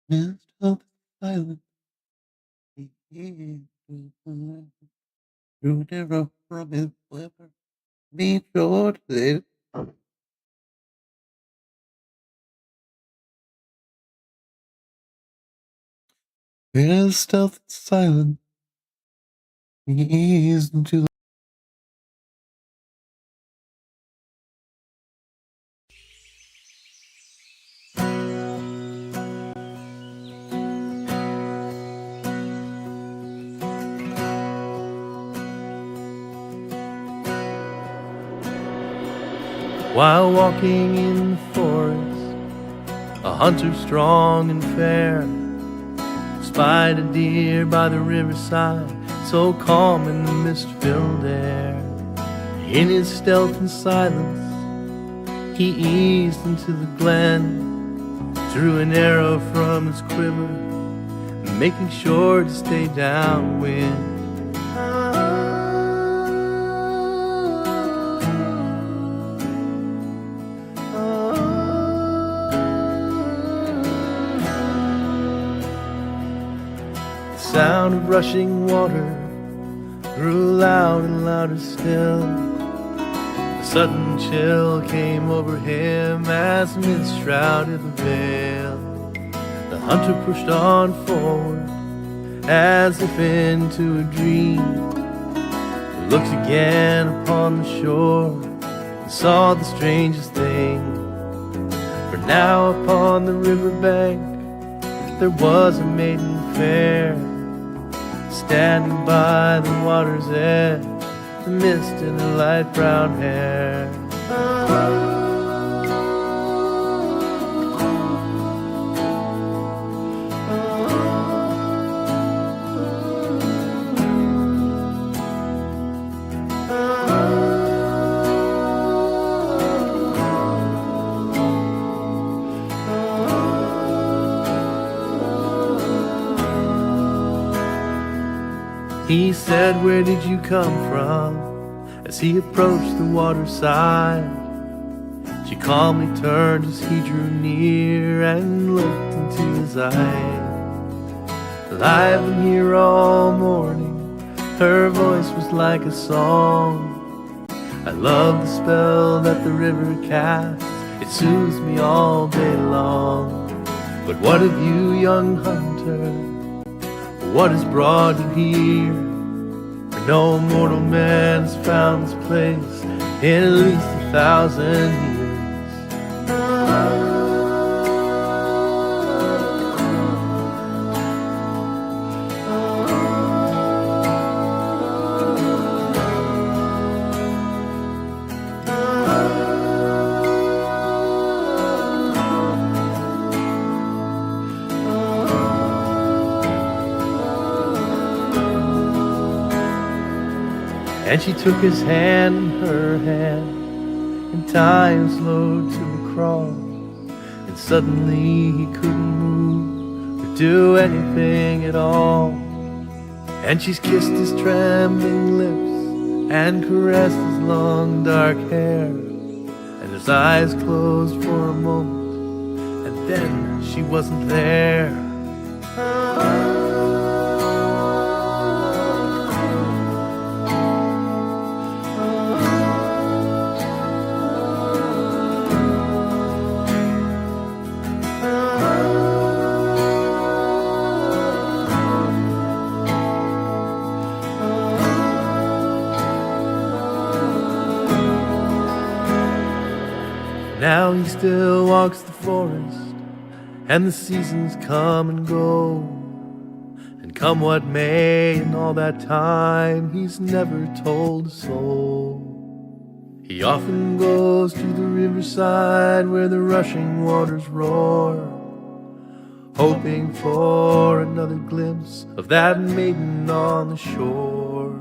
Midst of the silence, through the rough from his weather, be sure to midst of the silence, ease into the While walking in the forest, a hunter strong and fair spied a deer by the riverside, so calm in the mist-filled air. In his stealth and silence, he eased into the glen, drew an arrow from his quiver, making sure to stay downwind. The sound of rushing water grew loud and louder still. A sudden chill came over him as mist shrouded the veil. The hunter pushed on forward as if into a dream. He looked again upon the shore and saw the strangest thing. For now upon the riverbank there was a maiden fair, standing by the water's edge, the mist in her light brown hair. He said, "Where did you come from?" as he approached the waterside. She calmly turned as he drew near and looked into his eyes. I've been here all morning, her voice was like a song. I love the spell that the river casts, it soothes me all day long. But what of you, young hunter? What has brought you here? For no mortal man has found this place in at least 1,000 years. And she took his hand in her hand, and time slowed to a crawl. And suddenly he couldn't move or do anything at all. And she's kissed his trembling lips and caressed his long dark hair. And his eyes closed for a moment, and then she wasn't there. Now he still walks the forest, and the seasons come and go. And come what may, in all that time, he's never told a soul. He often goes to the riverside where the rushing waters roar, hoping for another glimpse of that maiden on the shore.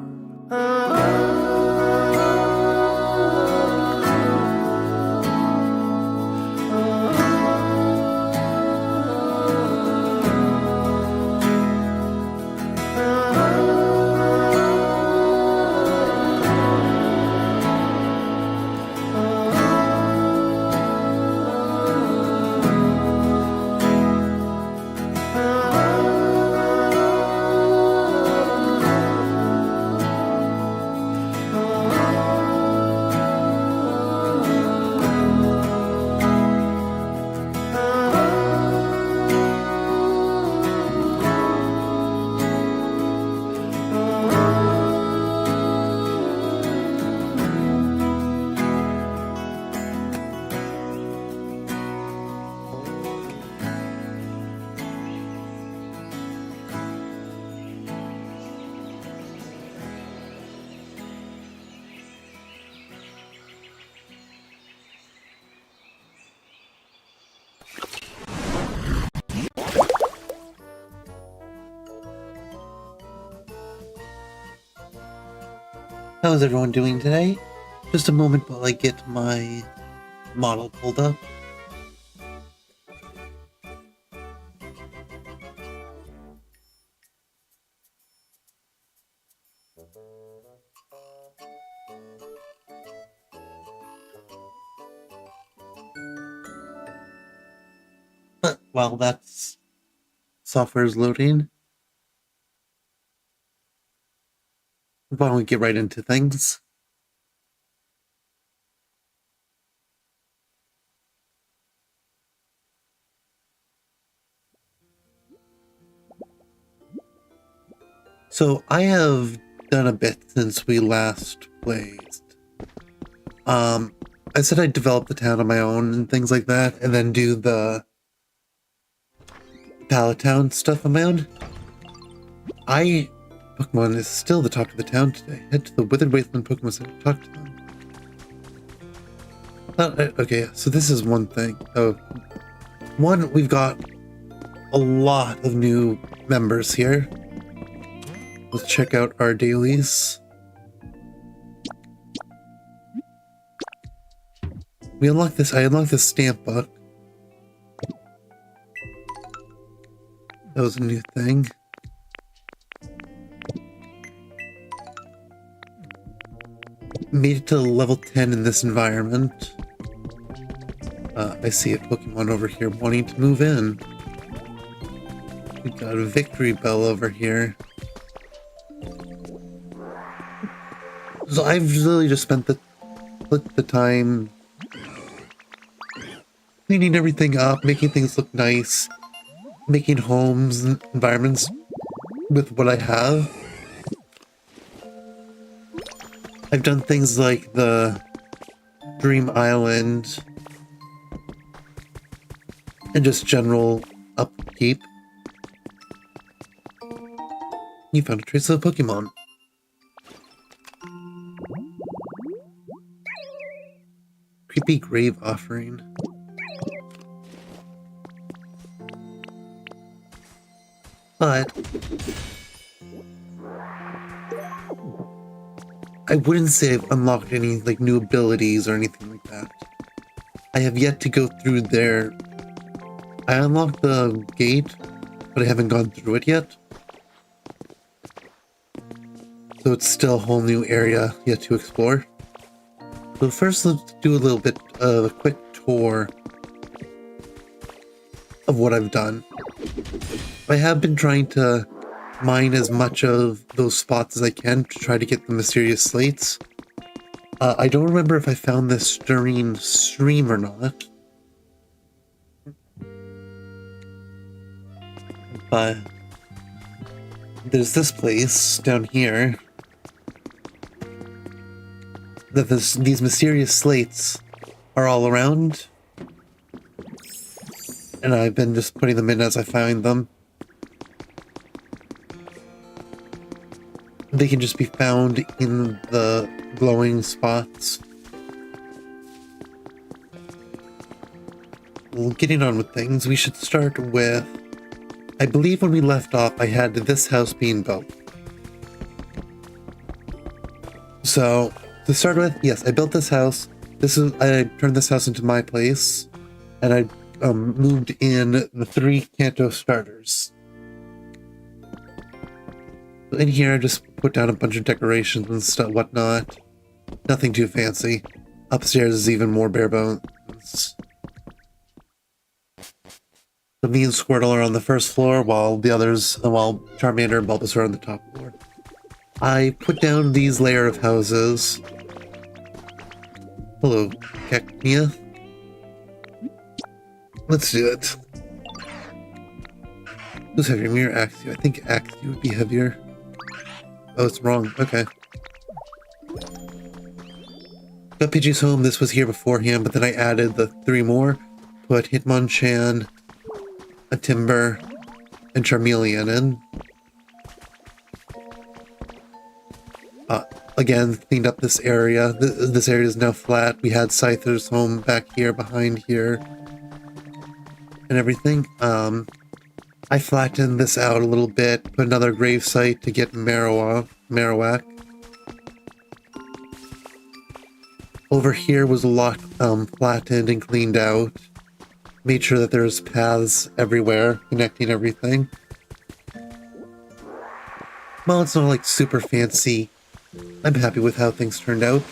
How's everyone doing today? Just a moment while I get my model pulled up. But while that's software's loading, why don't we get right into things? So I have done a bit since we last played. I said I'd develop the town on my own and things like that, and then do the Pallet Town stuff on my own. Pokemon is still the talk of the town today. Head to the Withered Wasteland Pokemon Center to talk to them. Okay, so this is one thing. One, we've got a lot of new members here. Let's check out our dailies. I unlocked this stamp book. That was a new thing. Made it to level 10 in this environment. I see a Pokemon over here wanting to move in. We got a Victory Bell over here. So I've really just spent the time cleaning everything up, making things look nice, making homes and environments with what I have. I've done things like the Dream Island and just general upkeep. You found a trace of a Pokemon. Creepy grave offering. But I wouldn't say I've unlocked any like new abilities or anything like that. I have yet to go through there. I unlocked the gate, but I haven't gone through it yet. So it's still a whole new area yet to explore. So first let's do a little bit of a quick tour of what I've done. I have been trying to mine as much of those spots as I can to try to get the mysterious slates. I don't remember if I found this during stream or not. But there's this place down here that these mysterious slates are all around. And I've been just putting them in as I find them. They can just be found in the glowing spots. Well, getting on with things, we should start with... I believe when we left off, I had this house being built. So, to start with, yes, I built this house. I turned this house into my place. And I moved in the 3 Kanto starters. In here, I just put down a bunch of decorations and stuff, whatnot. Nothing too fancy. Upstairs is even more bare bones. So me and Squirtle are on the first floor, while Charmander and Bulbasaur are on the top floor. I put down these layer of houses. Hello, Cacnea. Let's do it. Who's heavier, me or Axew? I think Axew would be heavier. Oh, it's wrong. Okay. Got Pidgey's home. This was here beforehand, but then I added the 3 more. Put Hitmonchan, a Timber, and Charmeleon in. Again, cleaned up this area. This area is now flat. We had Scyther's home back here, behind here, and everything. I flattened this out a little bit, put another grave site to get Marowak. Over here was a lot flattened and cleaned out. Made sure that there's paths everywhere, connecting everything. Well, it's not like super fancy. I'm happy with how things turned out.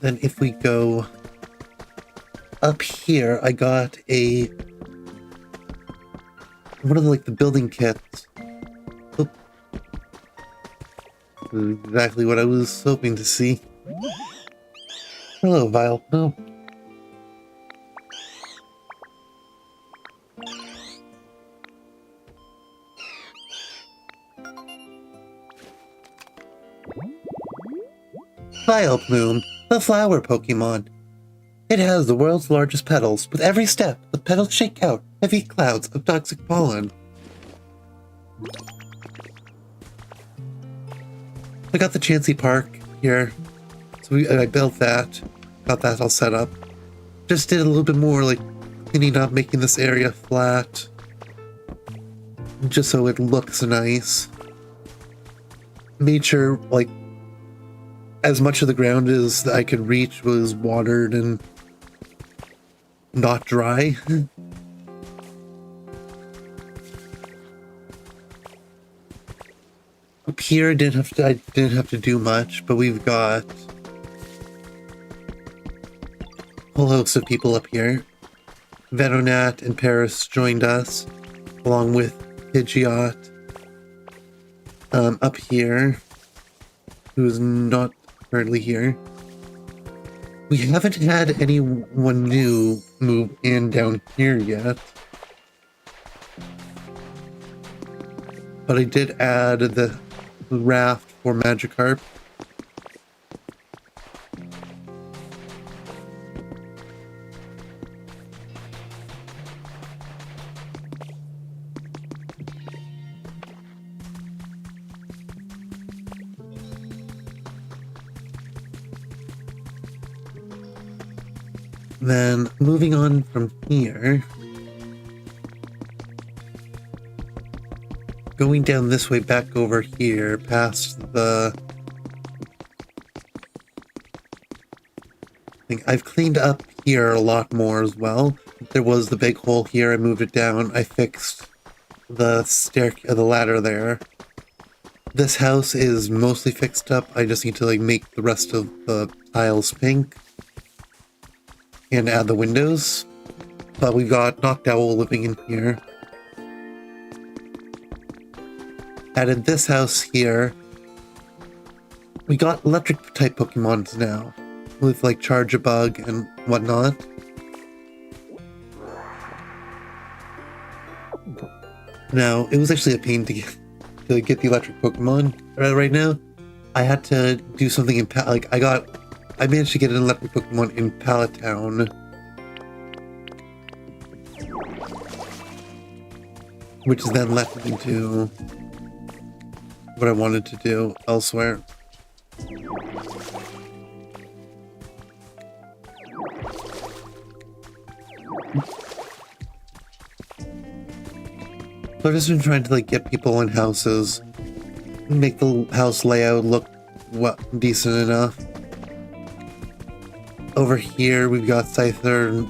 Then if we go up here, I got one of the building kits. Oop. Exactly what I was hoping to see. Hello, Vile. No. Vileplume, the flower Pokemon. It has the world's largest petals. With every step, the petals shake out heavy clouds of toxic pollen. I got the Chansey Park here, so I built that, got that all set up. Just did a little bit more cleaning up, making this area flat, just so it looks nice. Made sure as much of the ground as that I could reach was watered and not dry. Up here, I didn't have to do much, but we've got a whole host of people up here. Venonat and Paris joined us, along with Pidgeot. Up here, who's not currently here. We haven't had anyone new move in down here yet. But I did add the raft for Magikarp. Then moving on from here, going down this way back over here past the thing. I've cleaned up here a lot more as well. There was the big hole here. I moved it down. I fixed the the ladder there. This house is mostly fixed up. I just need to make the rest of the tiles pink and add the windows. But we've got Knocked Owl living in here. Added this house here. We got electric type Pokemons now, with Charge-a-Bug and whatnot. Now, it was actually a pain to get the electric Pokemon right now. I had to do something in I managed to get an electric Pokemon in Pallet Town, which then led me to what I wanted to do elsewhere. So I've just been trying to get people in houses, make the house layout look decent enough. Over here we've got Scyther,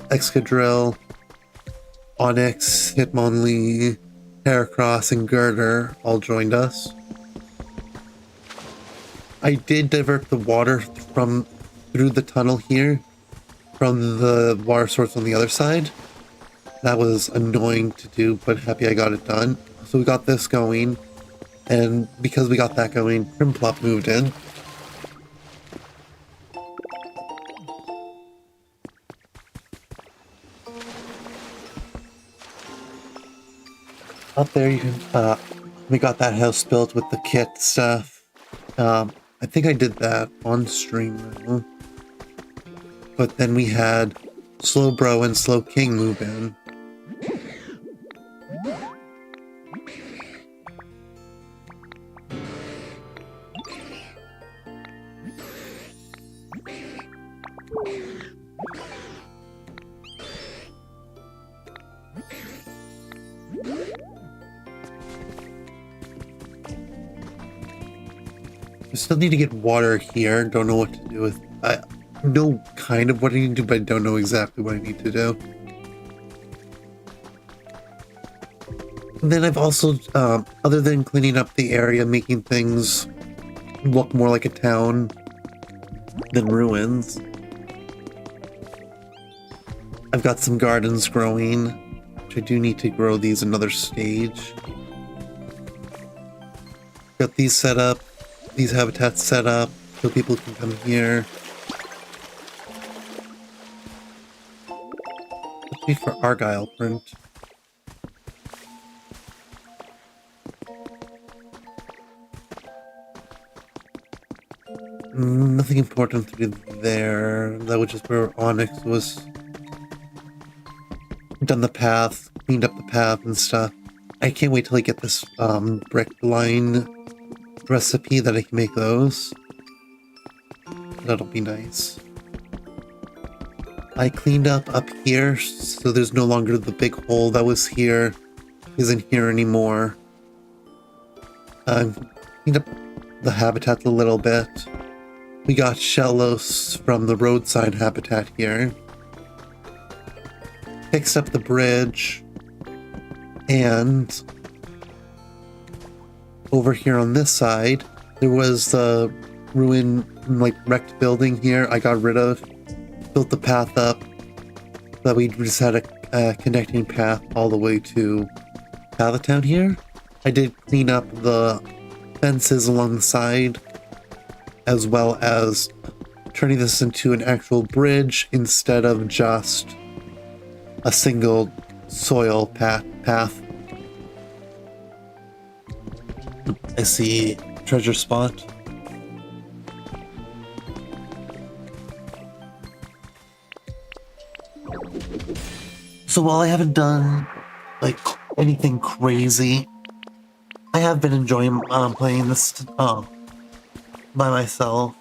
Excadrill, Onix, Hitmonlee, Heracross, and Girder all joined us. I did divert the water through the tunnel here from the water source on the other side. That was annoying to do, but happy I got it done. So we got this going, and because we got that going, Primplop moved in. Up there, you can, we got that house built with the kit stuff. I think I did that on stream now. But then we had Slowbro and Slowking move in. I still need to get water here. Don't know what to do with. I know kind of what I need to do, but I don't know exactly what I need to do. And then I've also, other than cleaning up the area, making things look more like a town than ruins, I've got some gardens growing, which I do need to grow these another stage. Got these set up, these habitats set up, so people can come here. Let's wait for Argyle print. Nothing important to do there. That was just where Onyx was. Done the path, cleaned up the path and stuff. I can't wait till I get this brick line recipe that I can make those. That'll be nice. I cleaned up here, so there's no longer the big hole that was here. Isn't here anymore. Cleaned up the habitat a little bit. We got shellos from the roadside habitat here. Fixed up the bridge. And over here on this side, there was the ruined, like, wrecked building here I got rid of. Built the path up. That we just had a connecting path all the way to Palatown here. I did clean up the fences along the side, as well as turning this into an actual bridge instead of just a single soil path. I see treasure spot. So while I haven't done like anything crazy, I have been enjoying playing this by myself,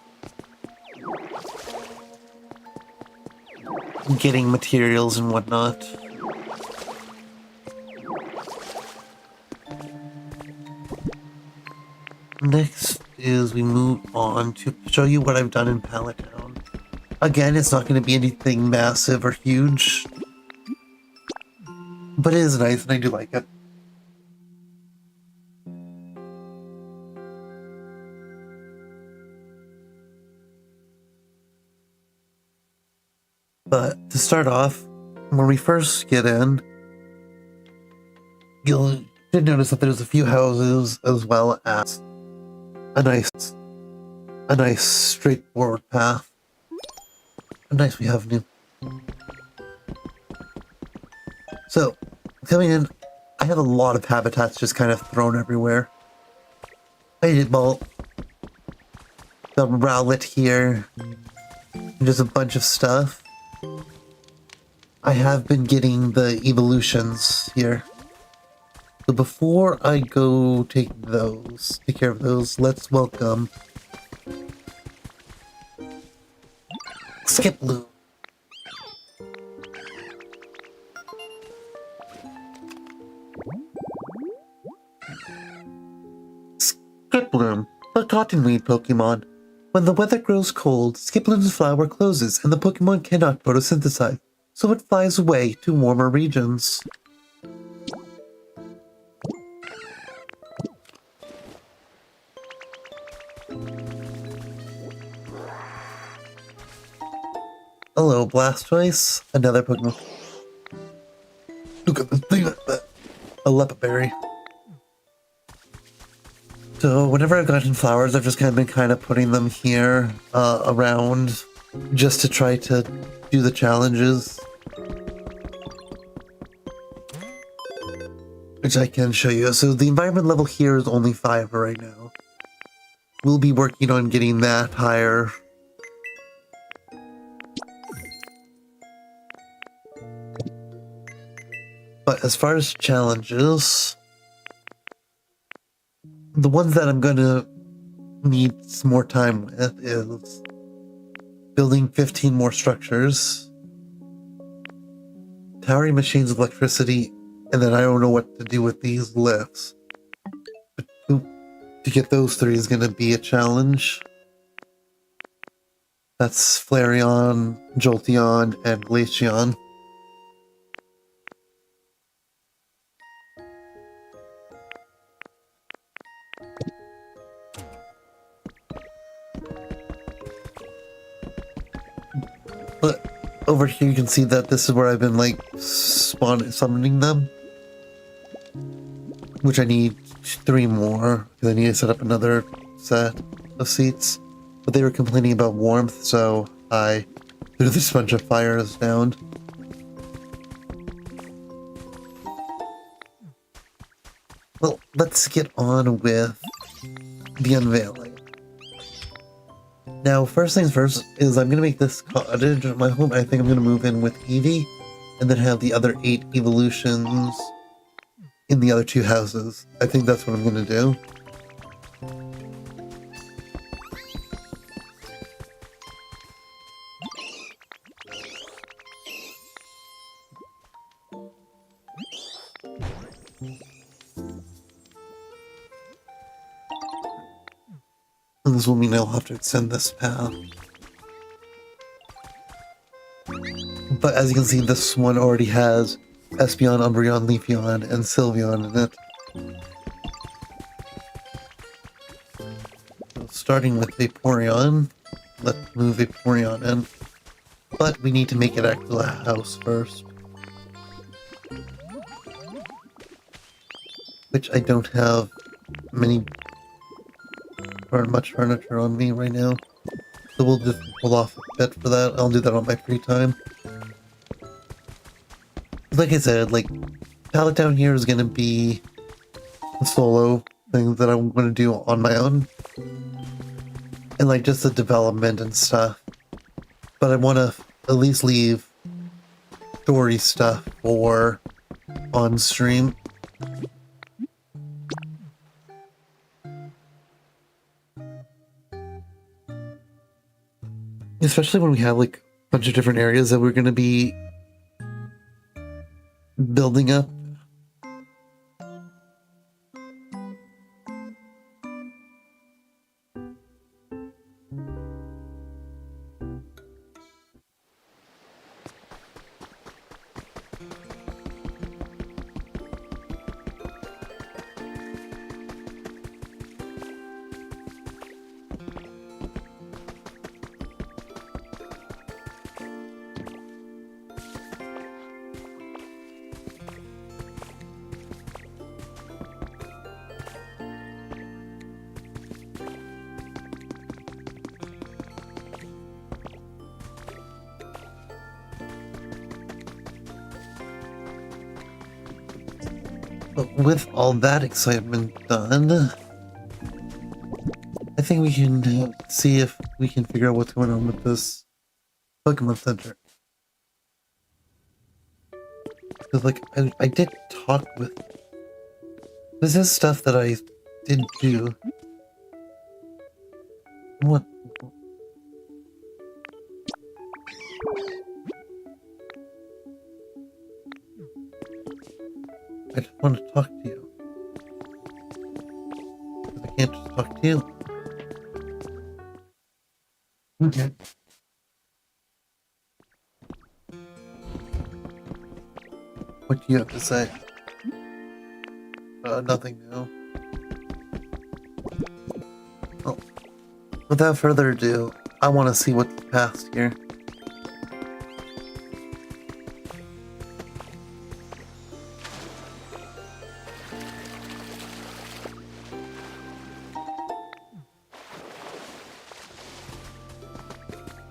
getting materials and whatnot. Next is we move on to show you what I've done in Palatown. Again, it's not going to be anything massive or huge, but it is nice and I do like it. But to start off, when we first get in, you'll did notice that there's a few houses as well as a nice straightforward path. Nice we have new. So, coming in, I have a lot of habitats just kind of thrown everywhere. I did the rowlet here, and just a bunch of stuff. I have been getting the evolutions here. So before I go take care of those, let's welcome Skip Blue. Skiploom, the cottonweed Pokemon. When the weather grows cold, Skiploom's flower closes and the Pokemon cannot photosynthesize, so it flies away to warmer regions. Hello, Blastoise, another Pokemon. Look at this thing, a Lepaberry. So whenever I've gotten flowers, I've just been putting them here around just to try to do the challenges, which I can show you. So the environment level here is only 5 right now. We'll be working on getting that higher. But as far as challenges, the ones that I'm going to need some more time with is building 15 more structures, towering machines of electricity, and then I don't know what to do with these lifts. to get those three is going to be a challenge. That's Flareon, Jolteon, and Glaceon. But over here you can see that this is where I've been like summoning them. Which I need 3 more, because I need to set up another set of seats. But they were complaining about warmth, so I threw this bunch of fires down. Well, let's get on with the unveiling. Now, first things first is I'm going to make this cottage my home. I think I'm going to move in with Eevee, and then have the other 8 evolutions in the other 2 houses. I think that's what I'm going to do. And this will mean I'll have to extend this path. But as you can see, this one already has Espeon, Umbreon, Leafeon, and Sylveon in it. So starting with Vaporeon, let's move Vaporeon in. But we need to make it actually a house first. Which I don't have many or much furniture on me right now. So we'll just pull off a bit for that. I'll do that on my free time. Like I said, like, Pallet down here is going to be a solo thing that I'm going to do on my own. And like just the development and stuff. But I want to at least leave story stuff for on stream. Especially when we have like a bunch of different areas that we're going to be building up. But with all that excitement done, I think we can see if we can figure out what's going on with this Pokemon Center. Because, like, I did talk with... This is stuff that I did do. What? I just want to talk to you. I can't just talk to you. Okay. What do you have to say? Nothing new. Well, without further ado, I want to see what's past here.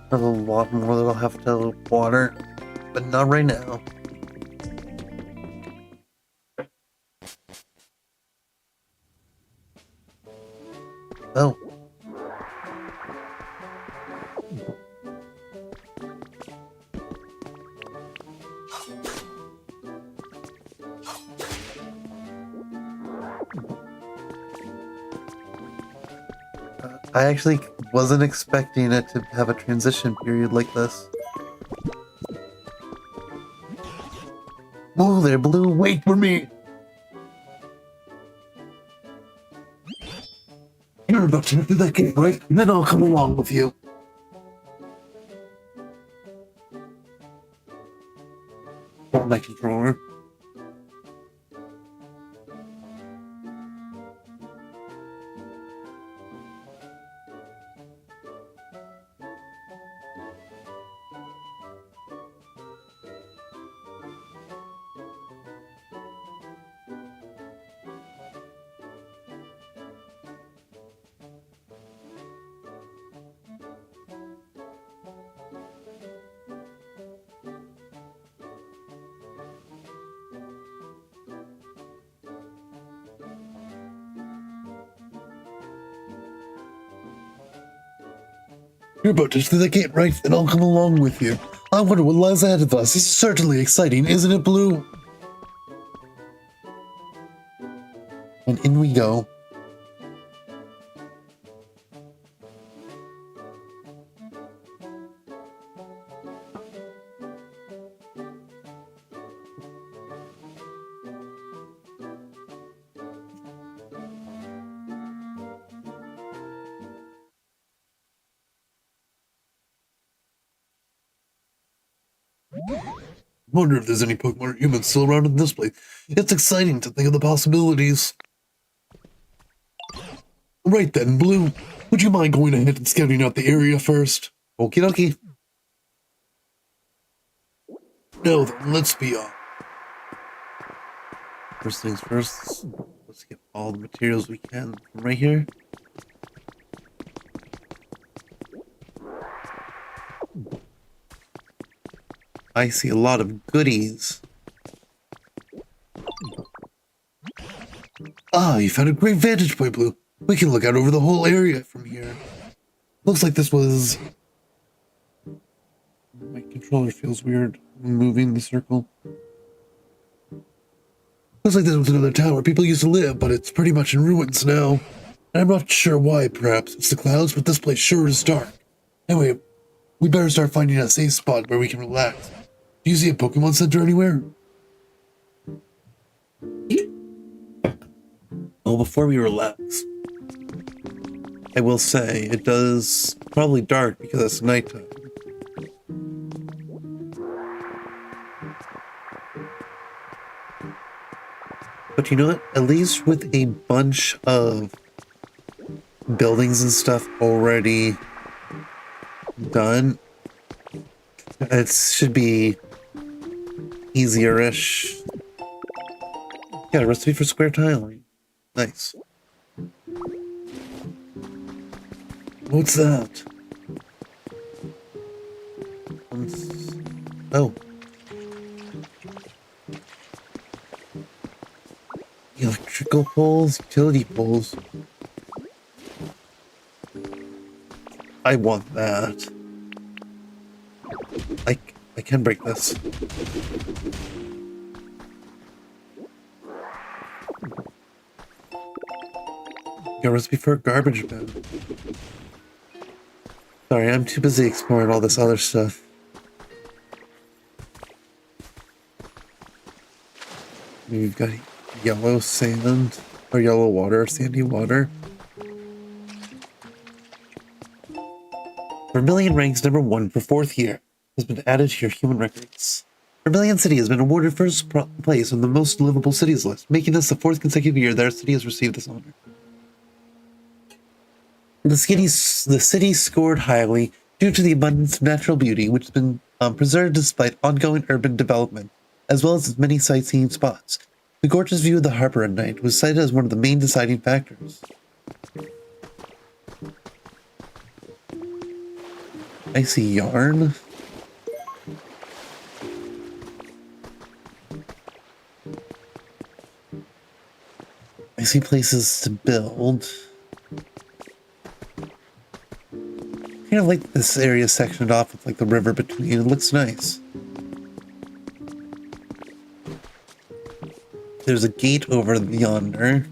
There's a lot more that I'll have to water, but not right now. Oh. I actually wasn't expecting it to have a transition period like this. Whoa there, Blue, wait for me! You're about to do that game, right? And then I'll come along with you. Oh, my controller. You're about to do the gate right, and I'll come along with you. I wonder what lies ahead of us. This is certainly exciting, isn't it, Blue? And in we go. Wonder if there's any Pokemon or humans still around in this place. It's exciting to think of the possibilities. Right then, Blue, would you mind going ahead and scouting out the area first? Okie dokie. Now then, let's be off. First things first, let's get all the materials we can from right here. I see a lot of goodies. Ah, you found a great vantage point, Blue. We can look out over the whole area from here. Looks like this was... My controller feels weird moving the circle. Looks like this was another town where people used to live, but it's pretty much in ruins now. And I'm not sure why, perhaps. It's the clouds, but this place sure is dark. Anyway, we better start finding a safe spot where we can relax. Do you see a Pokemon Center anywhere? Well, before we relax, I will say it does probably dark because it's nighttime. But you know what? At least with a bunch of buildings and stuff already done, it should be easier-ish. Yeah, recipe for square tiling. Nice. What's that? Oh. Electrical poles, utility poles. I want that. I can break this. Got a recipe for a garbage bin. Sorry, I'm too busy exploring all this other stuff. We've got yellow sand, or yellow water, sandy water. Vermilion ranks number 1 for 4th year. Has been added to your human records. Vermilion City has been awarded first place on the most livable cities list, making this the 4th consecutive year that our city has received this honor. The city scored highly due to the abundance of natural beauty, which has been preserved despite ongoing urban development, as well as its many sightseeing spots. The gorgeous view of the harbor at night was cited as one of the main deciding factors. I see yarn. I see places to build. Kind of like this area sectioned off with like the river between. It looks nice. There's a gate over yonder.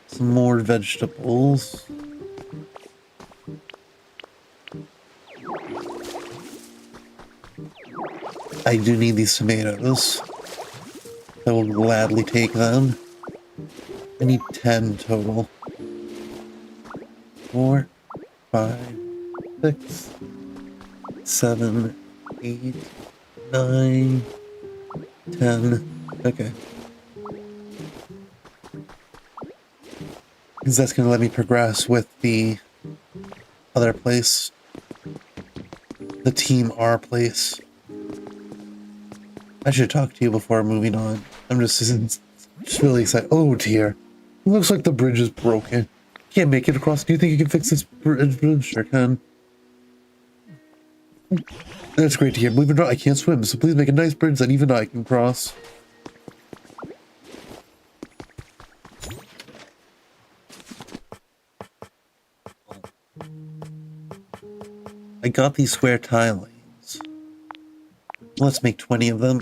Some more vegetables. I do need these tomatoes. I will gladly take them. I need 10 total. 4, 5, 6, 7, 8, 9, 10. Okay. Because that's going to let me progress with the other place. The Team R place. I should talk to you before moving on. I'm just really excited. Oh dear. Looks like the bridge is broken. Can't make it across. Do you think you can fix this bridge? Sure can. That's great to hear. Believe it or not, I can't swim, so please make a nice bridge that even I can cross. I got these square tile lanes. Let's make 20 of them.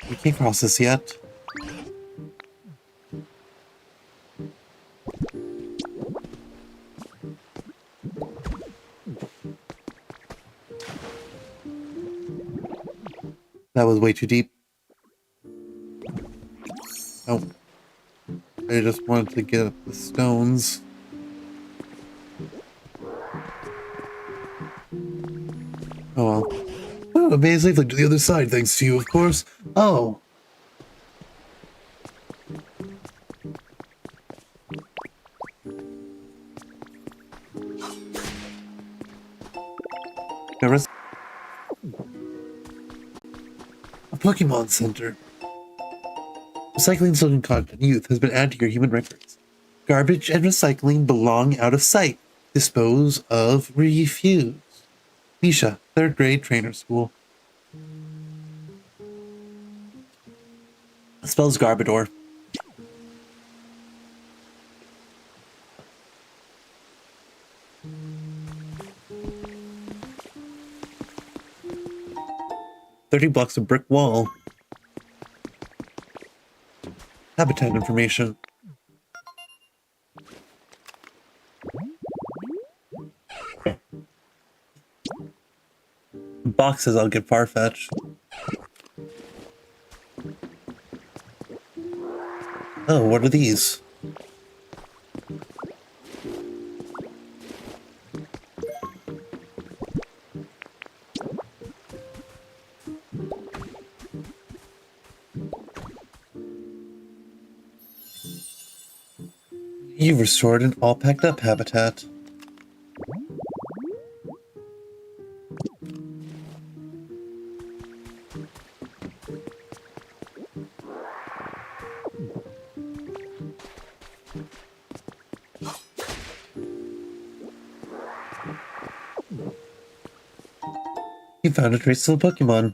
We can't cross this yet. That was way too deep. Oh. I just wanted to get up the stones. Oh well. Oh, amazing. Like to the other side, thanks to you, of course. Oh. There is a Pokemon Center. Recycling silicon content youth has been added to your human records. Garbage and recycling belong out of sight. Dispose of refuse. Misha, 3rd grade trainer school. Spells Garbodor. "30 blocks of brick wall." Habitat information. Boxes, I'll get Farfetch. Oh, what are these? You've restored an all packed up habitat. You found a trace of a Pokemon.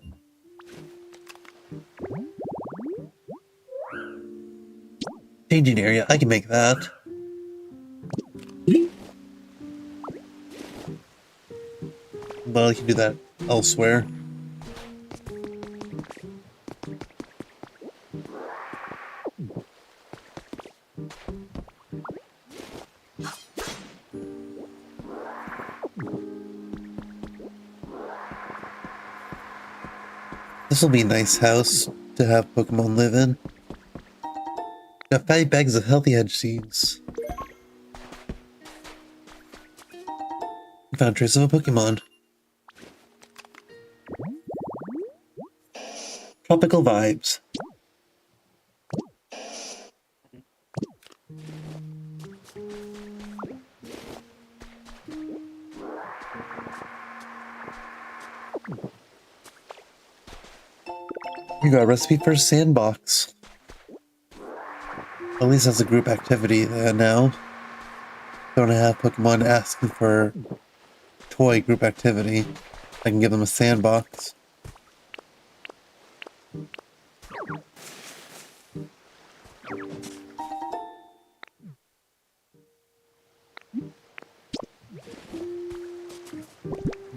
Changing area, I can make that. Well, I can do that elsewhere. This will be a nice house to have Pokemon live in. Got 5 bags of healthy hedge seeds. Found trace of a Pokemon. Tropical vibes. You got a recipe for a sandbox. At least that's a group activity there now. Don't have Pokemon asking for toy group activity. I can give them a sandbox.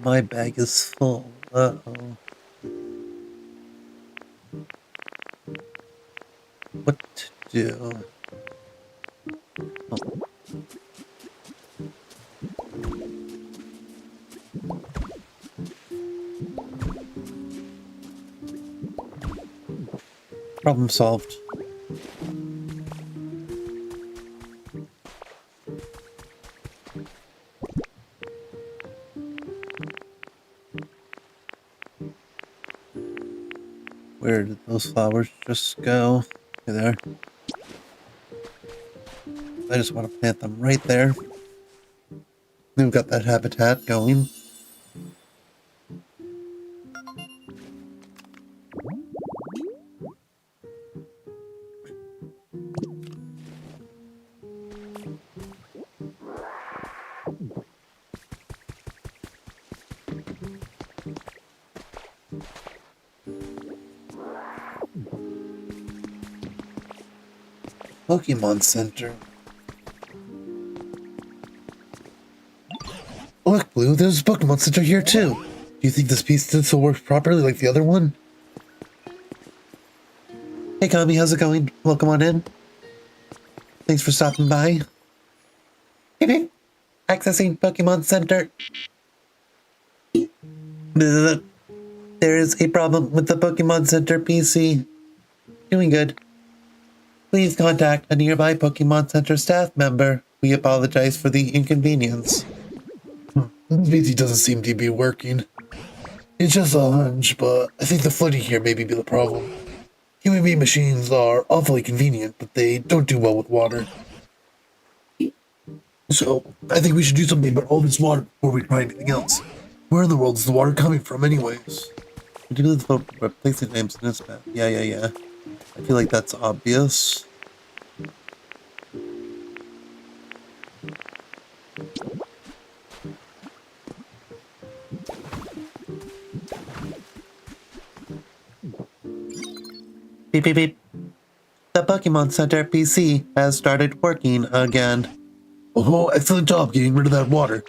My bag is full. Uh-oh. What to do? Oh. Problem solved. Where did those flowers just go? Okay, there. I just want to plant them right there. We've got that habitat going. Pokemon Center. Look, Blue, there's a Pokemon Center here too. Do you think this piece still works properly like the other one? Hey Kami, how's it going? Welcome on in. Thanks for stopping by. Accessing Pokemon Center. There is a problem with the Pokemon Center PC. Doing good. Please contact a nearby Pokemon Center staff member. We apologize for the inconvenience. This PC doesn't seem to be working. It's just a hunch, but I think the flooding here may be the problem. Human-made machines are awfully convenient, but they don't do well with water. So, I think we should do something about all this water before we try anything else. Where in the world is the water coming from anyways? Replace the names in this map. Yeah. I feel like that's obvious. Beep beep beep. The Pokemon Center PC has started working again. Oh, excellent job getting rid of that water.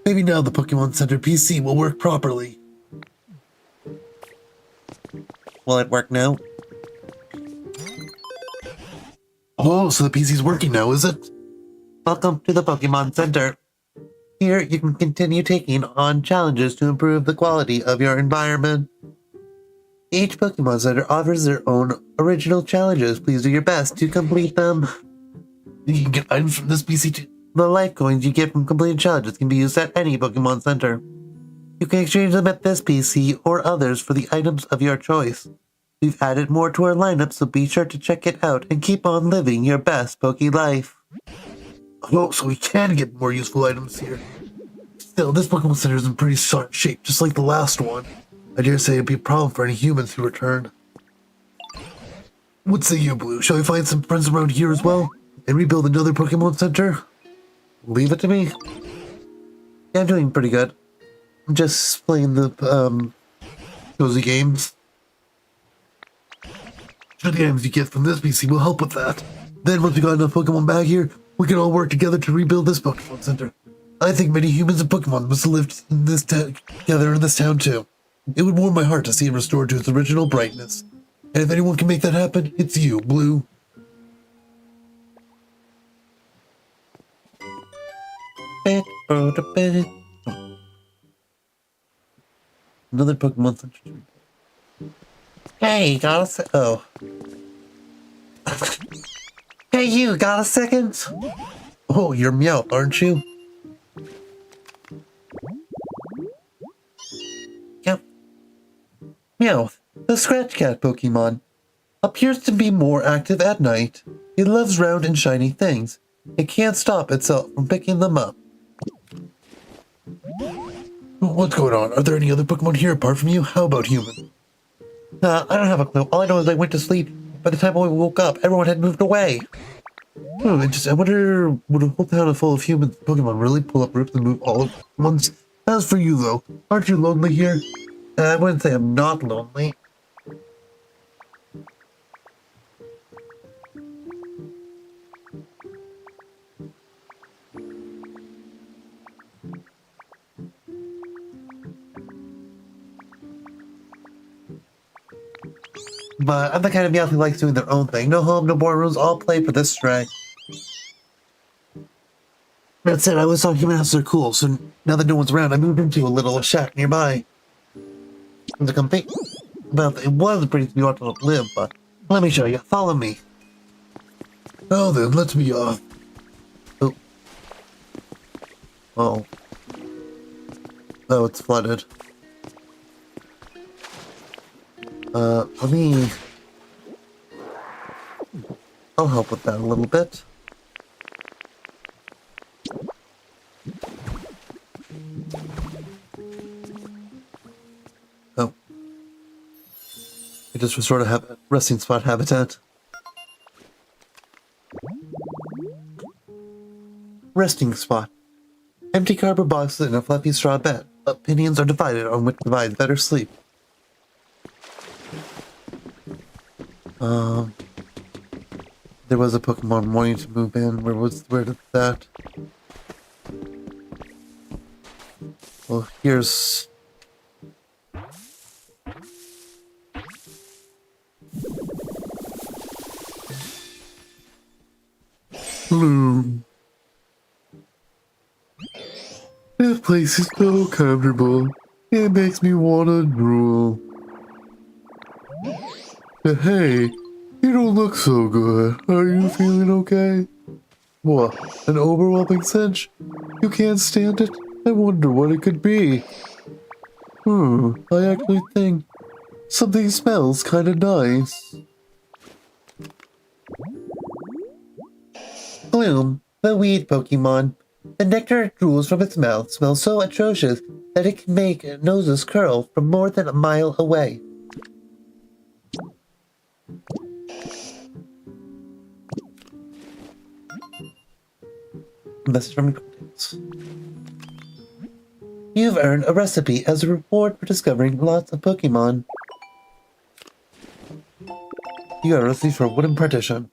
Maybe now the Pokemon Center PC will work properly. Will it work now? Oh, so the PC's working now, is it? Welcome to the Pokemon Center. Here you can continue taking on challenges to improve the quality of your environment. Each Pokemon Center offers their own original challenges. Please do your best to complete them. You can get items from this PC too. The life coins you get from completed challenges can be used at any Pokemon Center. You can exchange them at this PC or others for the items of your choice. We've added more to our lineup, so be sure to check it out and keep on living your best Poke life. Oh, so we can get more useful items here. Still, this Pokemon Center is in pretty sorry shape, just like the last one. I dare say it'd be a problem for any humans who return. What say you, Blue? Shall we find some friends around here as well? And rebuild another Pokemon Center? Leave it to me. Yeah, I'm doing pretty good. I'm just playing the, cozy games. Sure, the items you get from this PC will help with that. Then, once we got enough Pokemon back here, we can all work together to rebuild this Pokemon Center. I think many humans and Pokemon must have lived in this together in this town too. It would warm my heart to see it restored to its original brightness. And if anyone can make that happen, it's you, Blue. Another Pokemon Center. Hey, got a oh. Hey, you got a second? Oh, you're Meowth, aren't you? Yep. Meowth, the Scratch Cat Pokemon, appears to be more active at night. It loves round and shiny things. It can't stop itself from picking them up. What's going on? Are there any other Pokemon here apart from you? How about human? I don't have a clue. All I know is I went to sleep. By the time I woke up, everyone had moved away. I wonder, would a whole town full of humans Pokemon really pull up roots and move all at once? As for you, though, aren't you lonely here? I wouldn't say I'm not lonely. But I'm the kind of Meowth who likes doing their own thing. No home, no boardrooms, all play for this stray. That said, I always thought human houses are cool, so now that no one's around, I moved into a little shack nearby. To come think about it was pretty beautiful to live, but let me show you. Follow me. Oh, then, let me, Oh. Oh. Oh, it's flooded. Let me... I'll help with that a little bit. Oh. It just restored a resting spot habitat. Resting spot. Empty cardboard boxes and a fluffy straw bed. Opinions are divided on which provides better sleep. There was a Pokemon wanting to move in. Where did that? Well, here's... Hello. This place is so comfortable. It makes me wanna drool. But hey, you don't look so good. Are you feeling okay? What, an overwhelming cinch? You can't stand it? I wonder what it could be. I actually think something smells kinda nice. Bloom, the weed Pokemon. The nectar it drools from its mouth smells so atrocious that it can make noses curl from more than a mile away. Message from Contents. You've earned a recipe as a reward for discovering lots of Pokemon. You got a recipe for a wooden partition.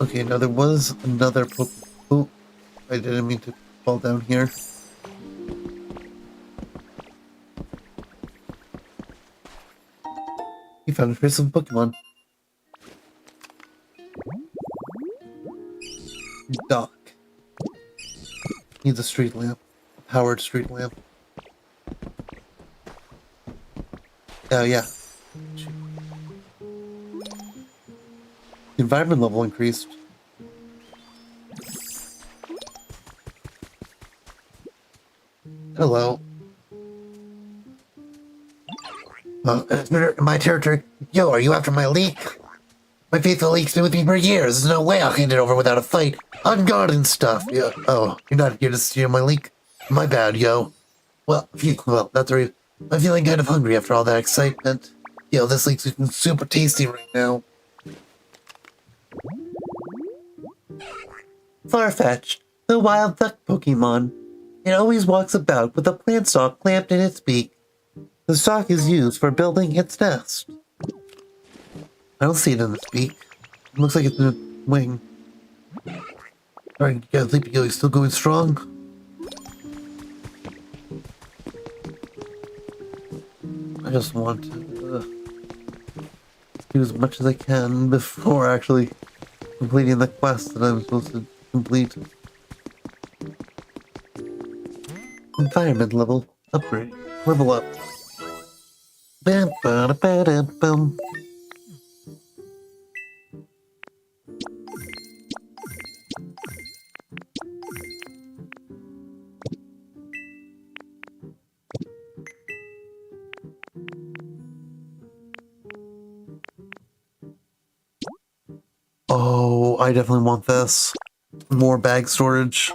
Okay, now there was another Oh, I didn't mean to fall down here. You found a trace of Pokemon. Dock. Needs a street lamp. A powered street lamp. Oh, yeah. The environment level increased. Hello. My territory. Yo, are you after my leek? My faithful leek's been with me for years. There's no way I'll hand it over without a fight. On guard and stuff. Yeah. Oh, you're not here to steal my leek? My bad, yo. Well, that's right. I'm feeling kind of hungry after all that excitement. Yo, this leek's looking super tasty right now. Farfetch'd, the wild duck Pokemon. It always walks about with a plant stalk clamped in its beak. The stalk is used for building its nest. I don't see it in its beak. It looks like it's in a wing. Alright, you guys, Sleepy Gilly's still going strong? I just want to do as much as I can before actually completing the quest that I'm supposed to complete. Environment level upgrade. Level up. Bam, ba, ba, da, bum. Oh, I definitely want this. More bag storage.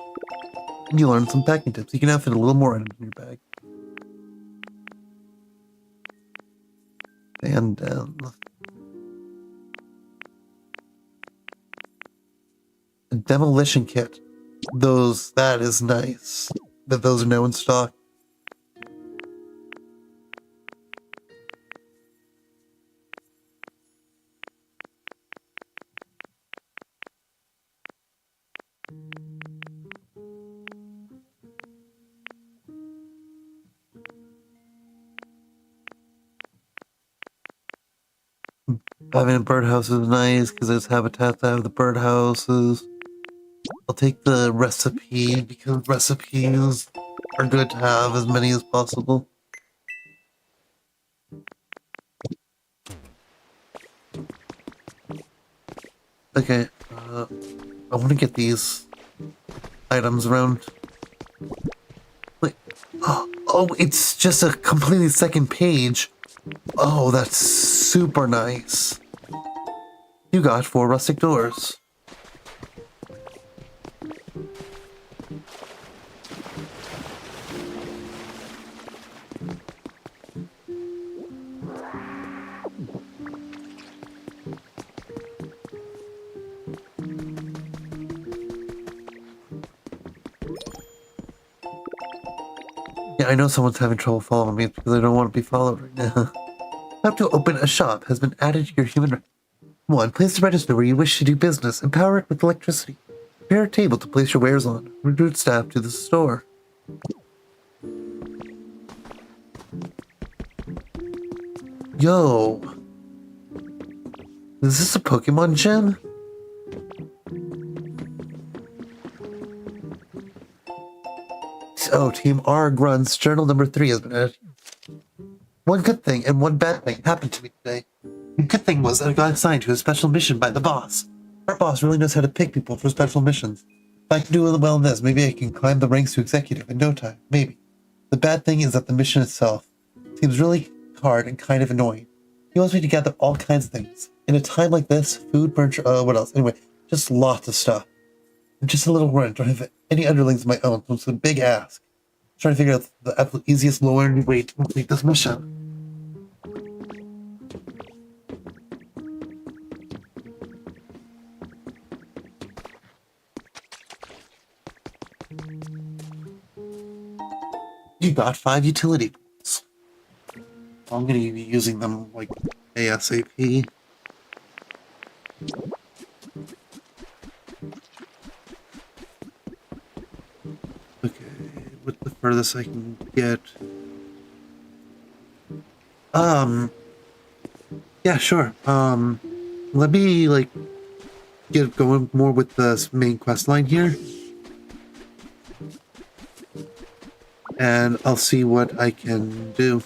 And you learn some packing tips. You can now fit a little more items in your bag. abandoned. A demolition kit. That is nice. That those are now in stock. Having a birdhouse is nice because there's habitat to have the birdhouses. I'll take the recipe because recipes are good to have as many as possible. Okay, I want to get these items around. Wait, oh, it's just a completely second page. Oh, that's super nice. You got 4 rustic doors. Yeah, I know someone's having trouble following me because I don't want to be followed right now. How to open a shop has been added to your human... 1. Place the register where you wish to do business and power it with electricity. Prepare a table to place your wares on. Recruit staff to the store. Yo. Is this a Pokemon gym? Oh, Team Arg runs journal number 3 has been added. One good thing and one bad thing happened to me today. The good thing was that I got assigned to a special mission by the boss. Our boss really knows how to pick people for special missions. If I can do well in this, maybe I can climb the ranks to executive in no time. Maybe. The bad thing is that the mission itself seems really hard and kind of annoying. He wants me to gather all kinds of things. In a time like this, food, furniture, what else? Anyway, just lots of stuff. I'm just a little worried. Don't have any underlings of my own, so it's a big ask. I'm trying to figure out the absolute easiest low-energy way to complete this mission. You got 5 utility points. I'm going to be using them like ASAP. Okay, what's the furthest I can get? Yeah, sure. Let me like get going more with the main quest line here. And I'll see what I can do.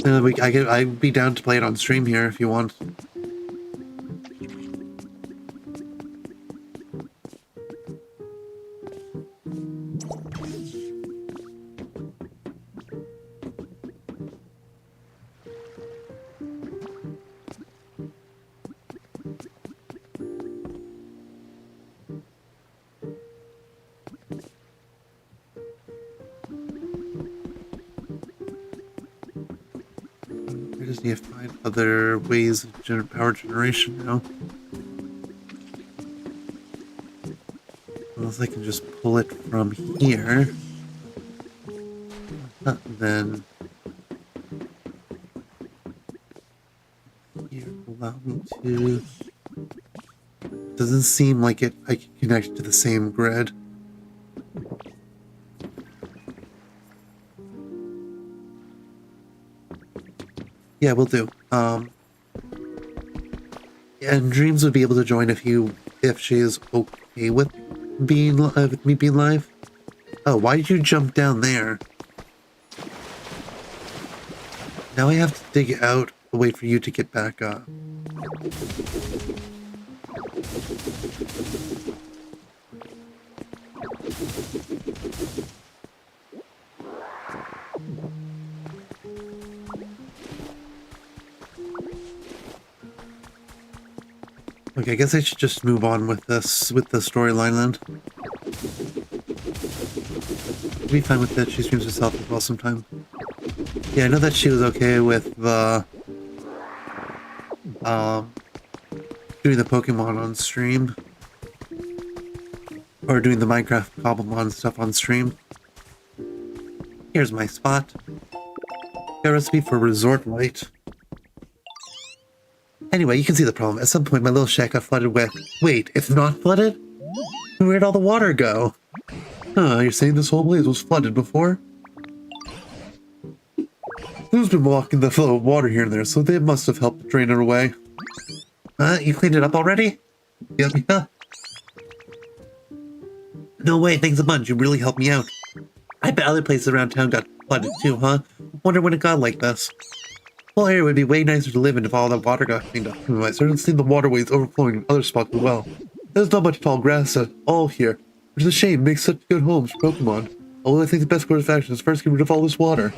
And I'd be down to play it on stream here if you want. I just need to find other ways of power generation now. Unless I can just pull it from here. Then here allow me to. Doesn't seem like I can connect it to the same grid. Yeah, we'll do. And Dreams would be able to join if she is okay with me being live. Oh, why did you jump down there? Now I have to dig out a way for you to get back up. Okay, I guess I should just move on with the storyline then. I'll be fine with that. She streams herself as well sometimes. Yeah, I know that she was okay with the doing the Pokemon on stream. Or doing the Minecraft Cobblemon stuff on stream. Here's my spot. Got a recipe for Resort Light. Anyway, you can see the problem. At some point, my little shack got flooded with... Wait, it's not flooded? Where'd all the water go? Huh, you're saying this whole place was flooded before? Who's been blocking the flow of water here and there, so they must have helped drain it away. You cleaned it up already? Yep, yeah. No way, thanks a bunch. You really helped me out. I bet other places around town got flooded too, huh? Wonder when it got like this. Whole area would be way nicer to live in if all that water got cleaned up. I started seeing the waterways overflowing in other spots as well. There's not much tall grass at all here, which is a shame. It makes such good homes for Pokemon. Although I think the best course of action is first get rid of all this water.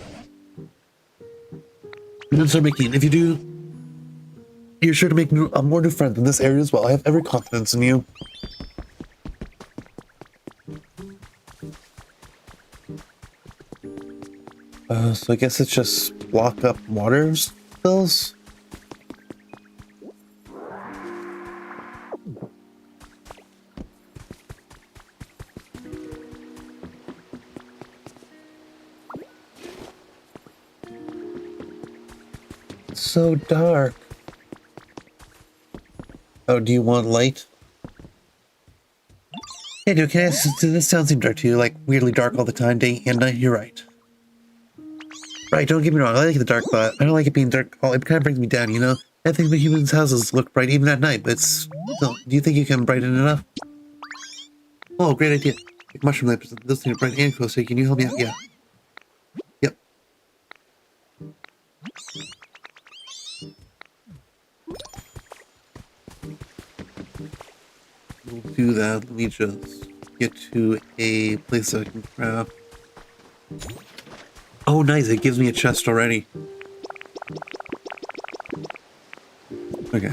And then start making. If you do, you're sure to make more new friends in this area as well. I have every confidence in you. So I guess it's just block up water spills. It's so dark. Oh, do you want light? Hey, dude, can I ask, does this sound seem dark to you? Like weirdly dark all the time, day and night? You're right. Right, don't get me wrong, I like the dark, but I don't like it being dark. Oh, it kind of brings me down, you know? I think the humans' houses look bright even at night, but it's... No, do you think you can brighten it up? Oh, great idea. Like mushroom lamps, those things are bright and close, so can you help me out? Yeah. Yep. We'll do that. Let me just get to a place that I can grab. Oh, nice. It gives me a chest already. Okay.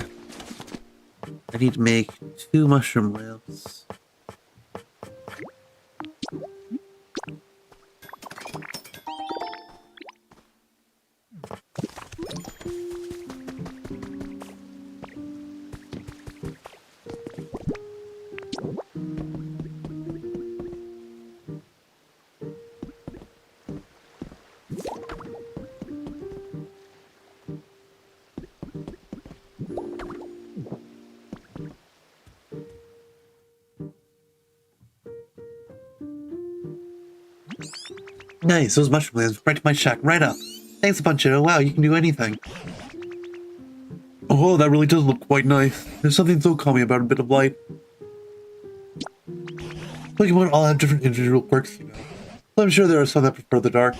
I need to make 2 mushroom lamps. Nice, those mushroom lamps right to my shack, right up. Thanks a bunch, Joe. Wow, you can do anything. Oh, that really does look quite nice. There's something so calming about a bit of light. Pokemon all have different individual quirks, you know. I'm sure there are some that prefer the dark.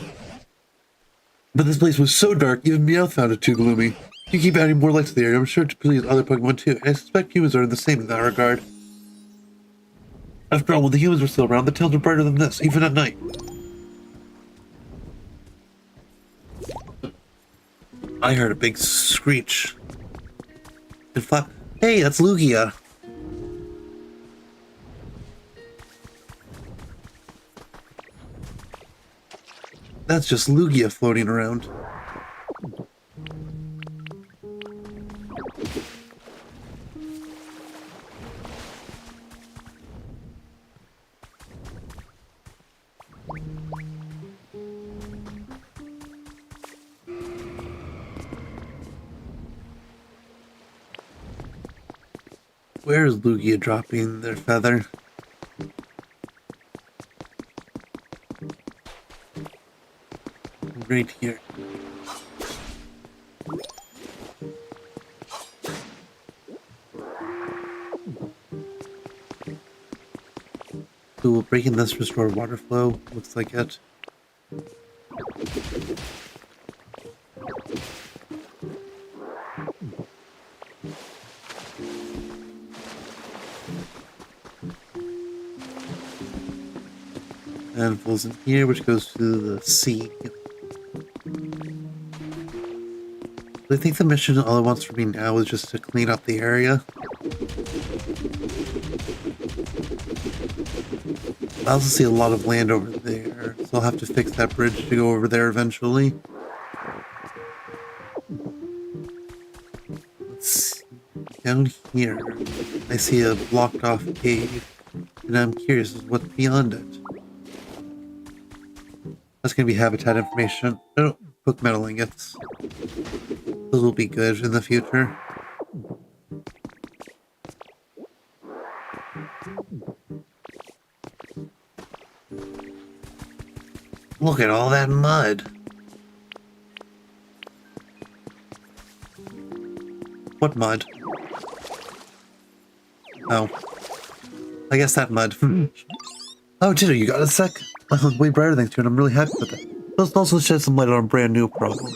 But this place was so dark, even Meowth found it too gloomy. You keep adding more light to the area, I'm sure to please other Pokemon too, and I suspect humans are the same in that regard. After all, when the humans were still around, the towns were brighter than this, even at night. I heard a big screech. And flap. Hey, that's Lugia. That's just Lugia floating around. Where is Lugia dropping their feather? Right here. So breaking this restore water flow, looks like it. And falls in here, which goes to the sea. I think the mission, all it wants from me now is just to clean up the area. I also see a lot of land over there, so I'll have to fix that bridge to go over there eventually. Down here, I see a blocked off cave, and I'm curious as what's beyond it. That's going to be habitat information. Oh, hook metal ingots. Those will be good in the future. Look at all that mud. What mud? Oh. I guess that mud. Oh, Tito, you got a sec? Way brighter thanks to you, and I'm really happy with it. Let's also shed some light on a brand new problem.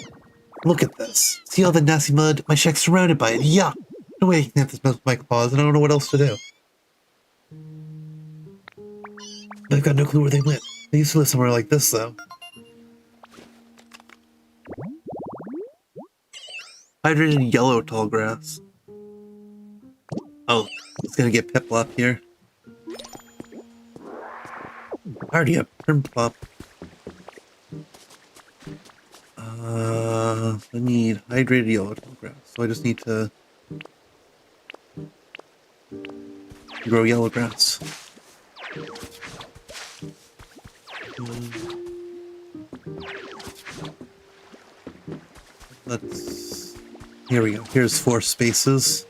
Look at this. See all the nasty mud? My shack's surrounded by it. Yuck! No way I can have this mess with my claws, and I don't know what else to do. I've got no clue where they went. They used to live somewhere like this, though. Hydrated yellow tall grass. Oh, it's gonna get Piplup here. I already have Piplup. I need hydrated yellow tall grass, so I just need to grow yellow grass. Let's... Here we go. Here's 4 spaces.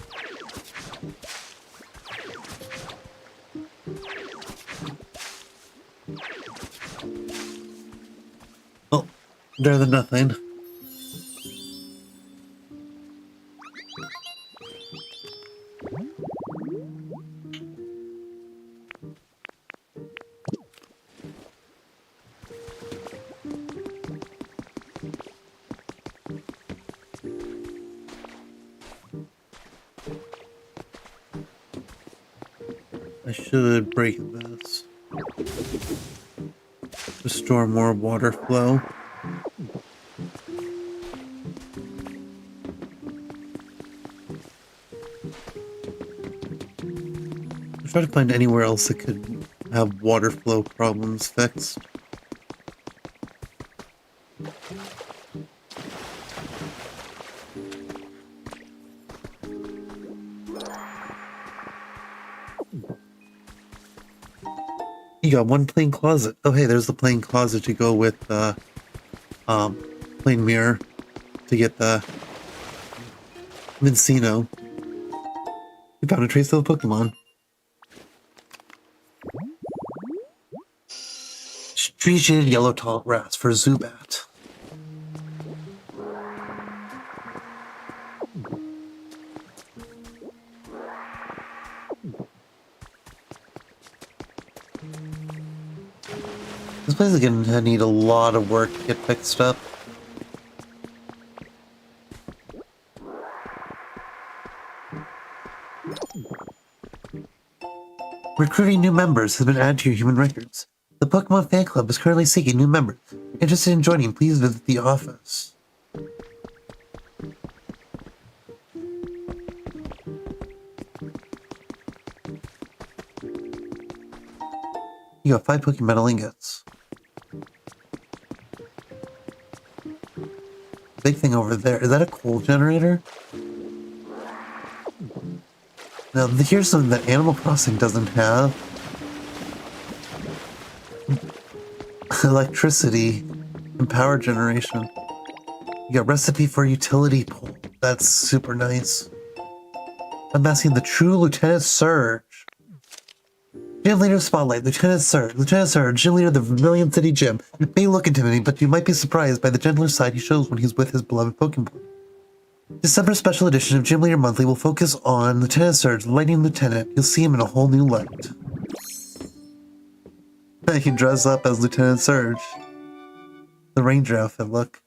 Oh, better than nothing. I should break this. Restore more water flow. I'll try to find anywhere else that could have water flow problems fixed. You got one plain closet. Oh, hey, there's the plain closet to go with the plain mirror to get the Vincino. You found a trace of a Pokemon. Tree shaded yellow tall grass for Zubat. This place is going to need a lot of work to get fixed up. Recruiting new members has been added to your human records. The Pokemon Fan Club is currently seeking new members. Interested in joining, please visit the office. You got 5 Pokemon ingots. Big thing over there. Is that a coal generator? Now, here's something that Animal Crossing doesn't have. Electricity and power generation. You got recipe for utility pole. That's super nice. I'm asking the true Lieutenant Surge. Gym Leader Spotlight, Lieutenant Surge. Lieutenant Surge, Gym Leader of the Vermilion City Gym. It may look intimidating, but you might be surprised by the gentler side he shows when he's with his beloved Pokemon. December special edition of Gym Leader Monthly will focus on Lieutenant Surge, the Lightning Lieutenant. You'll see him in a whole new light. I can dress up as Lieutenant Surge. The Ranger outfit look.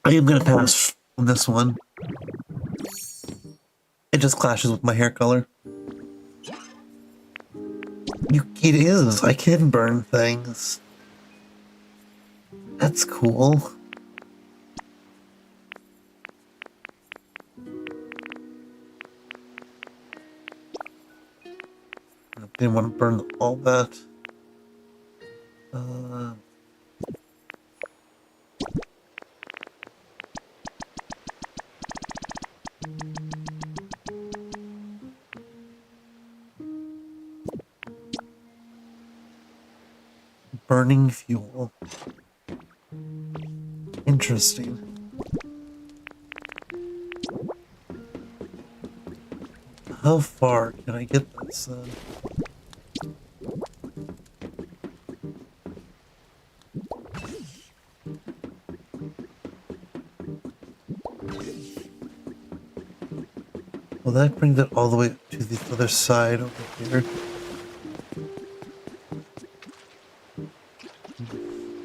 I am gonna pass on this one. It just clashes with my hair color. It is. I can burn things. That's cool. I didn't want to burn all that. burning fuel. Interesting. How far can I get this then? Well, that brings it all the way to the other side over here.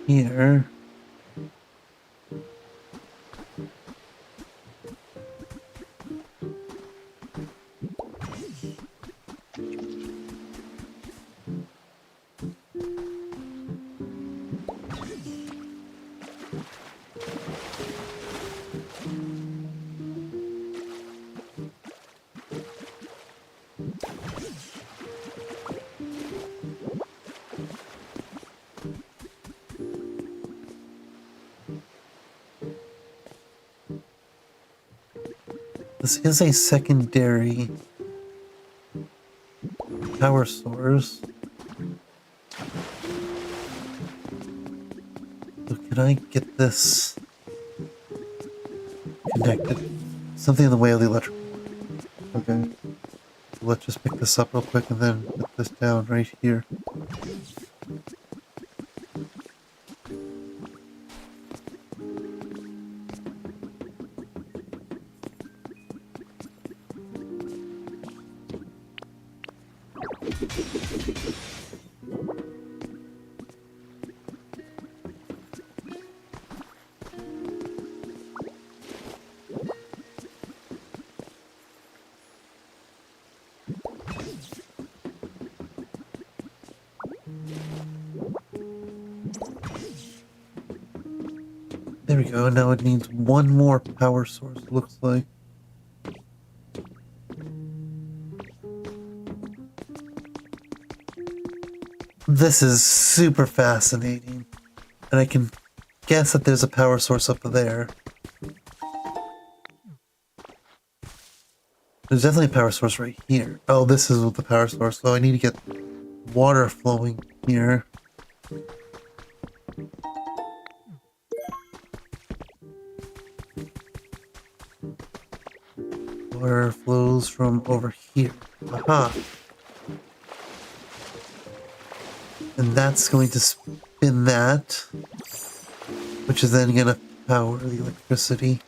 Here. This is a secondary power source. So can I get this connected? Something in the way of the electrical. Okay. Let's just pick this up real quick and then put this down right here. There we go. Now it needs one more power source, it looks like. This is super fascinating. And I can guess that there's a power source up there. There's definitely a power source right here. Oh, this is the power source, so I need to get water flowing here. Water flows from over here. Aha! And that's going to spin that, which is then going to power the electricity.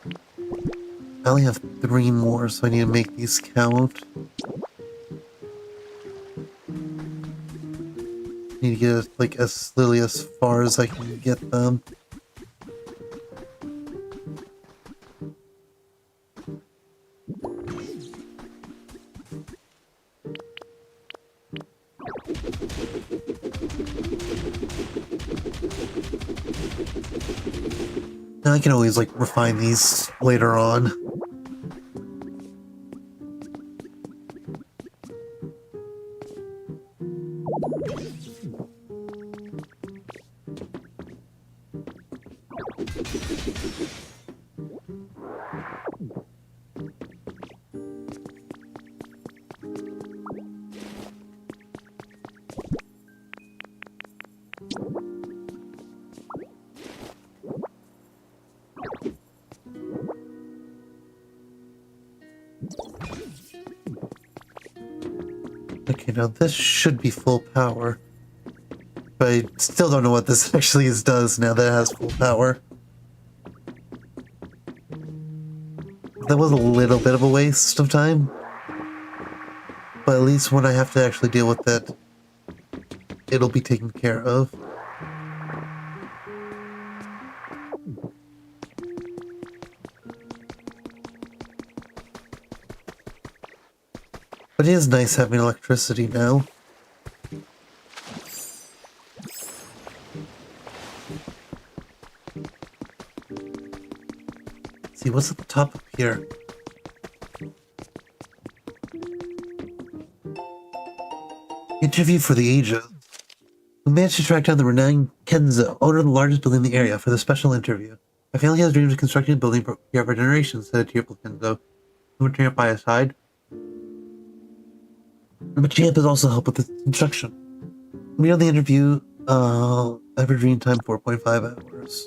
I only have 3 more, so I need to make these count. Need to get it, like, as literally as far as I can get them. Now I can always, like, refine these later on. Okay, now this should be full power. But I still don't know what this actually does now that it has full power. That was a little bit of a waste of time. But at least when I have to actually deal with it, it'll be taken care of. But it is nice having electricity now. Let's see, what's at the top up here? Interview for the ages. We managed to track down the renowned Kenzo, owner of the largest building in the area, for the special interview. My family has dreamed of constructing a building for over generations, said Tearful Kenzo. Someone turning up by his side. But Champ has also helped with the construction. We know the interview Evergreen time 4.5 hours.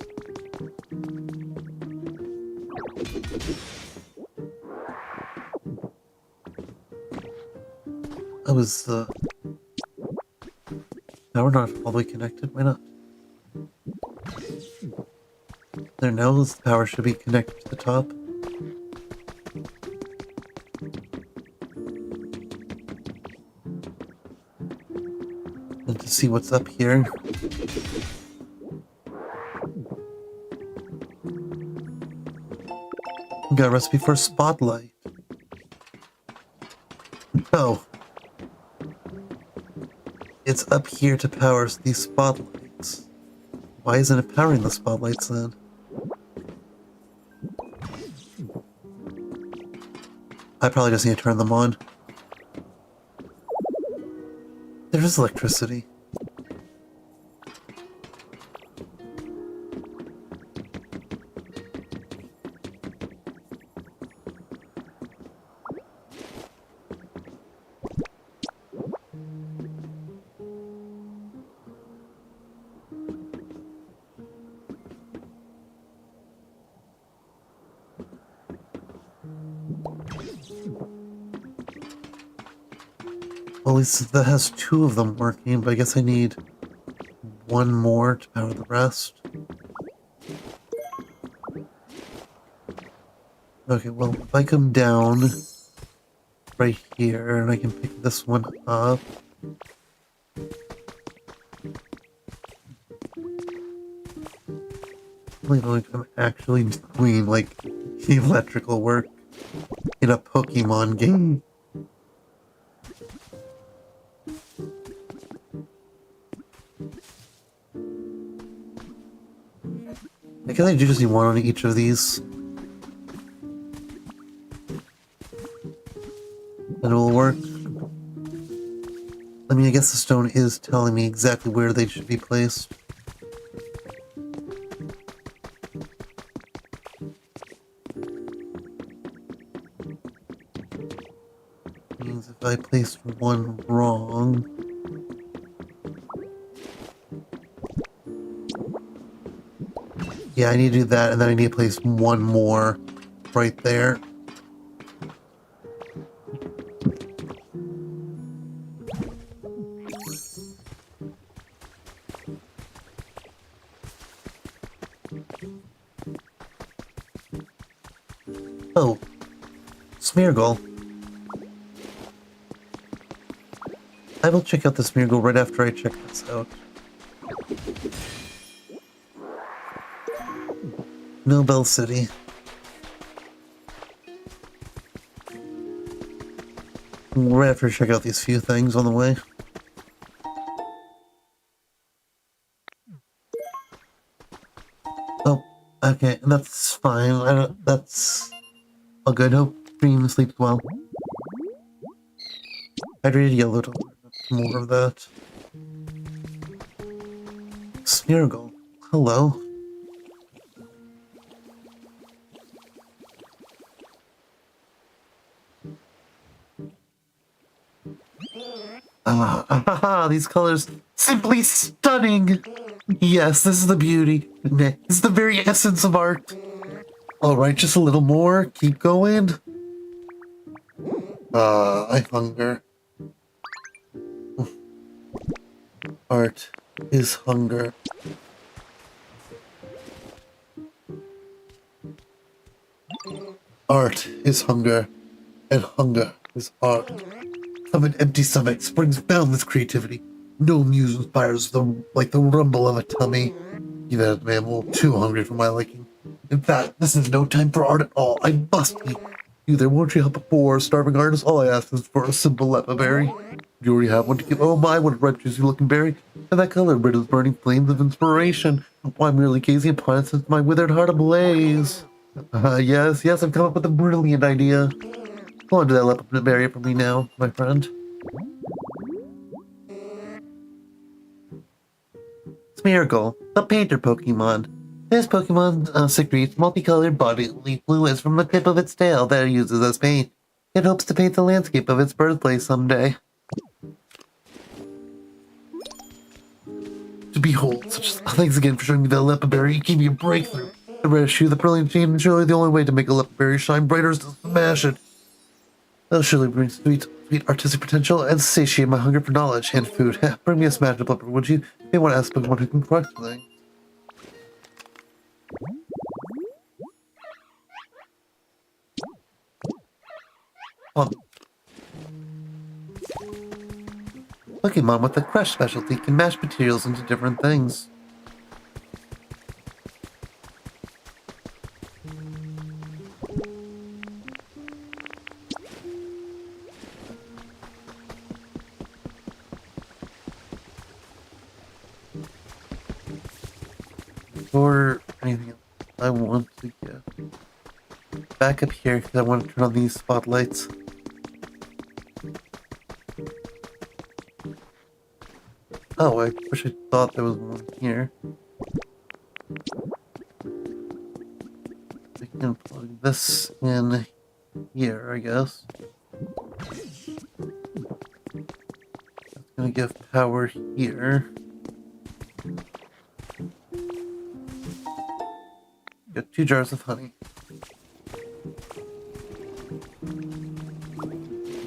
Oh, is the power not all the way connected? Why not? There now the power should be connected to the top. And to see what's up here. Got a recipe for a spotlight. Oh. It's up here to power these spotlights. Why isn't it powering the spotlights then? I probably just need to turn them on. There is electricity. Well, at least that has two of them working, but I guess I need one more to power the rest. Okay, well, if I come down right here and I can pick this one up. I believe I'm actually doing, like, electrical work in a Pokemon game. I guess I do just need one on each of these. And it will work. I mean, I guess the stone is telling me exactly where they should be placed. Means if I placed one wrong... Yeah, I need to do that, and then I need to place one more right there. Oh, Smeargle. I will check out the Smeargle right after I check this out. Millbell City. Right after I check out these few things on the way. Oh, okay, that's fine. That's all good. Hope Dream sleeps well. Hydrated yellow, more of that. Smeargle, hello. These colors, simply stunning! Yes, this is the beauty. This is the very essence of art. Alright, just a little more. Keep going. I hunger. Art is hunger. Art is hunger, and hunger is art. From an empty stomach springs boundless creativity. No muse inspires like the rumble of a tummy. You've had a man a little too hungry for my liking. In fact, this is no time for art at all. I must eat. You there, won't you help a poor, starving artist? All I ask is for a simple lepa berry. You already have one to give. Oh my, what a ripe, juicy looking berry. And that color rid of burning flames of inspiration. Why, I'm merely gazing upon it since my withered heart ablaze. Yes, I've come up with a brilliant idea. Go on to that lepa berry for me now, my friend. Smeargle, the painter Pokemon. This Pokemon secretes multicolored bodily fluids from the tip of its tail that it uses as paint. It hopes to paint the landscape of its birthplace someday. behold. Thanks again for showing me that leopard berry. You gave me a breakthrough. The red shoe, the brilliant gene, and surely the only way to make a leopard berry shine brighter is to smash it. That'll surely bring sweet artistic potential and satiate my hunger for knowledge and food. Bring me a smashed leopard, would you? You may want to ask Pokemon who can correct things. Pokemon with a crush specialty can mash materials into different things. Or anything else I want to get. Back up here because I want to turn on these spotlights. Oh, I wish I thought there was one here. We can plug this in here, I guess. That's gonna give power here. Got 2 jars of honey.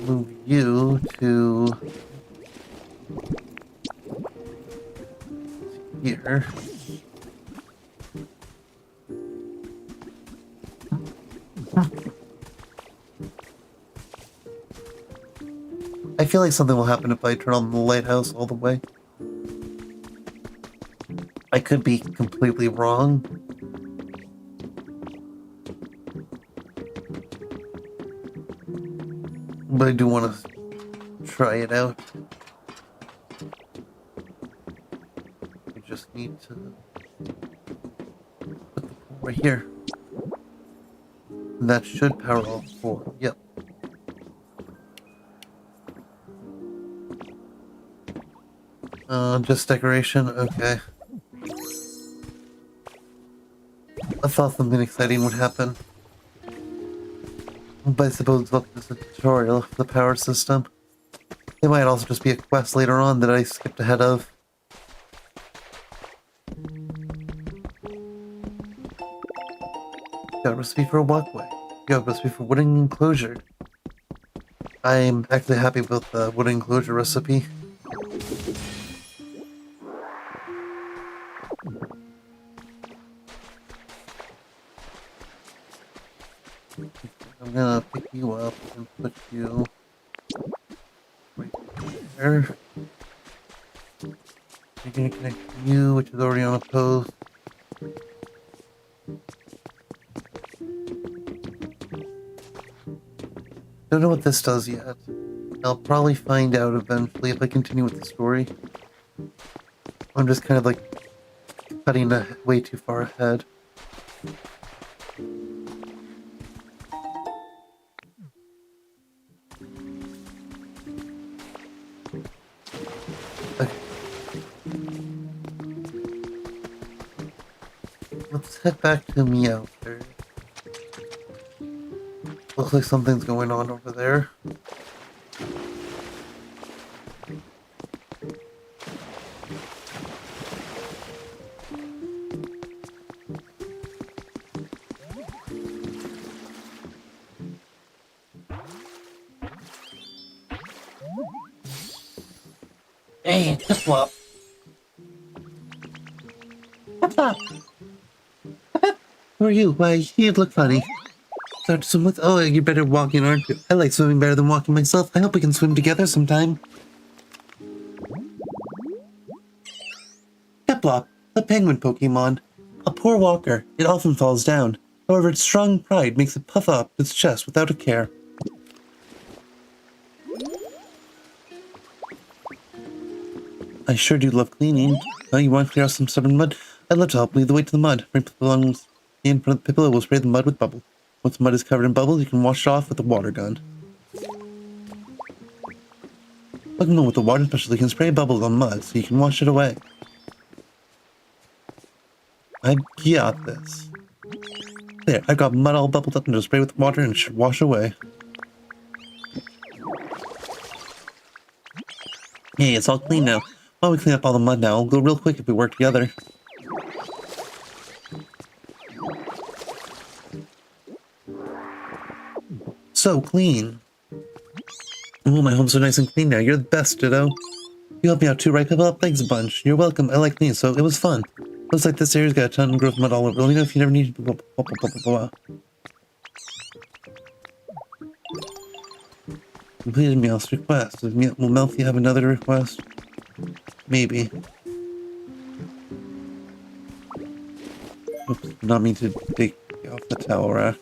Move you to here. I feel like something will happen if I turn on the lighthouse all the way. I could be completely wrong. But I do want to try it out. I just need to put the pole right here. And that should power all 4. Yep. Just decoration? Okay. I thought something exciting would happen. But I suppose look, this is a tutorial for the power system. It might also just be a quest later on that I skipped ahead of. Got a recipe for a walkway. Got a recipe for wooden enclosure. I'm actually happy with the wooden enclosure recipe. I'm gonna pick you up and put you right there. You're gonna connect you, which is already on a post. Don't know what this does yet. I'll probably find out eventually if I continue with the story. I'm just kind of like cutting way too far ahead. Okay. Let's head back to Meowth. Looks like something's going on over there. Hey, flop. Who are you? Why, you look funny. Start to swim with? Oh, you're better walking, aren't you? I like swimming better than walking myself. I hope we can swim together sometime. Peplop, the penguin Pokemon. A poor walker, it often falls down. However, its strong pride makes it puff up its chest without a care. I sure do love cleaning. Oh, you want to clear out some stubborn mud? I'd love to help lead the way to the mud. Bring the belongings in front of the Piplup. We'll spray the mud with bubbles. Once the mud is covered in bubbles, you can wash it off with a water gun. Pokemon with the water specialty can spray bubbles on mud, so you can wash it away. I got this. There, I've got mud all bubbled up and just spray with water and it should wash away. Hey, it's all clean now. Oh, we clean up all the mud now. It'll go real quick if we work together. So clean. Oh, my home's so nice and clean now. You're the best, Ditto. You helped me out too, right, Pippa? Thanks a bunch. You're welcome. I like clean, so it was fun. Looks like this area's got a ton of growth mud all over. Let me know if you never need... Completed Meowth's request. Will Melfi have another request? Maybe. Oops, not mean to take off the towel rack.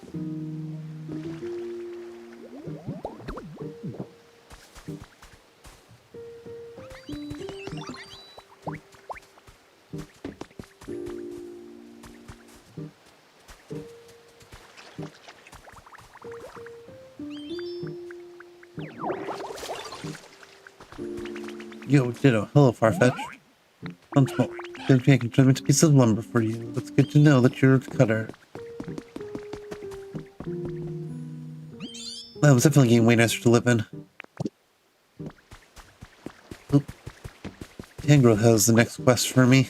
Yo, Ditto. Hello, Farfetch. Once more. I can turn into a piece of lumber for you. It's good to know that you're a cutter. That was definitely getting way nicer to live in. Oh. Tangrowth has the next quest for me.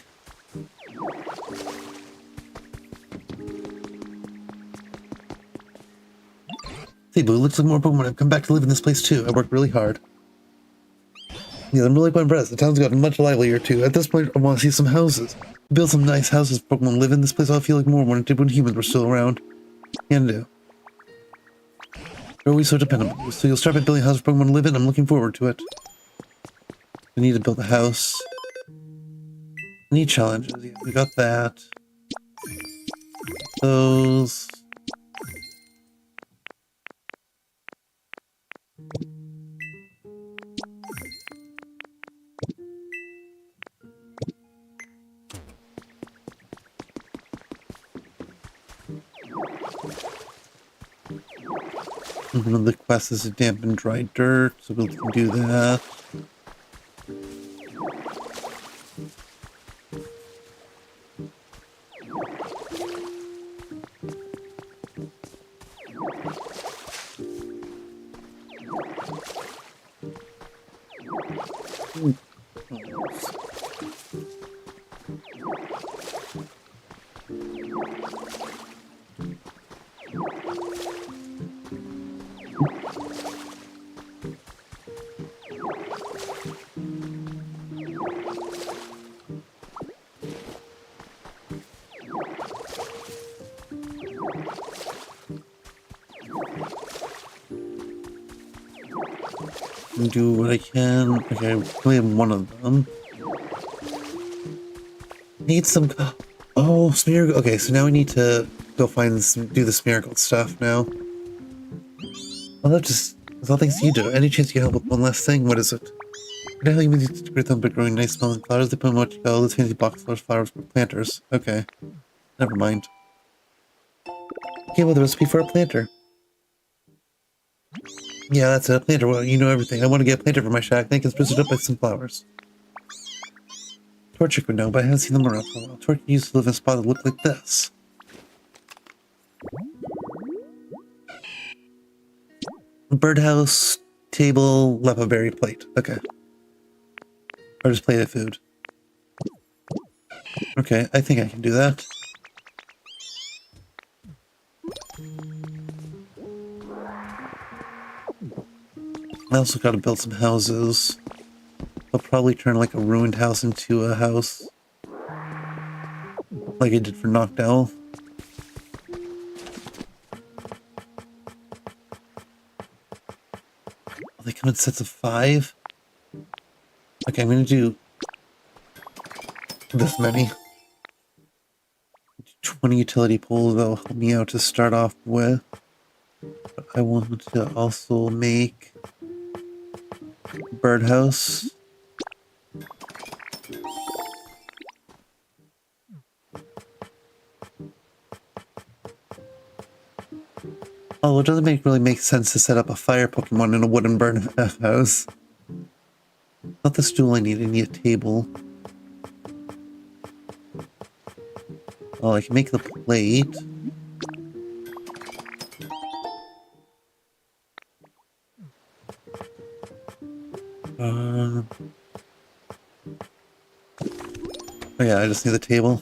Hey, Boo, looks like more Pokemon have come back to live in this place too. I worked really hard. Yeah, I'm really quite impressed. The town's gotten much livelier too. At this point, I want to see some houses. Build some nice houses. Pokemon live in this place. I'll feel like more when it did when humans were still around. Can do. You're always so dependable. So you'll start by building a house for Pokemon to live in. I'm looking forward to it. I need to build a house. I need challenges. Yeah, we got that. Those. One of the quests is to dampen dry dirt, so we'll do that. Do what I can. Okay, I only have one of them. Need some. Oh, smear. Okay, so now we need to go find this, do the Smeargle stuff now. Well, that's all thanks to you, Ditto. Any chance you can help with one last thing? What is it? What the hell you mean these great them by growing nice smelling flowers? They put them what you call those fancy box flowers for planters. Okay, never mind. Okay, well, the recipe for a planter. Yeah, that's it. A planter. Well, you know everything. I want to get a planter for my shack. Then it can spruce it up by some flowers. Torchic would know, but I haven't seen them around for a while. Torchic used to live in a spot that looked like this. Birdhouse, table, lepaberry plate. Okay. Or just plate of food. Okay, I think I can do that. I also gotta build some houses. I'll probably turn like a ruined house into a house. Like I did for Noctowl. They come in sets of 5? Okay, I'm gonna do this many. 20 utility poles that'll help me out to start off with. But I want to also make birdhouse. Oh, it doesn't really make sense to set up a fire Pokemon in a wooden birdhouse. Not the stool I need a table. Oh, I can make the plate. Oh yeah, I just need the table.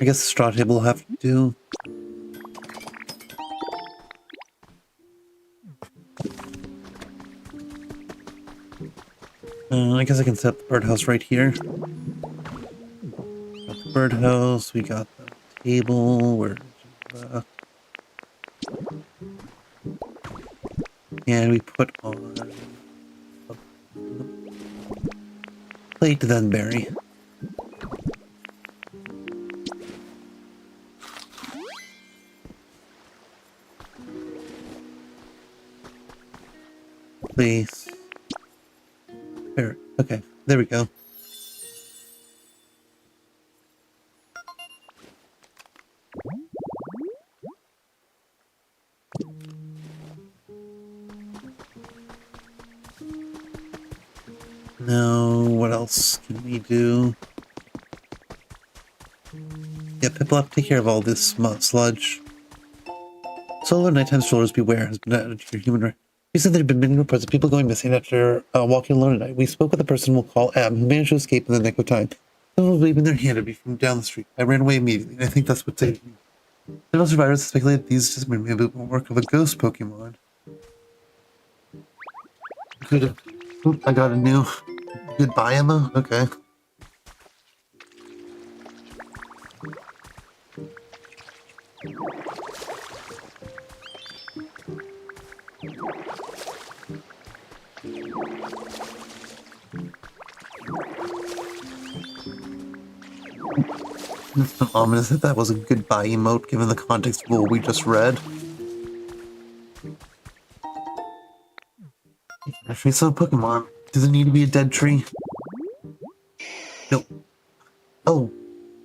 I guess the straw table will have to do. I guess I can set the birdhouse right here. Got the birdhouse, we got the table, where and we put on a plate then berry. Place. There. Okay, there we go. Now, what else can we do? Yeah, Piplup, take care of all this sludge. Solar nighttime strollers beware has been added to your human right. We said there had been many reports of people going missing after walking alone at night. We spoke with a person we'll call Ab, who managed to escape in the nick of time. Someone was waving their hand at me from down the street. I ran away immediately, and I think that's what saved me. Several survivors speculate that these just may be the work of a ghost Pokemon. Could have. I got a new goodbye ammo? Okay. It's ominous that that was a goodbye emote given the context of what we just read. Actually, so Pokemon. Does it need to be a dead tree? Nope. Oh,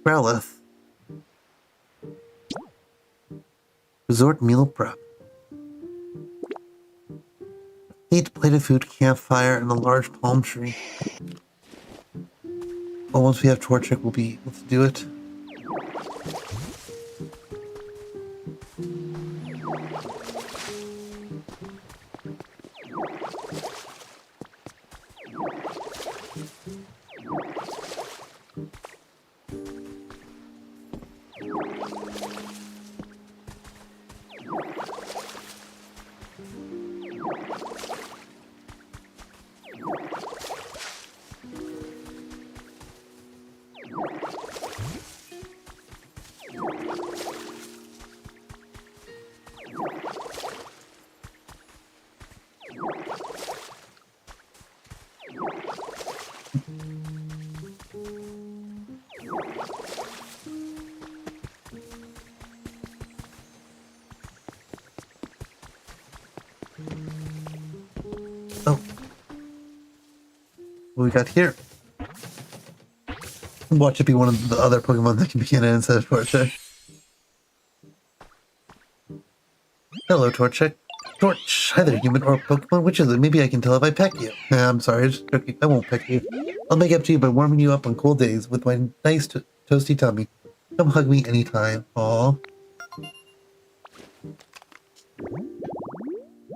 Growlithe. Resort meal prep. Eat a plate of food, campfire, and a large palm tree. Well, once we have Torchic, we'll be able to do it. Oh. What we got here? Watch it be one of the other Pokemon that can be in it instead of Torchic. Hello, Torchic. Torch! Hi there, human or Pokemon. Which is it? Maybe I can tell if I peck you. I'm sorry, just joking. I won't peck you. I'll make up to you by warming you up on cold days with my nice toasty tummy. Come hug me anytime. Aww.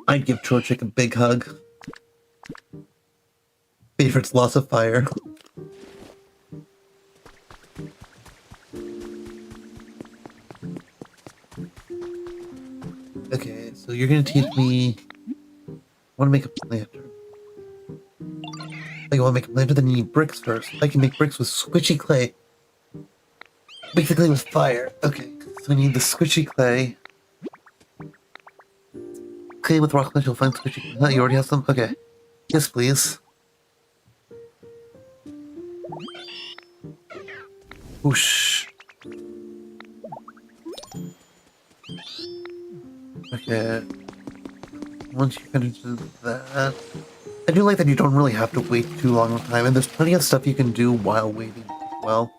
I'd give Torchic a big hug. Favorite's loss of fire. Okay, so you're gonna teach me. I want to make a planter. Oh, you want to make a planter? Then you need bricks first. I can make bricks with squishy clay. Make the clay with fire. Okay, so we need the squishy clay. Clay with rock, you'll find squishy. Oh, you already have some? Okay. Yes, please. Whoosh. Okay. Once you finish that, I do like that you don't really have to wait too long of time, and there's plenty of stuff you can do while waiting as well.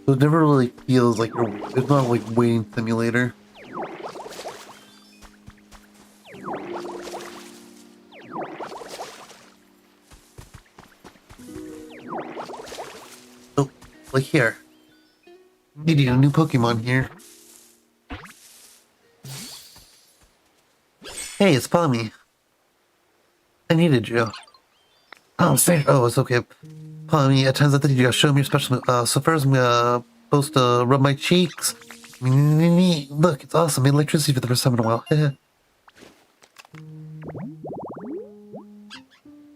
So it never really feels like it's not like waiting simulator. So, like here. You need a new Pokemon here. Hey, it's Pommy. I needed you. Oh, strange. Oh, it's okay. Pommy, it turns out that you gotta show me your special move. So first I'm supposed to rub my cheeks. Look, it's awesome. I made electricity for the first time in a while.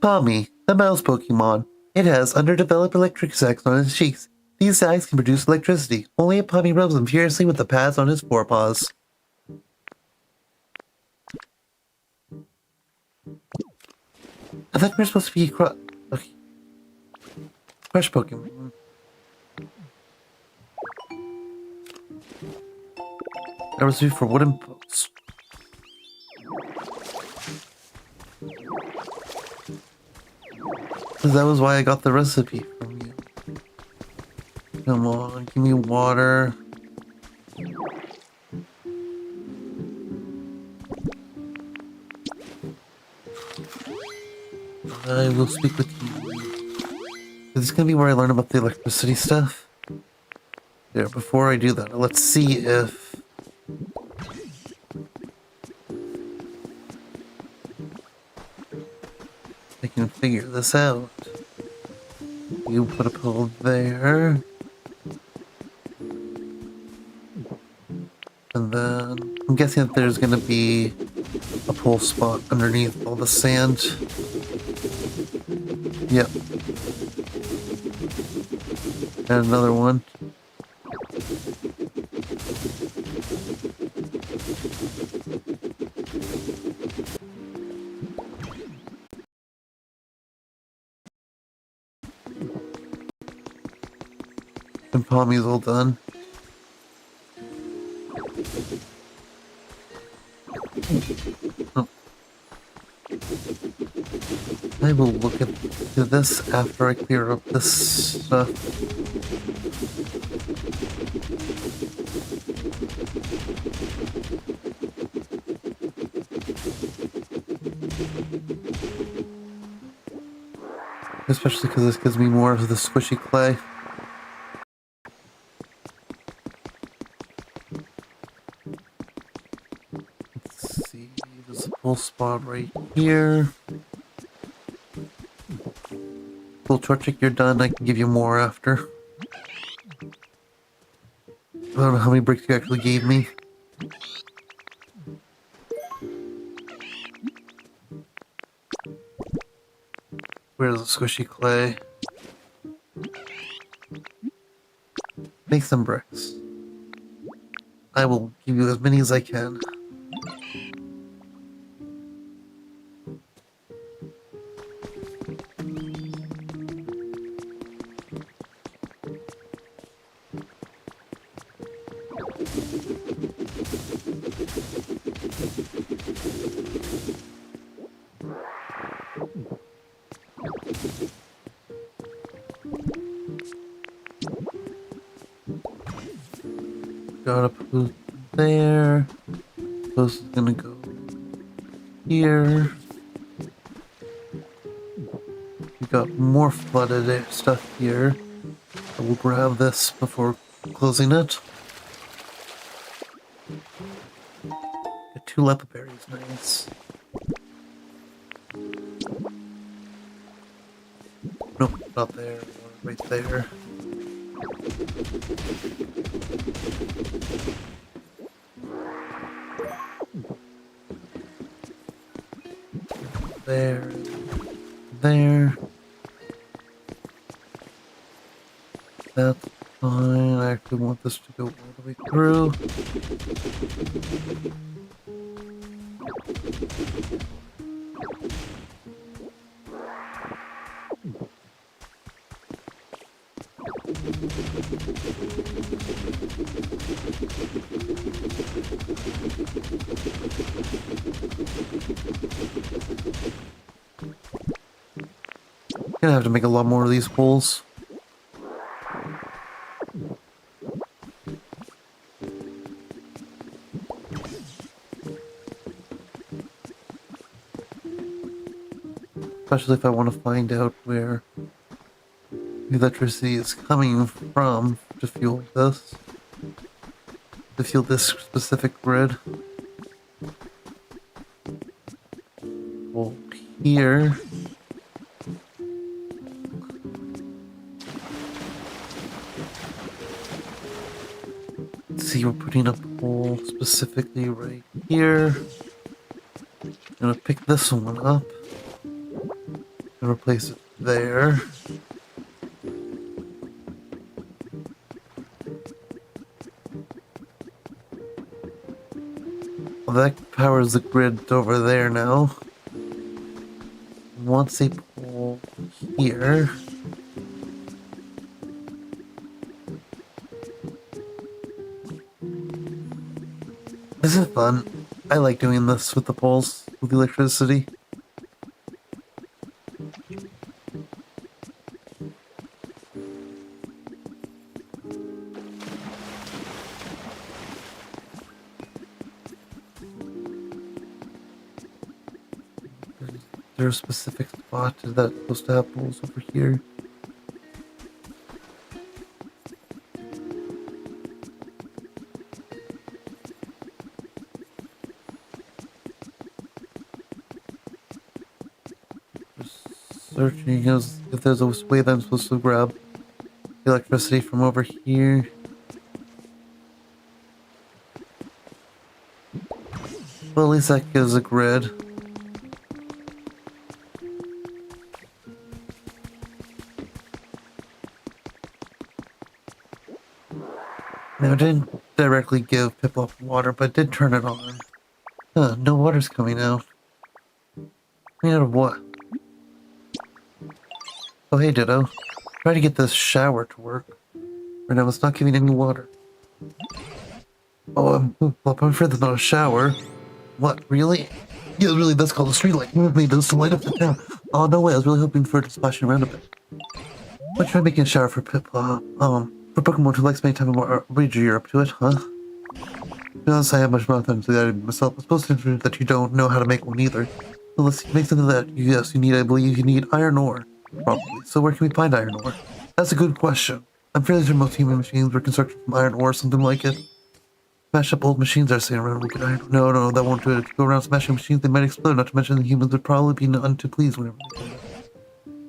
Pommy, the mouse Pokemon. It has underdeveloped electric sacs on its cheeks. These sacs can produce electricity. Only if Pommy rubs them furiously with the pads on his forepaws. I thought we were supposed to be okay. Crush Pokemon. That was for wooden posts. That was why I got the recipe from you. Come on, give me water. I will speak with you. Is this gonna be where I learn about the electricity stuff? There, before I do that, let's see if I can figure this out. You put a pill there. And then I'm guessing that there's gonna be a pull spot underneath all the sand. Yep. And another one. And Pommy's all done. Oh. I will look into this after I clear up this stuff. Especially because this gives me more of the squishy clay. Let's see, there's a full spot right here. Cool, Torchic, you're done. I can give you more after. I don't know how many bricks you actually gave me. Where's the squishy clay? Make some bricks. I will give you as many as I can. Gotta put there. This is gonna go here. We got more flooded stuff here. I will grab this before closing it. Got 2 leopard berries, nice. Nope, not there. Right there. There. There. That's fine. I actually want this to go all the way through. Gonna have to make a lot more of these holes. Especially if I want to find out where the electricity is coming from to fuel this. To fuel this specific grid. here. Let's see, we're putting a pole specifically right here. Gonna pick this one up and replace it there. Well, that powers the grid over there now. Wants a pole here. This is fun. I like doing this with the poles, with the electricity. Is there a specific spot that's supposed to have poles over here? Searching as if there's a way that I'm supposed to grab the electricity from over here. Well, at least that gives a grid. Now, I didn't directly give Piplup water, but did turn it on. Huh, no water's coming out. Coming out of what? Oh, hey, Ditto. Try to get this shower to work. Right now, it's not giving any water. Oh, I'm afraid there's not a shower. What, really? Yeah, really, that's called a street light. You made this to light up the town. Oh, no way, I was really hoping for it to splash around a bit. But try making a shower for for Pokemon who likes many time more wager you're up to it, huh? To be honest, I have much more than that myself. It's supposed to that you don't know how to make one either. So let's make something that you need. I believe you need iron ore. Probably. So where can we find iron ore? That's a good question. I'm fairly sure most human machines were constructed from iron ore or something like it. Smash up old machines are saying around wicked iron. No, that won't do it. If you go around smashing machines, they might explode. Not to mention the humans would probably be none too pleased whenever they come back.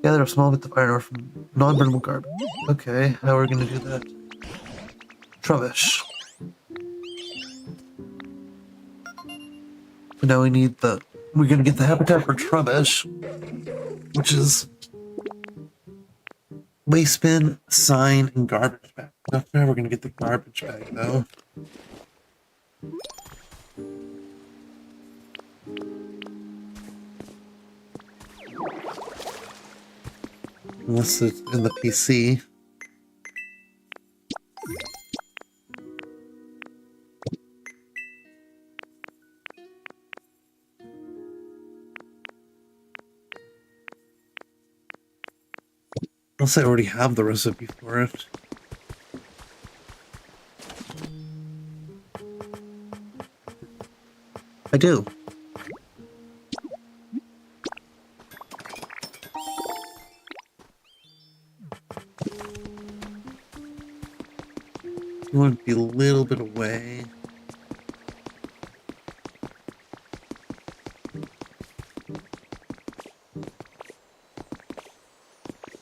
Gather up small bits of iron ore from non-burnable garbage. Okay, how are we gonna do that? Trubbish. So now we need we're gonna get the habitat for Trubbish, which is waste bin, sign, and garbage bag. Not sure how we're gonna get the garbage bag though. Unless it's in the PC. Unless I already have the recipe for it. I do. You want to be a little bit away.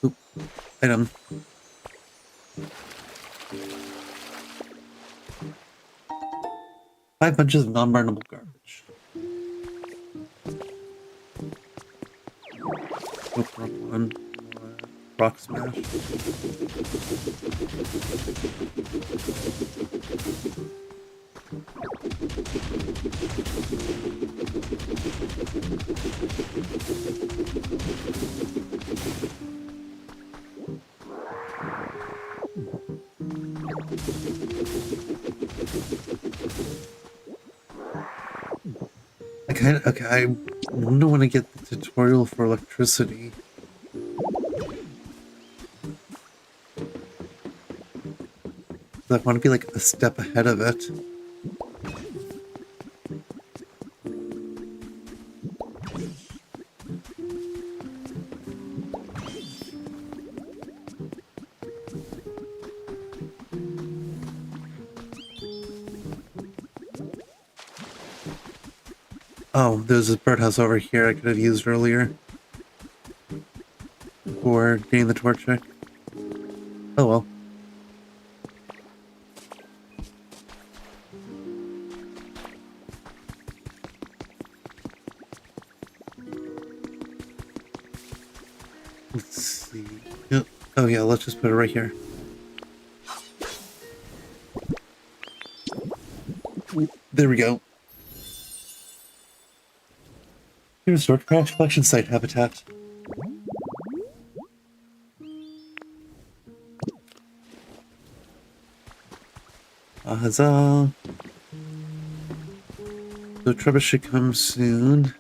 Oop. Item. Five bunches of non-burnable garbage. Oop, wrong one. Rock smash. Okay, I wonder when I get the tutorial for electricity. I want to be like a step ahead of it. Oh, there's this birdhouse over here I could have used earlier for getting the torch check. Oh well. Let's see. Yep. Oh yeah, let's just put it right here. There we go. Here's Stork Crash Collection Site habitat. Huzzah! So Trebus should come soon.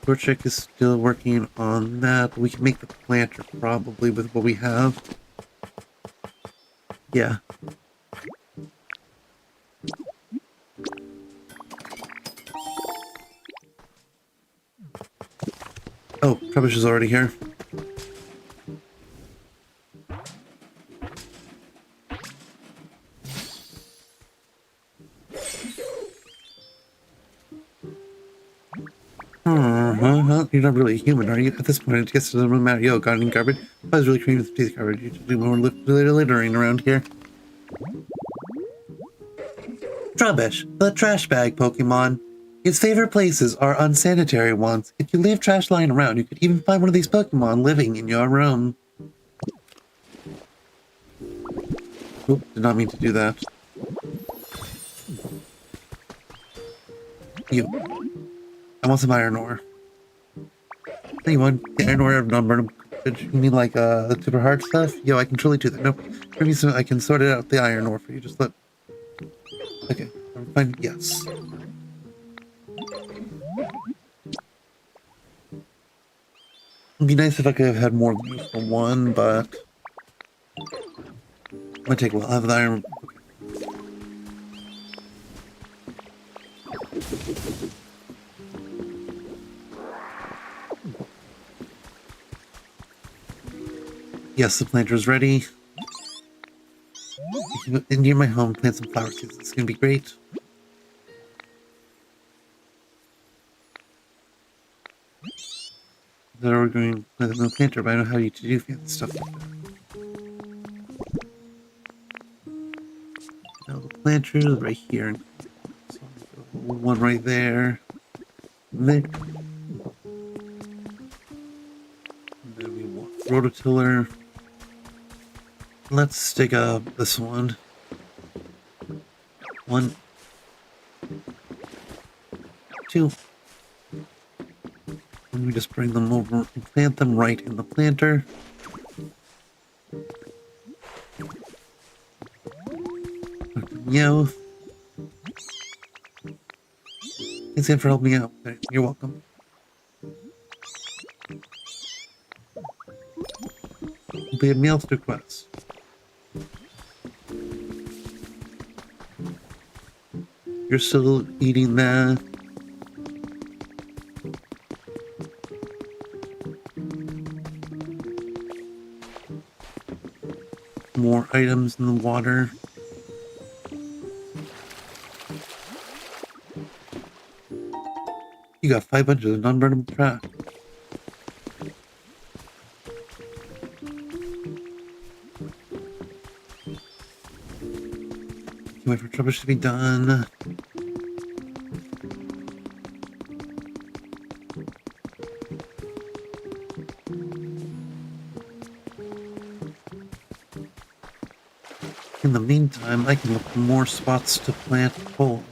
Torchic is still working on that. We can make the planter probably with what we have. Yeah. Oh, Trebush is already here. Well, you're not really a human, are you? At this point, it gets to the matter. Yo, got any garbage? I was really creating with teeth garbage. You should do more littering around here. Trubbish, the trash bag Pokemon. Its favorite places are unsanitary ones. If you leave trash lying around, you could even find one of these Pokemon living in your room. Oop, did not mean to do that. You. I want some iron ore. Anyone? The iron ore non-burnable. You mean like the super hard stuff? Yo, I can truly do that. Nope. Maybe so I can sort it out the iron ore for you. Just let. Okay. I'm fine. Yes. It'd be nice if I could have had more than just the one, but it might take a while. I have the iron. Yes, the planter is ready. And near my home, plant some flower seeds. It's gonna be great. Then we're going to plant the planter, but I don't know how you to do fancy stuff like that. Now the planter is right here. So one right there. There. And then we want rototiller. Let's dig up this one. One. Two. And we just bring them over and plant them right in the planter. Yo. Thanks again for helping me out. You're welcome. We'll be a meal to request. You're still eating that. More items in the water. You got 5 bunches of non-burnable trash. Can't wait for Trubbish to be done. In the meantime, I can look for more spots to plant poles.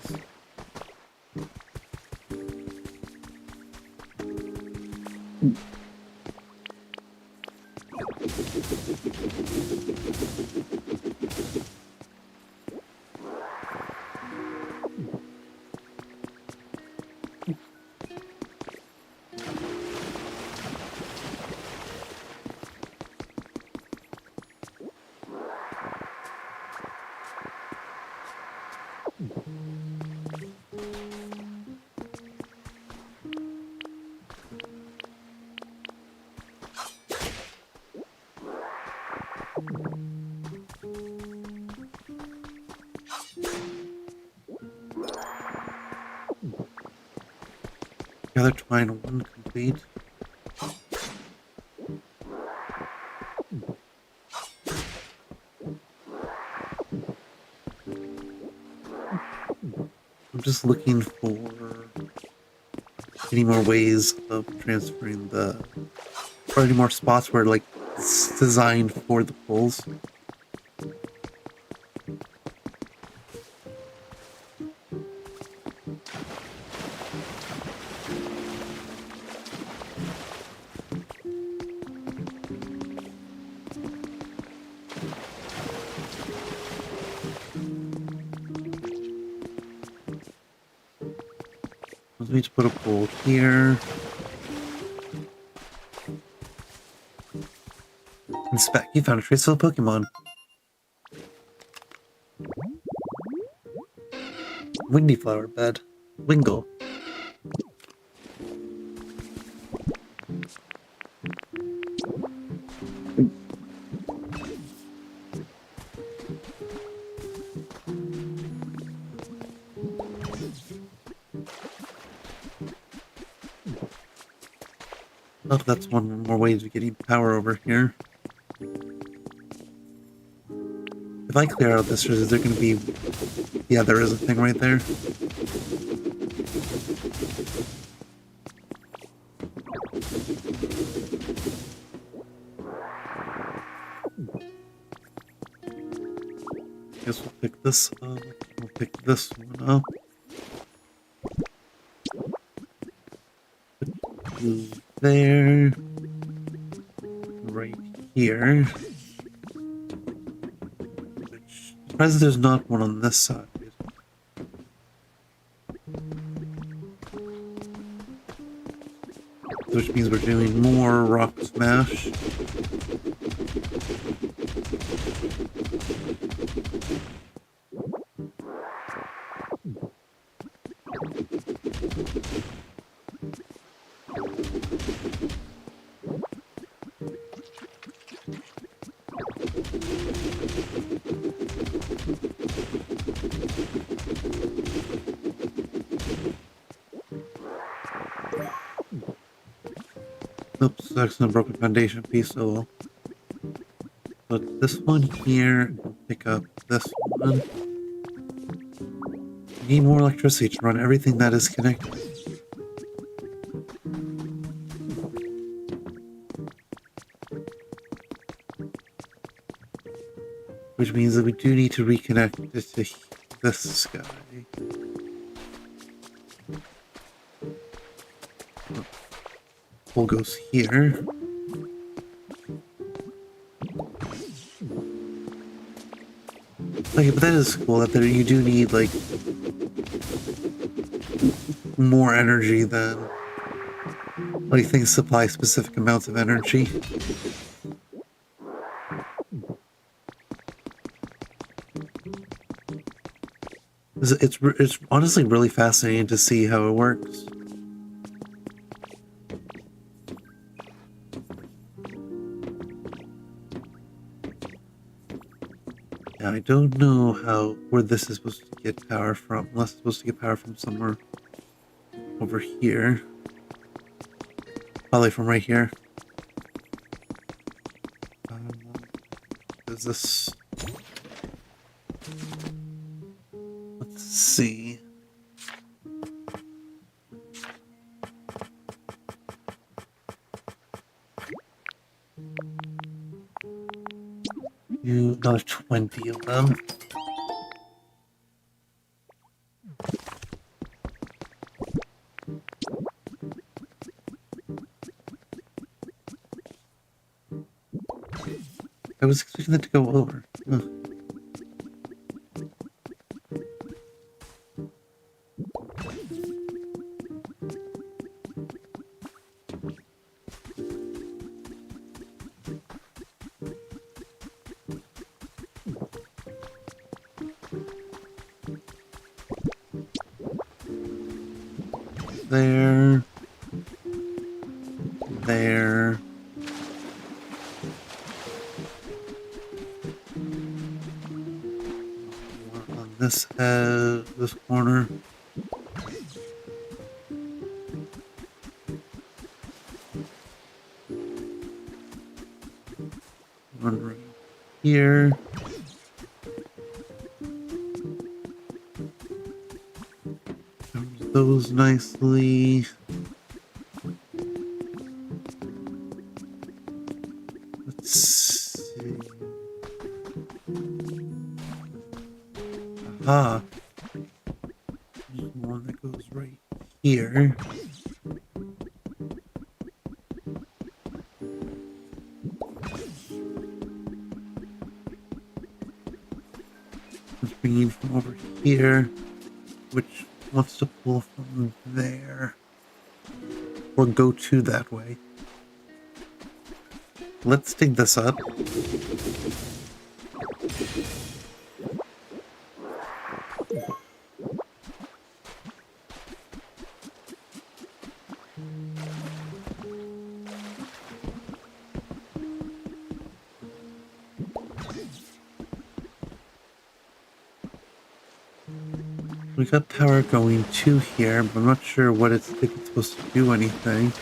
Gather twine, one complete. I'm just looking for any more ways of transferring or any more spots where like it's designed for the poles. We need to put a pole here. Inspect. You found a trace of a Pokemon. Windy flower bed. Wingle. Oh, that's one more way to get power over here. If I clear out this, is there going to be... Yeah, there is a thing right there. Guess we'll pick this up. We'll pick this one up. Put there. Right here. Surprised there's not one on this side. Which means we're doing more rock smash. Oops, that's a broken foundation piece, so we'll put this one here, and pick up this one. We need more electricity to run everything that is connected. Which means that we do need to reconnect this to this guy. Pole goes here. Okay, but that is cool that you do need like more energy than like things supply specific amounts of energy. It's honestly really fascinating to see how it works. Yeah, I don't know where this is supposed to get power from, unless it's supposed to get power from somewhere over here. Probably from right here. Is this... Let's see. You got 20 of them. I was expecting that to go over. Huh. There. There. On this corner. one right here. Cover those nicely. Let's see. Aha. There's one that goes right here. Let's bring in from over here, which wants to pull from there. Or go to that way. Let's dig this up. We got power going to here, but I'm not sure what it's supposed to do anything.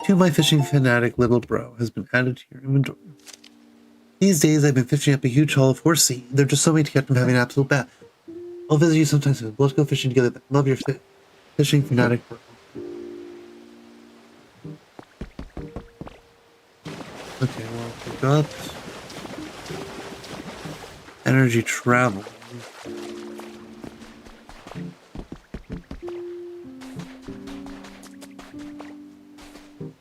To my fishing fanatic little bro has been added to your inventory. These days I've been fishing up a huge haul of horse sea. There are just so many to get from having an absolute bath. I'll visit you sometime soon. Let's go fishing together. Love your fishing fanatic bro. Okay, well, we got energy travel.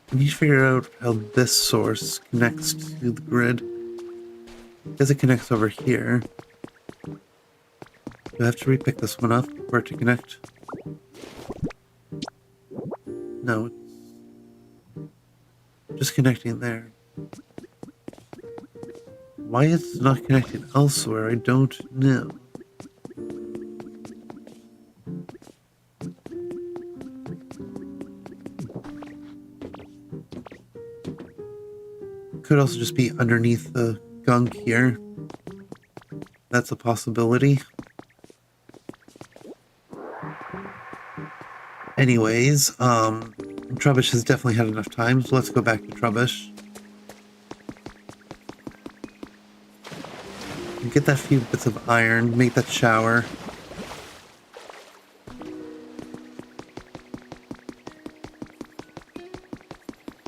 We need to figure out how this source connects to the grid. Because it connects over here. Do I have to repick this one up for it to connect? No, it's just connecting there. Why it's not connected elsewhere, I don't know. Could also just be underneath the gunk here. That's a possibility. Anyways, Trubbish has definitely had enough time, so let's go back to Trubbish. Get that few bits of iron, make that shower.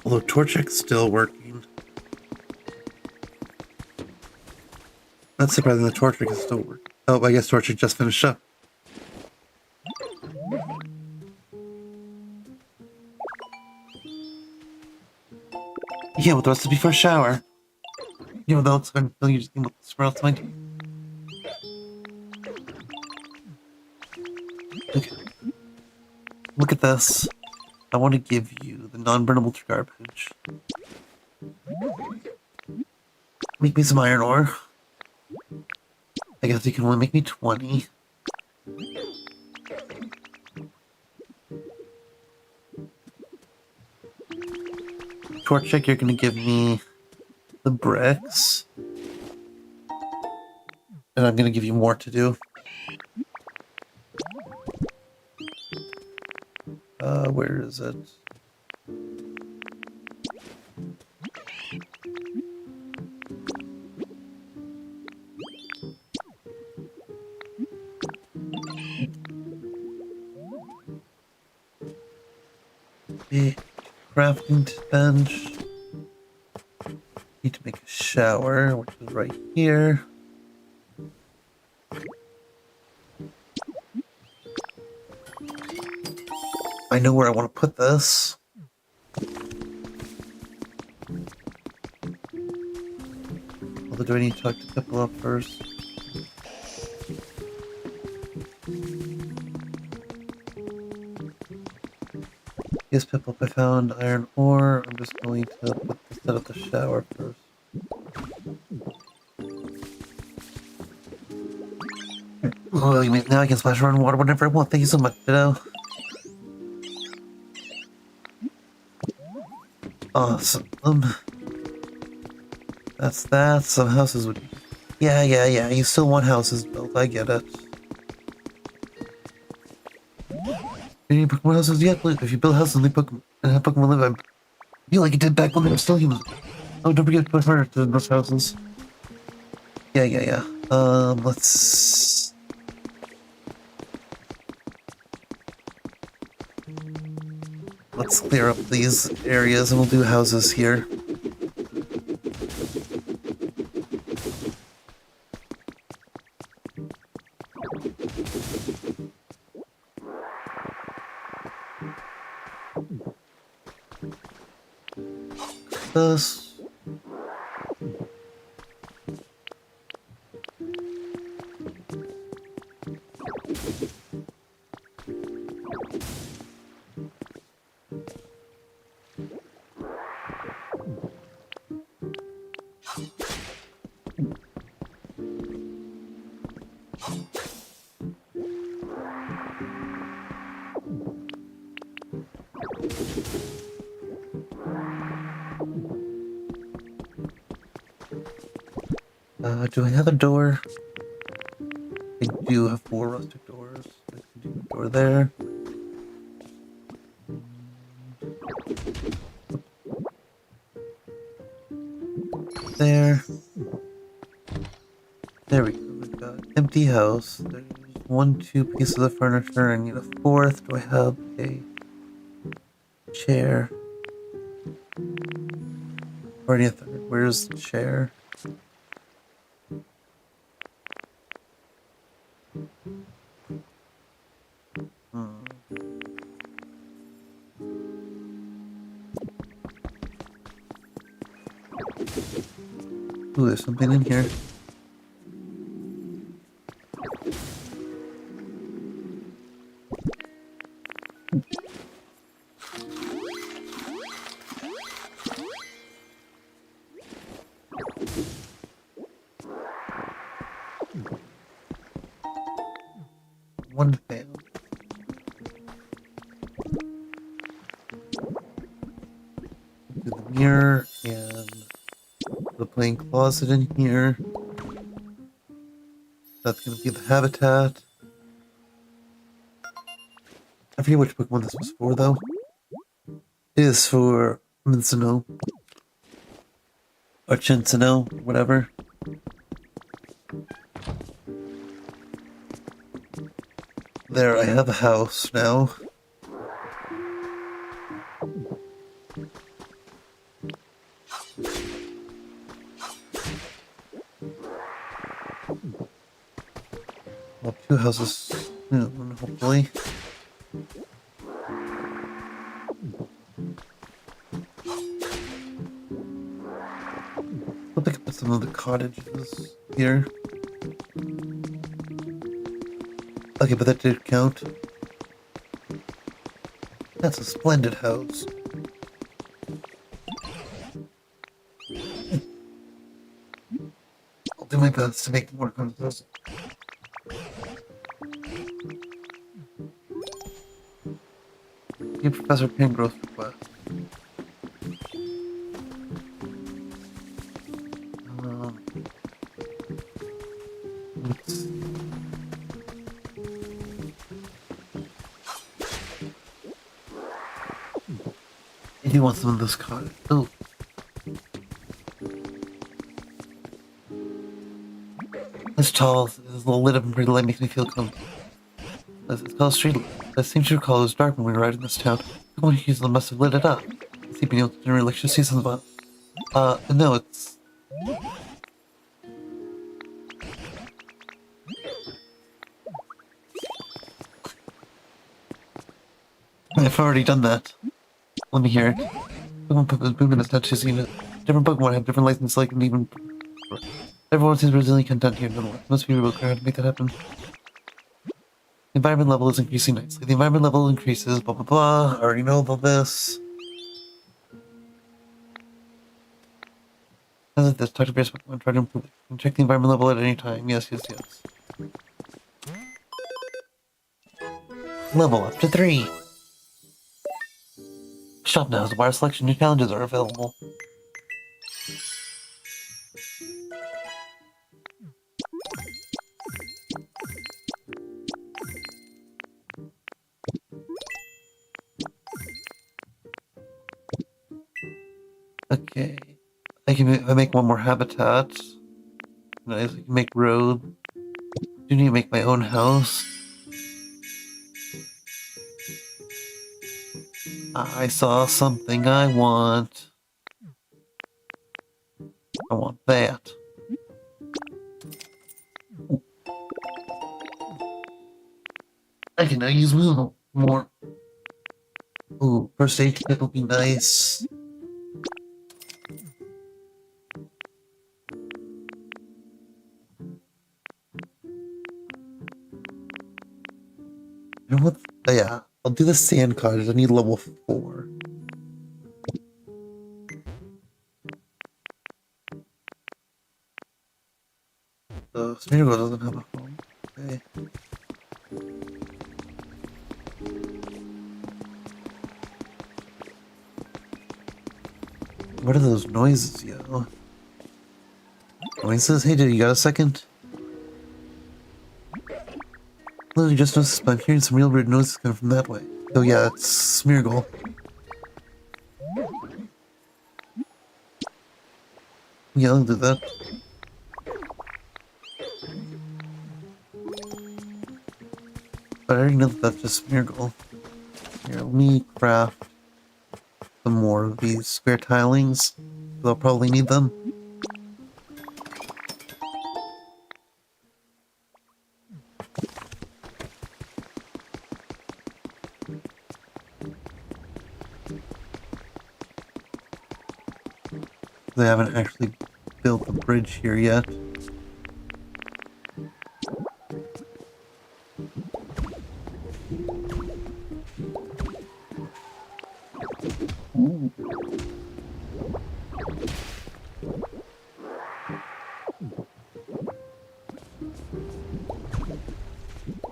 Although Torchic's still working. That's surprising that Torchic is still working. Oh, I guess Torchic just finished up. Yeah, with the recipe for a shower. You know, that's going to use the sprouts might. Okay. Look at this. I want to give you the non-burnable garbage. Make me some iron ore. I guess you can only make me 20. Torchic, you're going to give me the bricks. And I'm going to give you more to do. Where is it? The crafting bench. Need to make a shower, which is right here. I know where I want to put this. Although, do I need to talk to Pipple up first? Yes, Pipple, I found iron ore. I'm just going to set up the shower first. Oh, you mean now I can splash around water whenever I want. Thank you so much, Ditto. Awesome. That's that. Some houses would be... Yeah. You still want houses built. I get it. Any Pokemon houses yet? Look, if you build houses and have Pokemon live, I feel like it did back when they were still humans. Oh, don't forget to put furniture to those houses. Yeah. Let's clear up these areas and we'll do houses here. This. Do I have a door? I do have 4 rustic doors. I can do a door there. There. There we go. We've got empty house. There's 1, 2 pieces of furniture. I need a 4th. Do I have a chair? Already a 3rd. Where's the chair? Ooh, there's something in here. One fan. Do the mirror and the plain closet in here. That's gonna be the habitat. I forget which Pokemon this was for though. It is for Mincino. Or Chincino, whatever. There, I have a house now. Well, 2 houses soon, hopefully. I'll pick up some of the cottages here. Okay, but that did count. That's a splendid house. I'll do my best to make them work on this. New Professor Pengrowth request. Let's see. He wants some of this cottage. Oh. This tall, this little lit up and pretty light makes me feel comfortable. It's called a street light. I seem to recall it was dark when we arrived in this town. Someone who must have lit it up. Sleeping able to generate electricity something about. No, it's... I've already done that. Let me hear it. Pokemon put this boom in this town to see it. Different Pokemon have different licenses, like, and even... Everyone seems resilient content here, nonetheless. Must be able to how to make that happen. The environment level is increasing nicely. The environment level increases, blah blah blah. I already know about this. As if this, talk to various Pokemon, try to improve it. You can check the environment level at any time. Yes. Level up to 3. Shop now has a wide selection. New challenges are available. Okay. I make one more habitat. Nice. I can make road. Do need to make my own house. I saw something I want. I want that. I can now use more. Ooh, first aid kit will be nice. You know what? Yeah, I'll do the sand cottage. I need level 4. The Smeargle doesn't have a home. Okay. What are those noises, yo? Noises? Hey, dude, you got a second? Literally just noticed, but I'm hearing some real weird noises coming from that way. Oh yeah, it's Smeargle. Yeah, I'll do that. But I already know that that's just Smeargle. Here, let me craft some more of these square tilings. I'll probably need them. They haven't actually built the bridge here yet.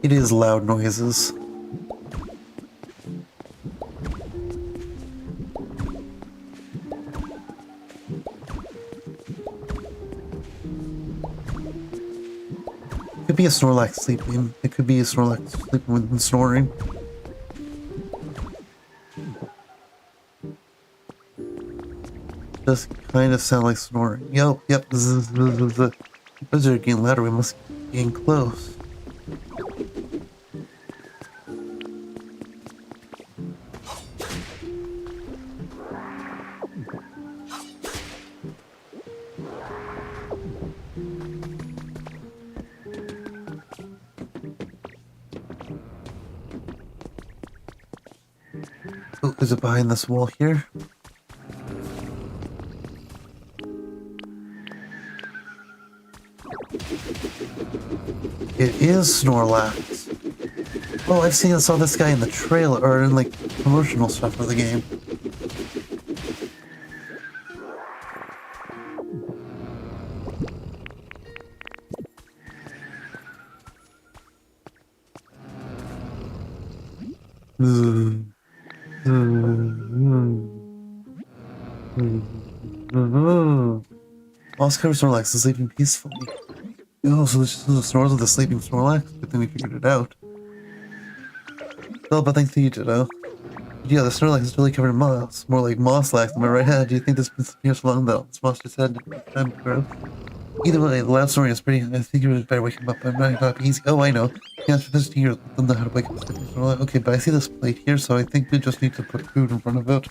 It is loud noises. It could be a Snorlax sleeping. It could be a Snorlax sleeping with snoring. Just kind of sound like snoring. Yep. The birds are getting louder. We must be getting close. Oh, is it behind this wall here? It is Snorlax. Oh, I saw this guy in the trailer, or in like promotional stuff for the game. Lost cover Snorlax is sleeping peacefully. Oh, so this is the snores of the sleeping Snorlax? Good thing we figured it out. Well, but thanks to you, Ditto. Yeah, the Snorlax is really covered in moss. More like Mosslax, am I right? Do you think this has been here so long that this monster said time to grow? Either way, the loud snoring is pretty. I think you would better wake him up. It might not be easy. Oh, I know. Yeah, for 15 years, I don't know how to wake up the sleeping Snorlax. Okay, but I see this plate here, so I think we just need to put food in front of it.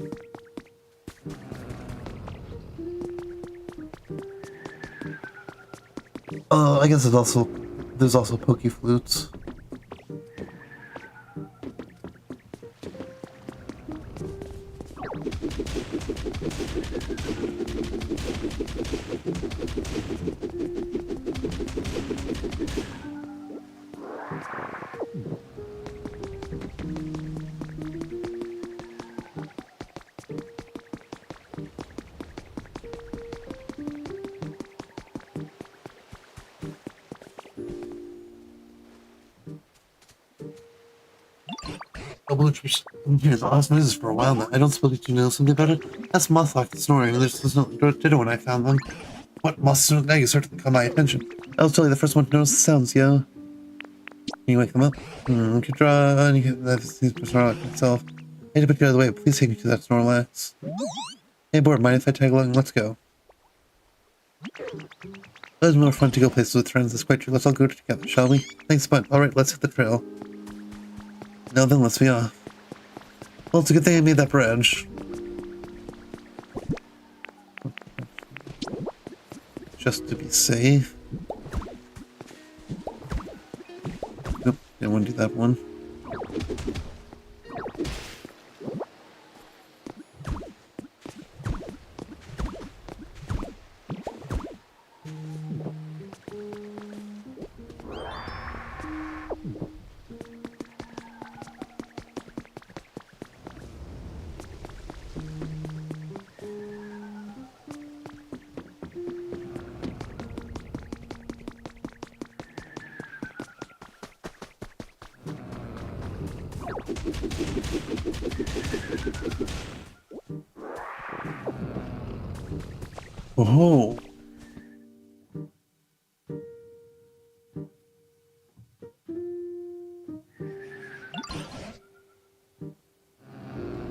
I guess there's also Poke Flutes. Here's lost noises for a while now. I don't suppose you know something about it? That's Mothlock snoring. There's no ditto when I found them. What monster now you certainly caught my attention. I was totally the first one to notice the sounds, yo. Can you wake them up? You could draw and you can that's Snorlax itself. I need to put you out of the way, but please take me to that Snorlax. Hey, board, mind if I tag along? Let's go. It was more fun to go places with friends. That's quite true. Let's all go together, shall we? Thanks, bud. Alright, let's hit the trail. Now then, let's be off. Well, it's a good thing I made that bridge. Just to be safe. Nope, didn't want to do that one. Oh.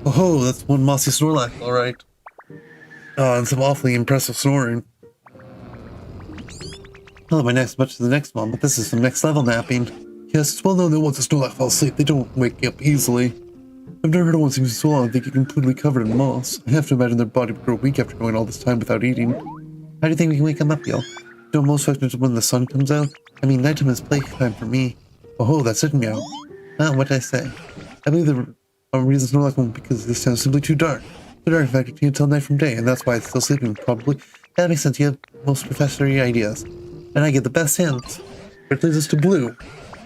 Oh, that's one mossy Snorlax, alright. And some awfully impressive snoring. Not my next much to the next one, but this is some next level napping. Yes, it's well known that once a Snorlax falls asleep, they don't wake up easily. I've never heard of one seem so long they get completely covered in moss. I have to imagine their body would grow weak after going all this time without eating. How do you think we can wake them up, Gil? Don't most folks when the sun comes out? I mean, nighttime is playtime for me. Oh, that's it, meow. Ah, what did I say? I believe the reason Snorlax won't because this town is simply too dark. Too dark, in fact, you can't tell night from day, and that's why it's still sleeping, probably. That makes sense, you have most professory ideas. And I get the best hints. Which leads us to Blue.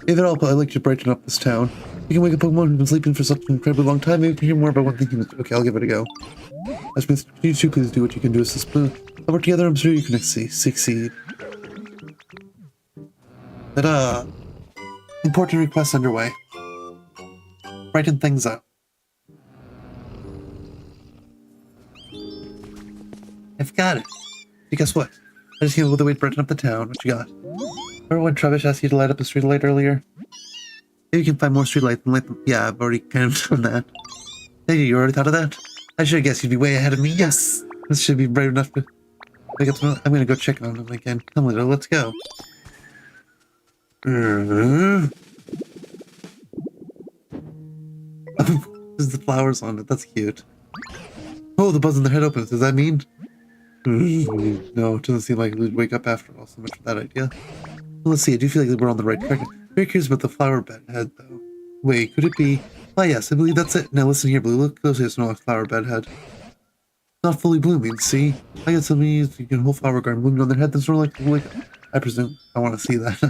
Either all, but I'd like to brighten up this town. You can wake a Pokemon who's been sleeping for such an incredibly long time. Maybe we can hear more about what they can. Okay, I'll give it a go. As with you two, please do what you can do. Assist Blue. I'll work together. I'm sure you can succeed. Ta-da! Important request underway. Brighten things up. I've got it. Hey, guess what? I just came up with a way to brighten up the town. What you got? Remember when Travis asked you to light up a streetlight earlier? Maybe you can find more streetlights and light them. Yeah, I've already kind of done that. Hey, you already thought of that? I should have guessed you'd be way ahead of me. Yes! This should be bright enough to... I'm gonna go check on them again. Come on, let's go. There's the flowers on it. That's cute. Oh, the buzz in their head opens. Does that mean? No, it doesn't seem like we'd wake up after all. So much for that idea. Well, let's see. I do feel like we're on the right track. Very curious about the flower bed head, though. Wait, could it be? Oh, yes, I believe that's it. Now listen here, Blue. Look closely. It's not a flower bed head. Not fully blooming. See, I got something you can whole flower garden blooming on their head. That's sort of like I presume. I want to see that.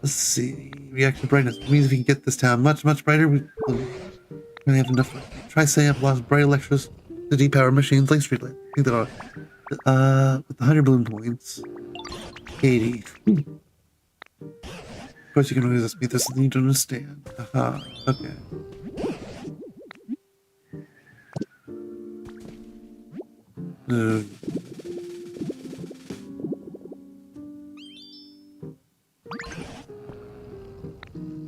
Let's see. Reaction brightness. It means if we can get this town much brighter, we're gonna have enough. Try setting up lots of bright electricity power machines like streetlights. Think that with 100 bloom points. 80. Of course, you can always ask me this, and you don't understand. Aha. Okay. A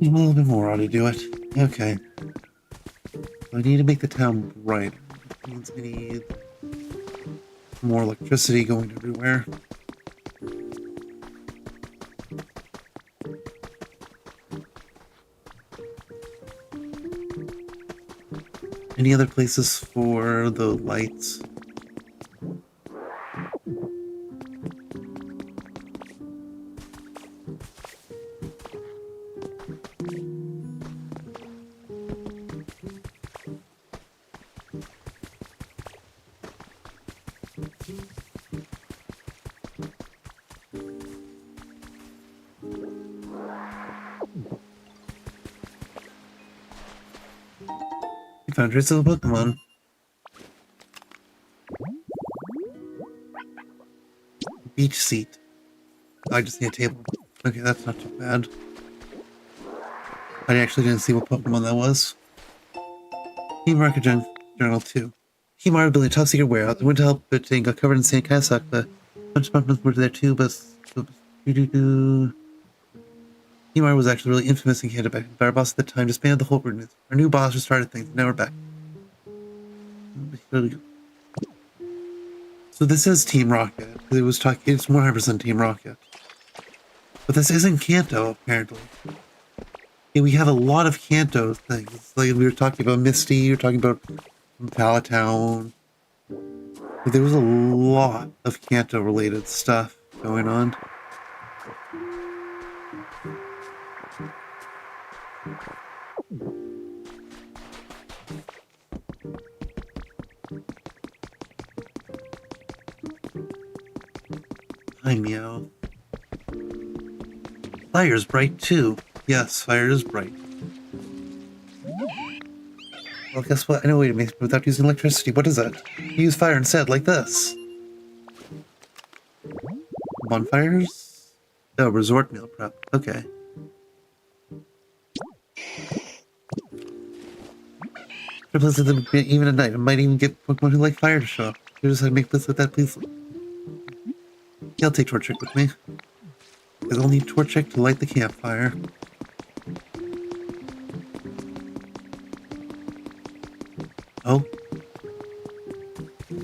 little bit more ought to do it. Okay. I need to make the town brighter. Which means I need more electricity going everywhere. Any other places for the lights? You found traces of a Pokemon. Beach seat. I just need a table. Okay, that's not too bad. I actually didn't see what Pokemon that was. Team Market Journal 2. Himar built a top secret warehouse. I went to help, but it got covered in sand. Kind of sucked, but a bunch of Pokemon were there too, but... Himar was actually really infamous in Canada back. Our boss at the time disbanded the whole group. Our new boss just started things. Now we're back. So this is Team Rocket. It was talking. It's 100% Team Rocket. But this isn't Kanto, apparently. Yeah, we have a lot of Kanto things. Like we were talking about Misty, we were talking about Palatown. There was a lot of Kanto related stuff going on. Hi, Meow. Fire's bright too. Yes, fire is bright. Well, guess what? I know a way to make it without using electricity. What is it? You use fire instead, like this. Bonfires? Oh, resort meal prep. Okay. Even at night, I might even get Pokemon who like fire to show up. You just had to make this with that, please. Yeah, I'll take Torchic with me. Because I'll need Torchic to light the campfire. Oh.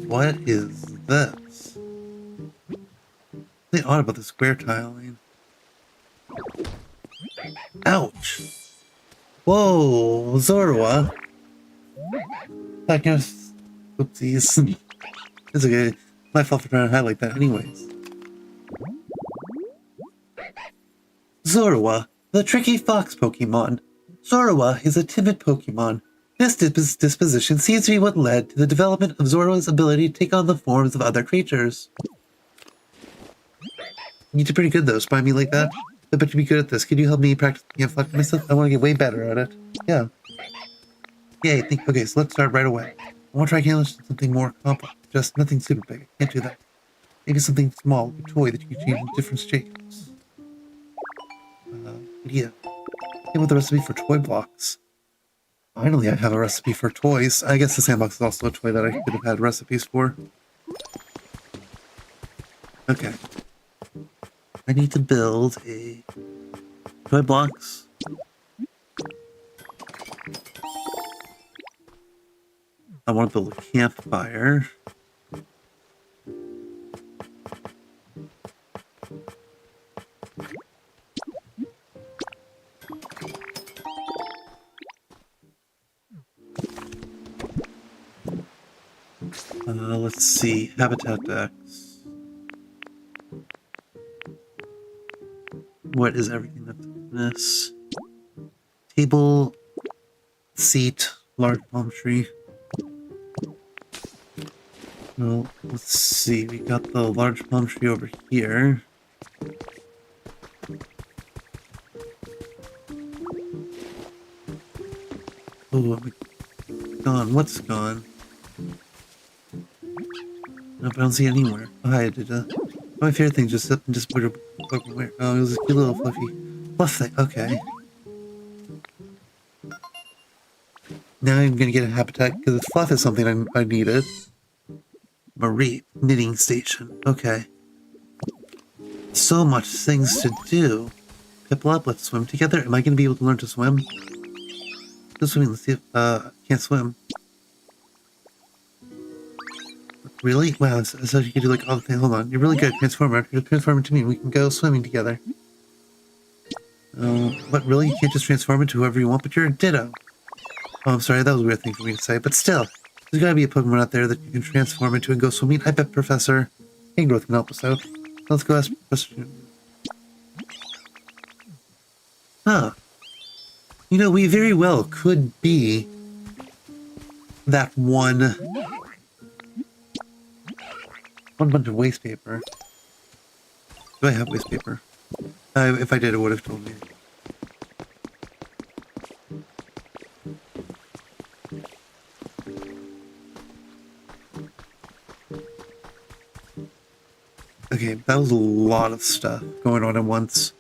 What is this? They odd about the square tiling. Ouch! Whoa, Zorua! Oopsies. It's okay. My fault for trying to highlight that anyways. Zorua, the tricky fox Pokemon. Zorua is a timid Pokemon. This disposition seems to be what led to the development of Zorua's ability to take on the forms of other creatures. You did pretty good though, spy me like that. I bet you'd be good at this. Could you help me practice fuck myself? I want to get way better at it. Yeah. Yay, okay, so let's start right away. I want to try again something more complex. Just nothing super big. I can't do that. Maybe something small, like a toy that you can change in different shapes. Idea. Came with a recipe for toy blocks. Finally, I have a recipe for toys. I guess the sandbox is also a toy that I could have had recipes for. Okay. I need to build a toy blocks. I want to build a campfire. Let's see, habitat decks. What is everything that's in this? Table, seat, large palm tree. Well, let's see, we got the large palm tree over here. Oh, gone, what's gone? Nope, I don't see it anywhere. Oh, hi, my favorite thing just up and just put it where? Oh, it was a cute little fluffy fluff thing. Okay. Now I'm gonna get a habitat because the fluff is something I needed. Marie, knitting station. Okay. So much things to do. Piplup, let's swim together. Am I gonna be able to learn to swim? Just swimming. Let's see if can't swim. Really? Wow, so you can do like all the things. Hold on, you're really good. Transformer. You're transform into me. We can go swimming together. What, really? You can't just transform into whoever you want, but you're a Ditto. Oh, I'm sorry, that was a weird thing for me to say, but still. There's gotta be a Pokemon out there that you can transform into and go swimming. I bet Professor Ingrowth can help us out. Let's go ask Professor... Huh. You know, we very well could be that one bunch of waste paper. Do I have waste paper? If I did, it would have told me. Okay, that was a lot of stuff going on at once.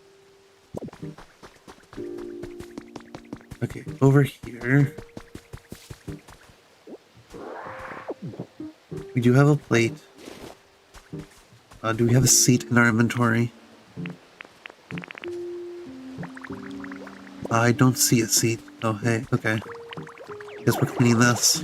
Okay, over here. We do have a plate. Do we have a seat in our inventory? I don't see a seat. Oh, hey, okay. Guess we're cleaning this.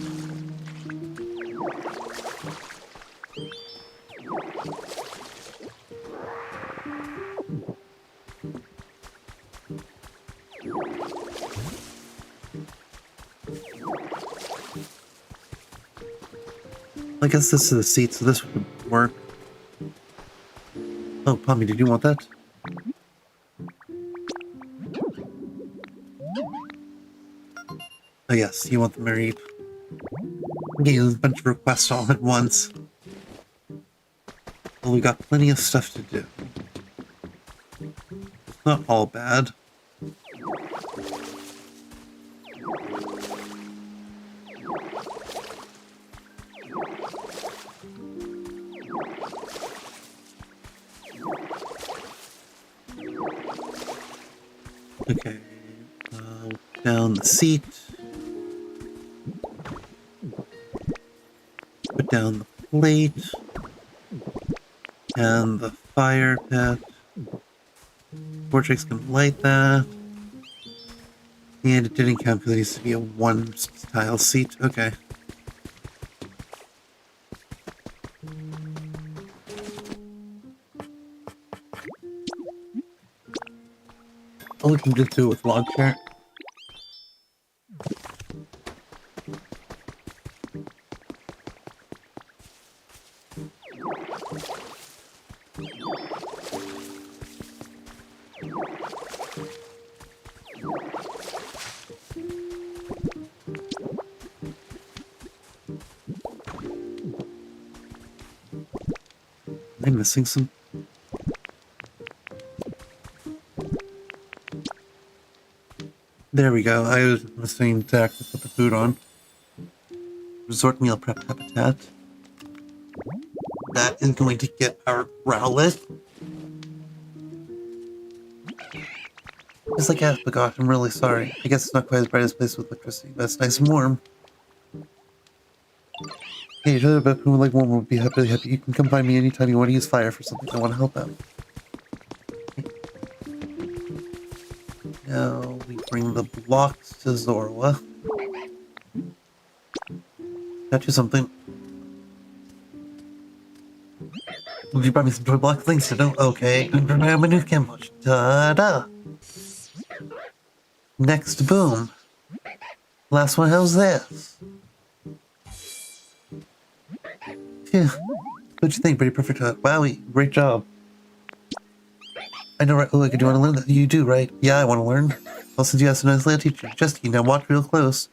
I guess this is the seat, so this would work. Oh, Pommy, did you want that? Oh yes, you want the Mareep. I'm getting a bunch of requests all at once. Well, we got plenty of stuff to do. It's not all bad. Okay, down the seat. Put down the plate. And the fire pit. Vortex can light that. And it didn't count because it needs to be a one-style seat. Okay. Oh, we can just do it with log share. Am I missing some? There we go. I was missing to actually put the food on. Resort meal prep habitat. That is going to get our Rowlet. It's like, oh gosh, I'm really sorry. I guess it's not quite as bright as place with electricity, but it's nice and warm. Hey, sure, but who would like warm would be happy. You can come find me anytime you want to use fire for something I want to help out. Now we bring the blocks to Zorwa. Got you something. You brought me some toy block things to do. Okay, I'm going to my new camouflage. Ta-da! Next boom. Last one, how's this? Phew. What'd you think? Pretty perfect. Wowie, great job. I know, right? Oh, do you want to learn that? You do, right? Yeah, I want to learn. Well, since you asked a nice little teacher, just you now watch real close.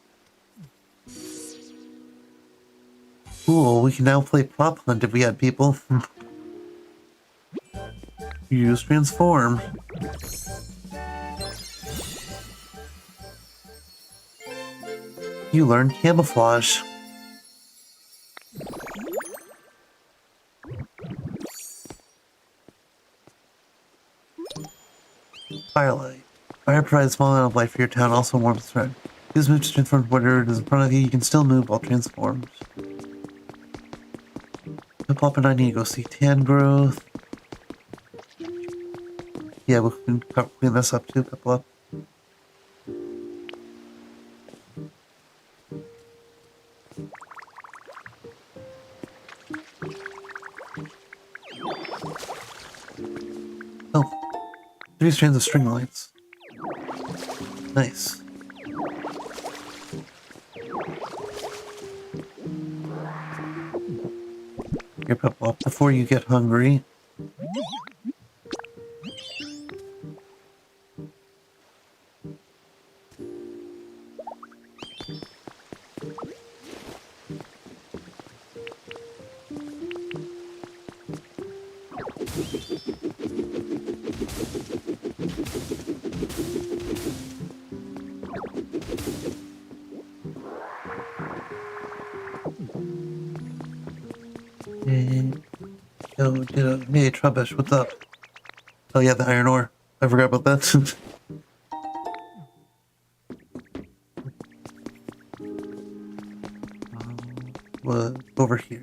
Cool, we can now play prop hunt if we had people. Use transform. You learn camouflage. Firelight. Fire provides a small amount of light for your town, also warms the thread. Use move to transform whatever it is in front of you. You can still move while transformed. Pop and I need to go see tan growth. Yeah, we can clean this up too, Piplup. Oh, 3 strands of string lights. Nice. Here, Piplup, before you get hungry. Hey, Trubbish, what's up? Oh yeah, the iron ore. I forgot about that. What over here?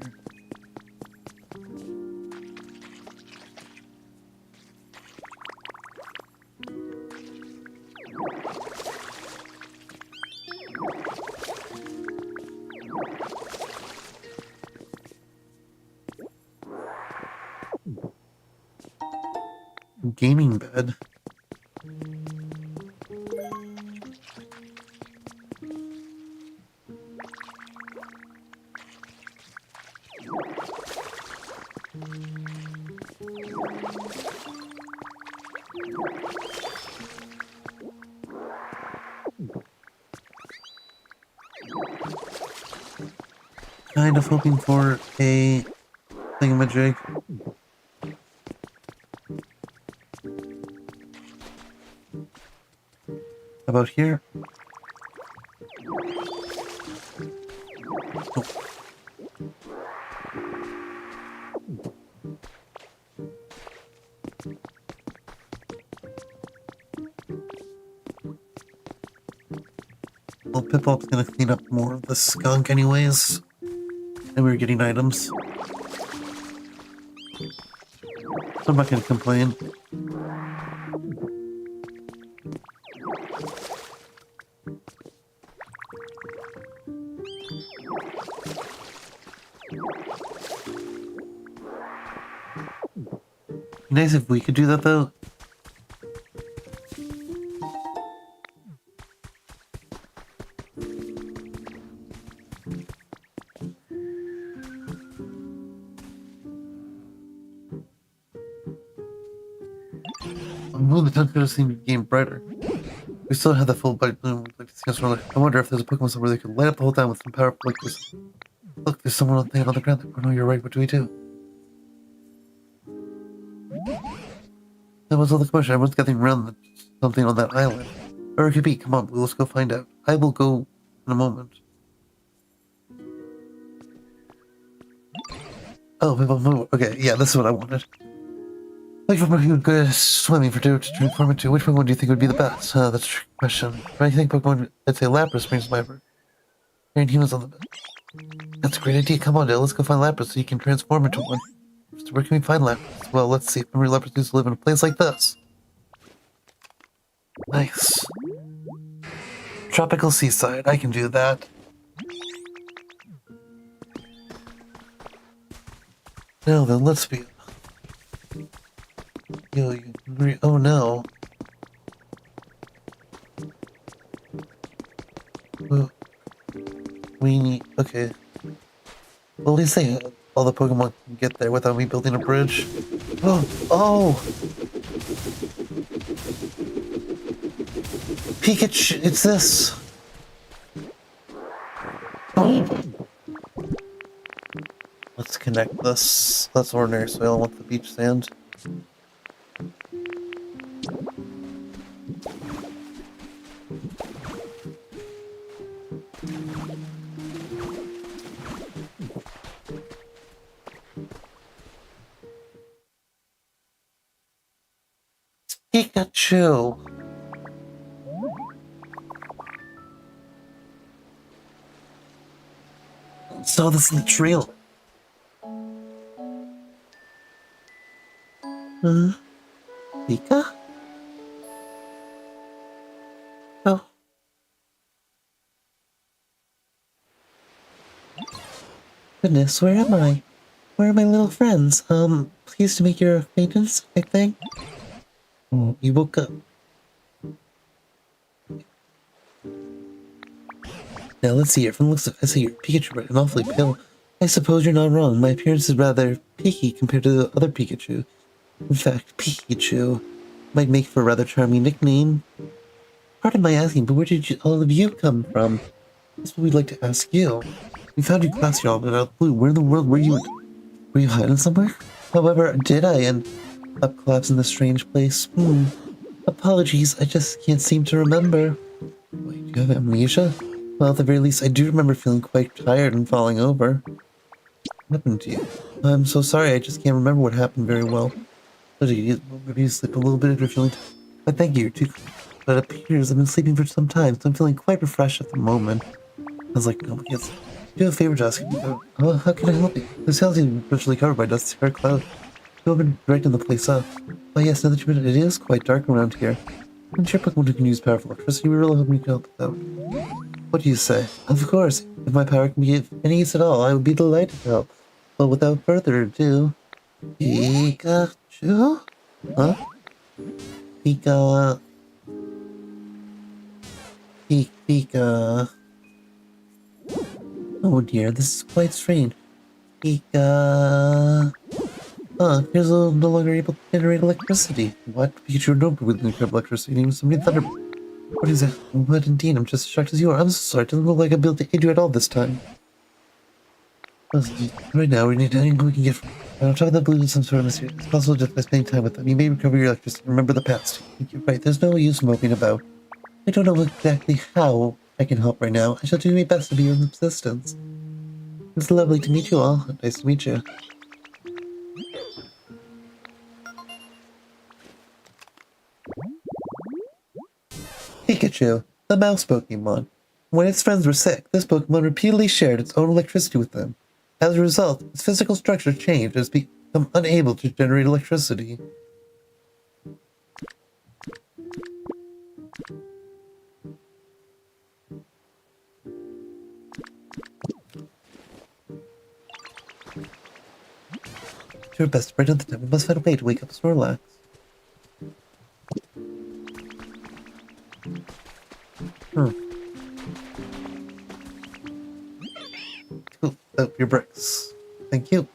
Gaming bed. kind of hoping for a thingamajig. About here? Oh. Well, Pipop's gonna clean up more of the skunk anyways. And we're getting items. So I'm not gonna complain. Nice if we could do that though. Oh, the temperature seems to be getting brighter. We still have the full bite bloom. I wonder if there's a Pokemon somewhere that could light up the whole time with some power like this. Look, there's someone on the ground. Oh no, you're right. What do we do? That was all the question. Everyone's getting around something on that island. Or it could be. Come on, Blue, let's go find out. I will go in a moment. Oh, okay, yeah, this is what I wanted. Like for Pokemon good swimming for two to transform into, which Pokemon do you think would be the best? That's a trick question. But I think Pokemon, I'd say Lapras springs to my mind. And he was on the bed. That's a great idea. Come on, Dale, let's go find Lapras so you can transform into one. So where can we find Lapras? Well, let's see. Remember, Lapras used to live in a place like this. Nice. Tropical seaside. I can do that. Now then, let's be... Oh no. Well, we need... Okay. Well, at least all the Pokemon can get there without me building a bridge. Oh! Oh! Pikachu! It's this! Oh. Let's connect this. That's ordinary soil. I want the beach sand. Pikachu! Saw this in the trail. Pika? Oh. Goodness, where am I? Where are my little friends? Pleased to make your acquaintance, I think. Oh, you woke up. Now let's see it. From the looks of it, I see your Pikachu red and awfully pale. I suppose you're not wrong. My appearance is rather peaky compared to the other Pikachu. In fact, Pikachu might make for a rather charming nickname. Pardon my asking, but where did all of you come from? That's what we'd like to ask you. We found you classy all but out of the blue. Where in the world were you? Were you hiding somewhere? However, did I end up collapsed in this strange place? Apologies, I just can't seem to remember. Wait, do you have amnesia? Well, at the very least, I do remember feeling quite tired and falling over. What happened to you? I'm so sorry, I just can't remember what happened very well. Maybe you sleep a little bit if you're feeling tired. But thank you, too. But it appears I've been sleeping for some time, so I'm feeling quite refreshed at the moment. I was like, no, yes. Do a favor to ask you. How can I help you? This house is virtually covered by dusty dark cloud. You've been directing the place up. Oh yes, now that you mention it, it is quite dark around here. I'm sure Pokemon who can use powerful electricity. We really hope you can help with that. What do you say? Of course, if my power can be of any use at all, I would be delighted to help. But without further ado, Pikachu? Huh? Pika... Pika... Oh dear, this is quite strange. Pika... Here's no longer able to generate electricity. What? Pikachu no with electricity, even somebody thunder... What is that? But indeed, I'm just as shocked as you are. I'm so sorry, it doesn't look like I'll be able to aid you at all this time. Right now, we need anything we can get from on top of the blue some sort of mystery. It's possible just by spending time with them. You may recover your electricity. Remember the past. You're right. There's no use moping about. I don't know exactly how I can help right now. I shall do my best to be of assistance. It's lovely to meet you all. Nice to meet you. Pikachu, the mouse Pokemon. When its friends were sick, this Pokemon repeatedly shared its own electricity with them. As a result, its physical structure changed and has become unable to generate electricity. Do your best to brighten the time. We must find a way to wake up Snorlax. Cool. Oh, your bricks. Thank you.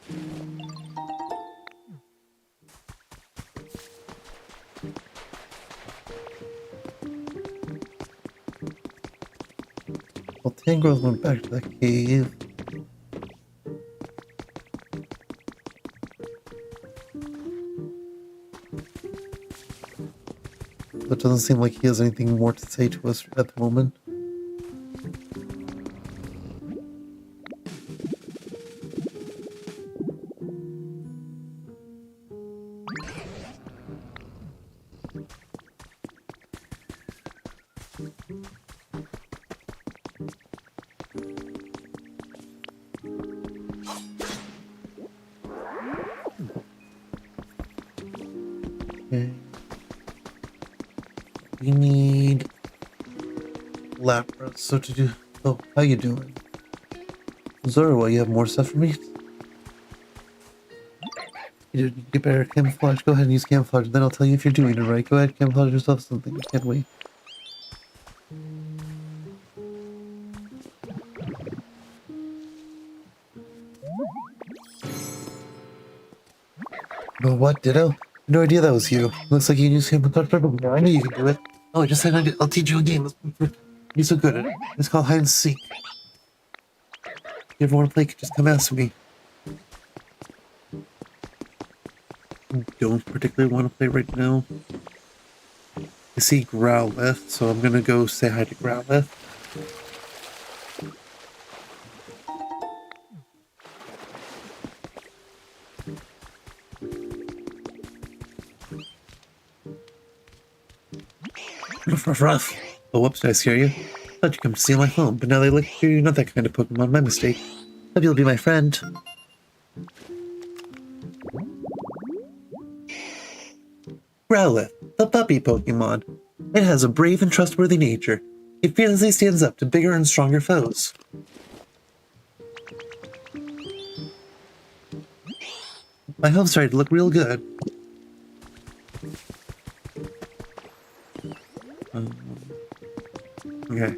Well, Tangrowth went back to that cave. It doesn't seem like he has anything more to say to us at the moment. Okay. We need Lapras. So to do. Oh, how you doing? Zorua, you have more stuff for me? You get better at camouflage. Go ahead and use camouflage, then I'll tell you if you're doing it right. Go ahead, camouflage yourself something. I can't wait. Oh, what? Ditto? No idea that was you. Looks like you can use camouflage perfectly. I knew you could do it. Oh, I just said I'll teach you a game. You're so good at it. It's called hide and seek. If you ever want to play, just come ask me. I don't particularly want to play right now. I see Growlithe, so I'm gonna go say hi to Growlithe. Ruff, ruff, ruff. Oh, whoops, did I scare you? Thought you'd come to steal my home, but now they look like you're not that kind of Pokemon. My mistake. Hope you'll be my friend. Growlithe, the puppy Pokemon. It has a brave and trustworthy nature. It fearlessly stands up to bigger and stronger foes. My home's starting to look real good. Okay.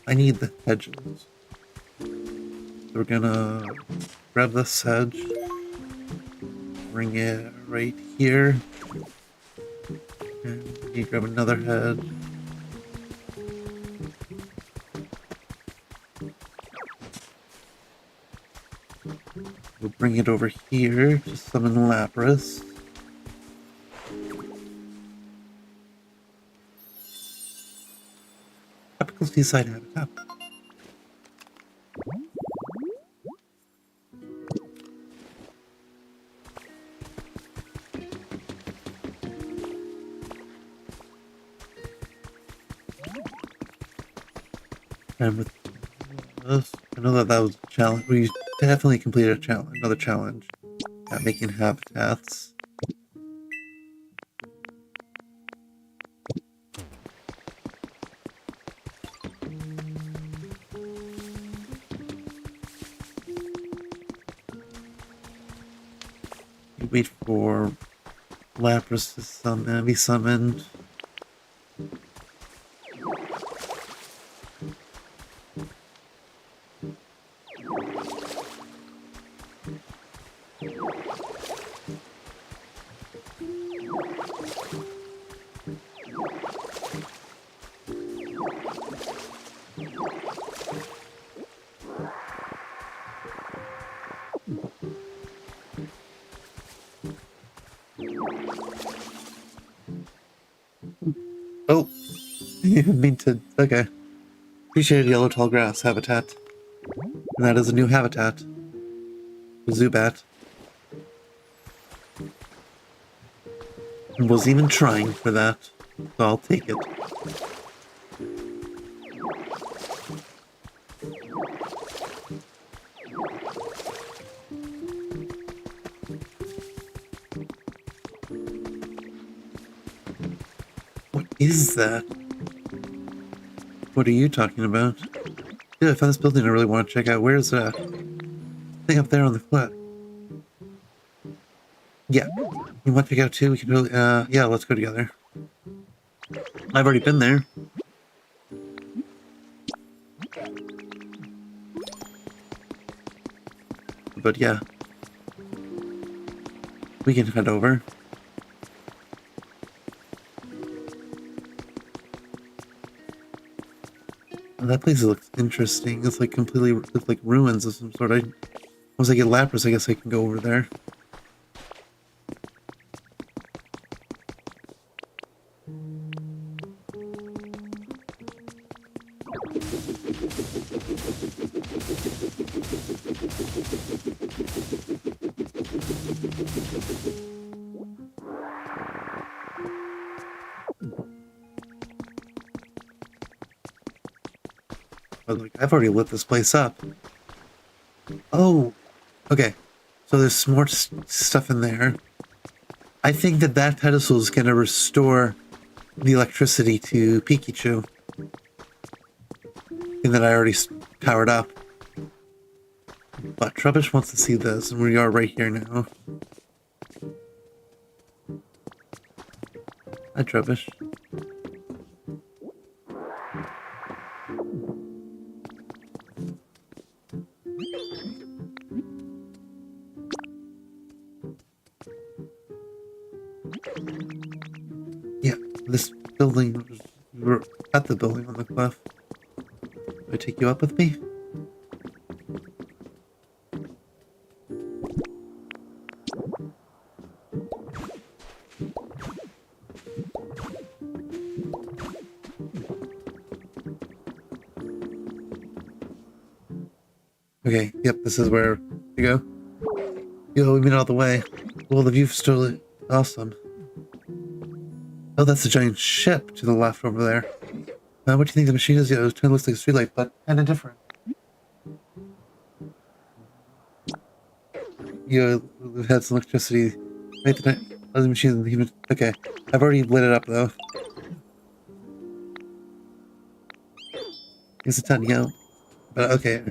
I need the hedges. So we're gonna grab this hedge. Bring it right here. And you grab another hedge. We'll bring it over here to summon Lapras. Tropical seaside habitat. And with this, I know that was a challenge. We definitely completed a challenge, another challenge at making habitats. You wait for Lapras to be summoned. Oh, you didn't mean to. Okay. Appreciated yellow tall grass habitat. And that is a new habitat. Zubat. Was even trying for that. So I'll take it. What is that? What are you talking about? Yeah, I found this building I really want to check out. Where is that? I think up there on the cliff. Yeah. You want to check out too? We can really, yeah, let's go together. I've already been there. But yeah. We can head over. Oh, that place looks interesting. It's like completely, it's like ruins of some sort. Once I get Lapras, I guess I can go over there. But like, I've already lit this place up. Oh, okay. So there's some more stuff in there. I think that that pedestal is going to restore the electricity to Pikachu. And that I already powered up. But Trubbish wants to see this, and we are right here now. Hi, Trubbish. Yeah, this building, we're at the building on the cliff. Do I take you up with me? Okay, yep, this is where to go. Yo, we made it all the way. Well, the view's still awesome. Oh, that's a giant ship to the left over there. What do you think the machine is? Yeah, it kind of looks like a streetlight, but kind of different. You had some electricity. Wait, the other machine. Okay, I've already lit it up though. It's a ton, yeah. But okay.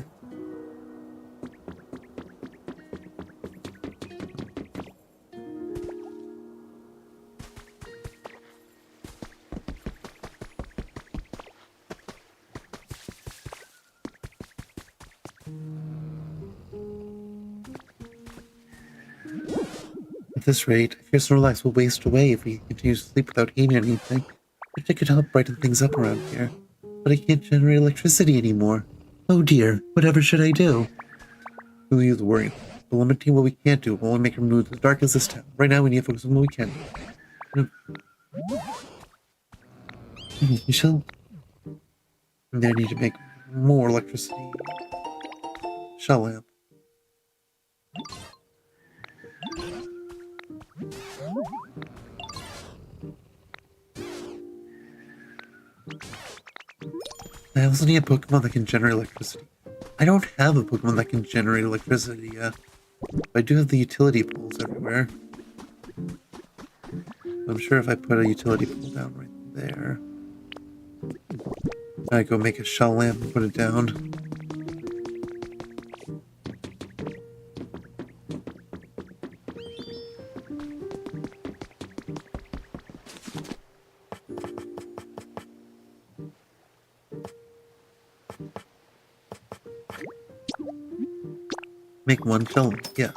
At this rate, if your Snorlax will waste away if we continue to sleep without eating anything. I wish I could help brighten things up around here. But I can't generate electricity anymore. Oh dear, whatever should I do? Who are you to worry? We're limiting what we can't do will only make our mood as dark as this town. Right now we need to focus on what we can do. You shall... I need to make more electricity. Shell lamp. I also need a Pokemon that can generate electricity. I don't have a Pokemon that can generate electricity yet. But I do have the utility poles everywhere. I'm sure if I put a utility pole down right there, I go make a shell lamp and put it down. Make one shell lamp, yes.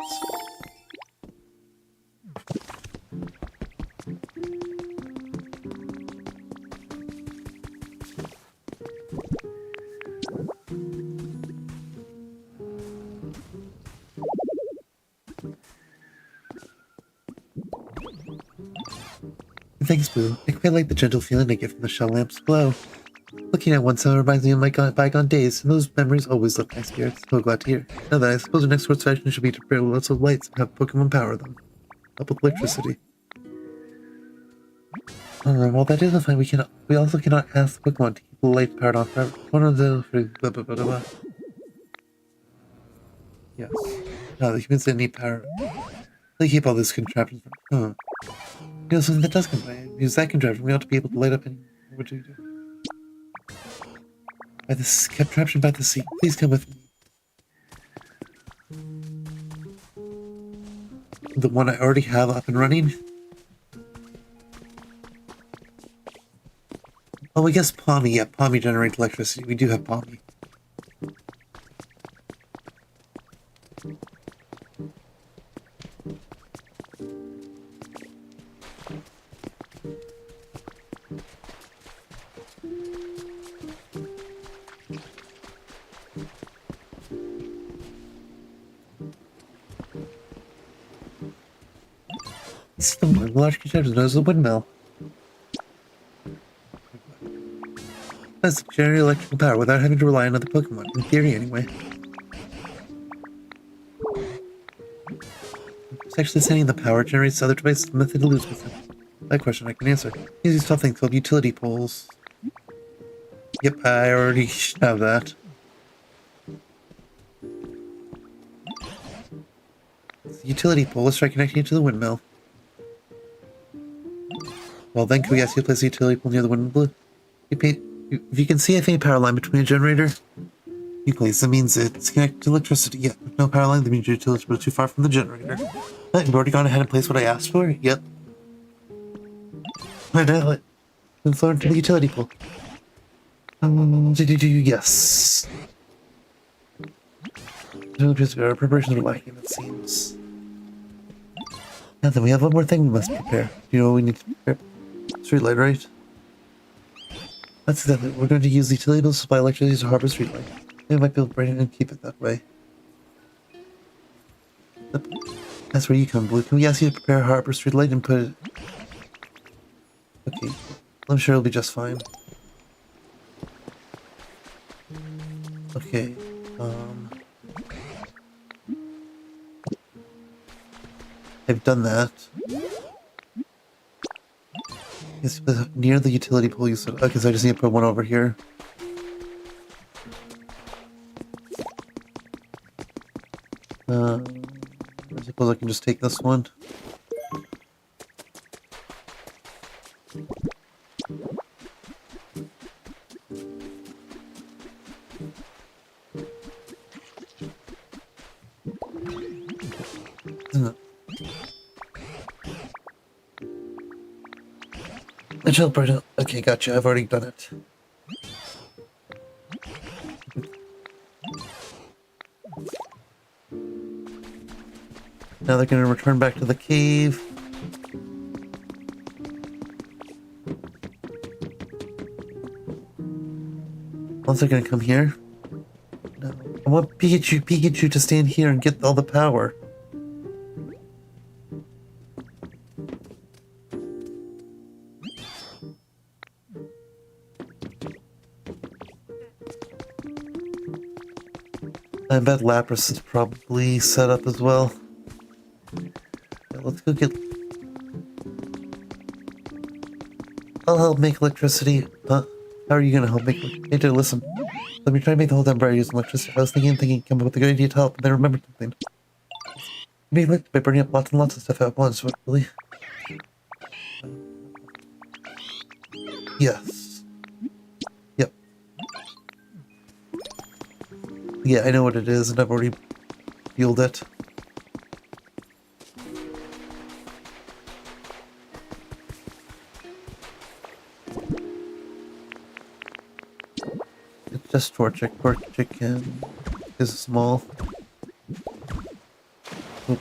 Thanks, Blue. I quite like the gentle feeling I get from the shell lamp's glow. Looking at one cell reminds me of my bygone days, and those memories always lift my spirits. So glad to hear. Now that I suppose the next course of action should be to prepare lots of lights and have Pokemon power them. Help with electricity. Well, that isn't fine. We also cannot ask the Pokemon to keep the lights powered on forever. One of the blah, blah, blah, blah, blah. Yes. No, the humans didn't need power. They keep all this contraption from. You know, something that does come by. Use that contraption. We ought to be able to light up any. What do you do? By this contraption by the sea. Please come with me. The one I already have up and running. Oh, I guess Palmy. Yeah, Palmy generates electricity. We do have Palmy. This is the one large contraption knows the windmill. That's to generate electrical power without having to rely on other Pokemon, in theory anyway. It's actually sending the power generates other devices nothing to lose with it. That question I can answer. These stuff things called utility poles. Yep, I already have that. It's a utility pole. Let's try connecting it to the windmill. Well, then can we ask you to place the utility pole near the windmill? If you can see a faint power line between a generator, you place, that means it's connected to electricity. Yeah, with no power line, that means your utility pole is too far from the generator. You've already gone ahead and placed what I asked for? Yep. Right now, let's learn to the utility pole. Yes. Our preparations are lacking, it seems. Now then, we have one more thing we must prepare. You know what we need to prepare? Streetlight, right? That's exactly. We're going to use the utility bill to supply electricity to Harbor Streetlight. Maybe we might be able to bring it and keep it that way. That's where you come, Blue. Can we ask you to prepare Harbor Streetlight and put it... Okay. I'm sure it'll be just fine. Okay. I've done that. Yes, near the utility pole you said. Okay, so I just need to put one over here. I suppose I can just take this one. Okay, gotcha. I've already done it. Now they're going to return back to the cave. Once they're going to come here. No. I want Pikachu to stand here and get all the power. I bet Lapras is probably set up as well. Yeah, let's go get... I'll help make electricity. Huh? How are you gonna help make... Hey, dude, listen. Let me try to make the whole damn bar using electricity. I was thinking, come up with a good idea to help, and then I remembered something. You make it by burning up lots and lots of stuff at once, really. Yes. Yep. Yeah, I know what it is, and I've already fueled it. It's just Torchic. Torchic is small. Oop.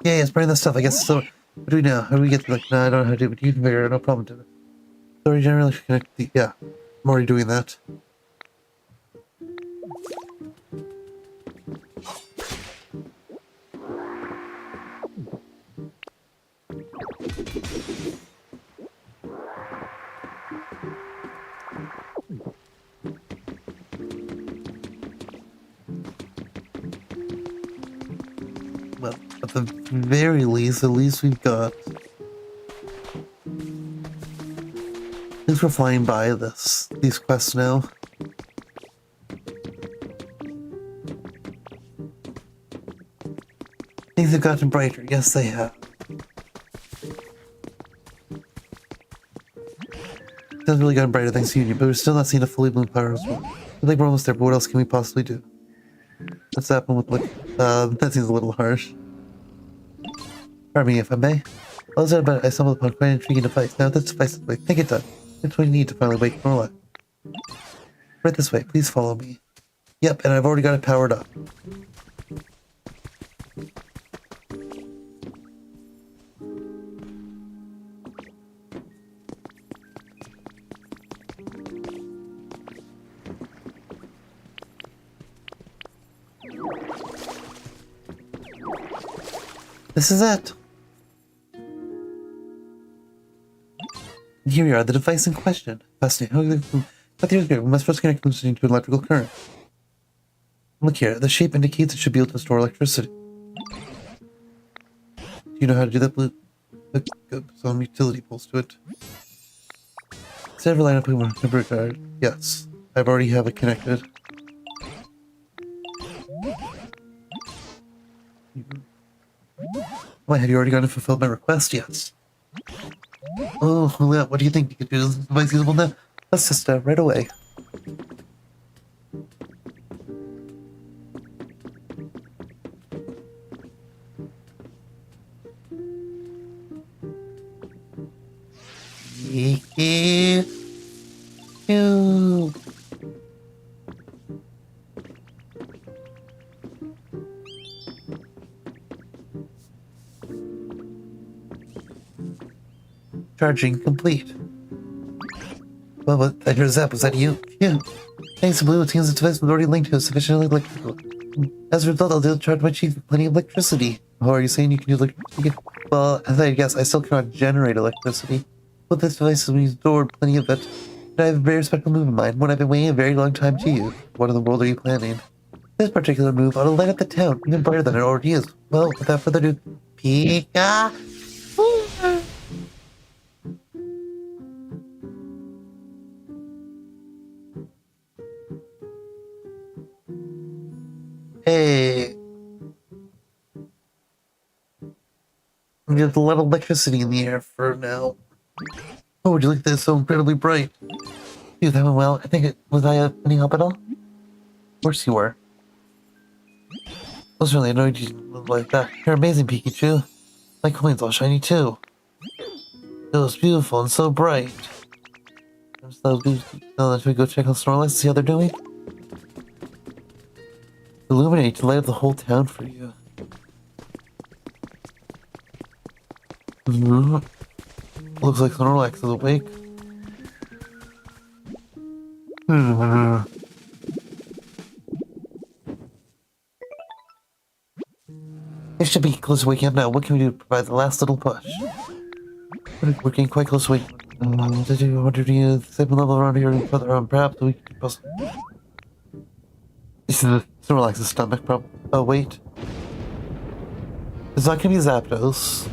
Yeah, it's burning the stuff, I guess. So, what do we know? How do we get to, like, no, I don't know how to do it, but you can figure it out, no problem to it. Story generally connect the, yeah, I'm already doing that. Well, at the very least, at least we've got... At least we're flying by these quests now. Things have gotten brighter. Yes, they have. It has really gotten brighter thanks to Union, but we're still not seeing a fully blown power as well. I think we're almost there, but what else can we possibly do? What's happened with, like, that seems a little harsh. Pardon me, if I may. All said about it, I stumbled upon quite an intriguing device. Now, this device is the way. Think it done. It's what we need to finally wake Norla. Right this way. Please follow me. Yep, and I've already got it powered up. This is it. Here we are, the device in question. Fascinating. We must first connect this to an electrical current. Look here, the shape indicates it should be able to store electricity. Do you know how to do that? Hook some utility poles to it. Instead of relying on Pokemon number card, yes, I've already have it connected. Why, have you already gone and fulfilled my request? Yes. Oh, well, yeah, what do you think? You could do this device usable now? Let's just right away. Charging complete. Well, what? I heard Zap. Was that you? Yeah. Thanks to Blue, it seems the device was already linked to a sufficiently electrical. As a result, I'll be able to charge my chief with plenty of electricity. Oh, are you saying you can use electricity? Well, as I guess, I still cannot generate electricity. But this device has stored plenty of it. And I have a very special move in mind, one I've been waiting a very long time to use. What in the world are you planning? This particular move ought to light up the town, even brighter than it already is. Well, without further ado, Pika! Hey. There's a lot of electricity in the air for now. Oh, would you look at this? So incredibly bright. Phew, that went well. I think it was I any help at all? Of course you were. I was really annoyed you like that. You're amazing, Pikachu. My coin's all shiny too. It was beautiful and so bright. So now should we go check on Snorlax and see how they're doing? Illuminate to light up the whole town for you. Looks like Snorlax is awake. It should be close to waking up now. What can we do to provide the last little push? We're getting quite close to waking up. Did you wonder if you need the same level around here and further on? Perhaps we could possibly... This is Snorlax's stomach problem. Oh, wait. It's not gonna be Zapdos.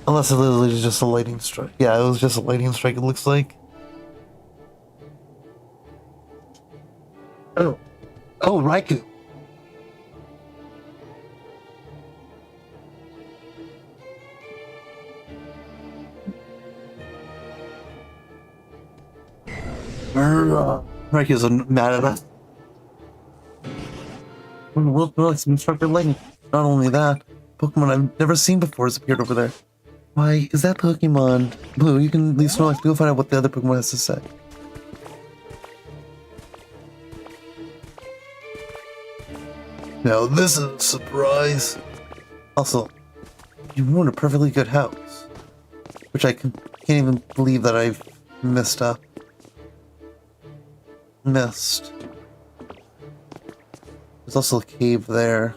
Unless it literally is just a lightning strike. Yeah, it was just a lightning strike, it looks like. Oh. Oh, Raikou. Raikou's mad at us. We'll like some instructor lightning. Not only that, Pokemon I've never seen before has appeared over there. Why is that Pokemon? Blue, you can leave Snorlax to go find out what the other Pokemon has to say. Now this is a surprise. Also, you ruined a perfectly good house. Which I can't even believe that I've missed. There's also a cave there.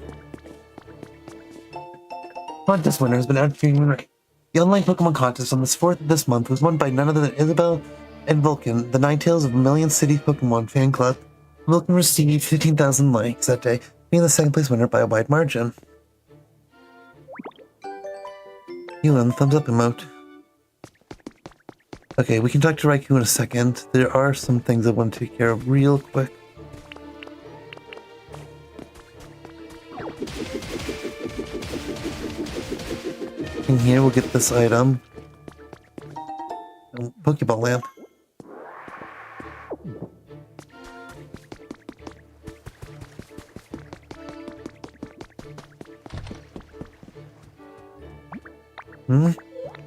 Contest winner has been entered. The online Pokemon contest on this 4th of this month was won by none other than Isabel and Vulcan, the Ninetales of a Million City Pokemon fan club. Vulcan received 15,000 likes that day, being the second place winner by a wide margin. You won the thumbs up emote. Okay, we can talk to Raikou in a second. There are some things I want to take care of real quick. In here, we'll get this item. Pokeball lamp.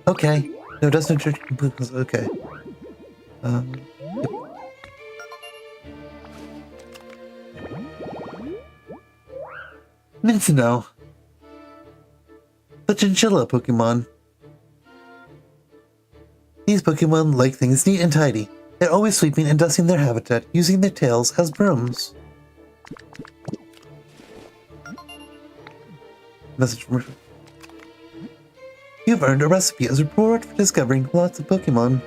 Okay. No, that's no church. Okay. Yep. Mincemeat. The chinchilla Pokemon. These Pokemon like things neat and tidy. They're always sweeping and dusting their habitat, using their tails as brooms. Message from Richard. You've earned a recipe as a reward for discovering lots of Pokemon.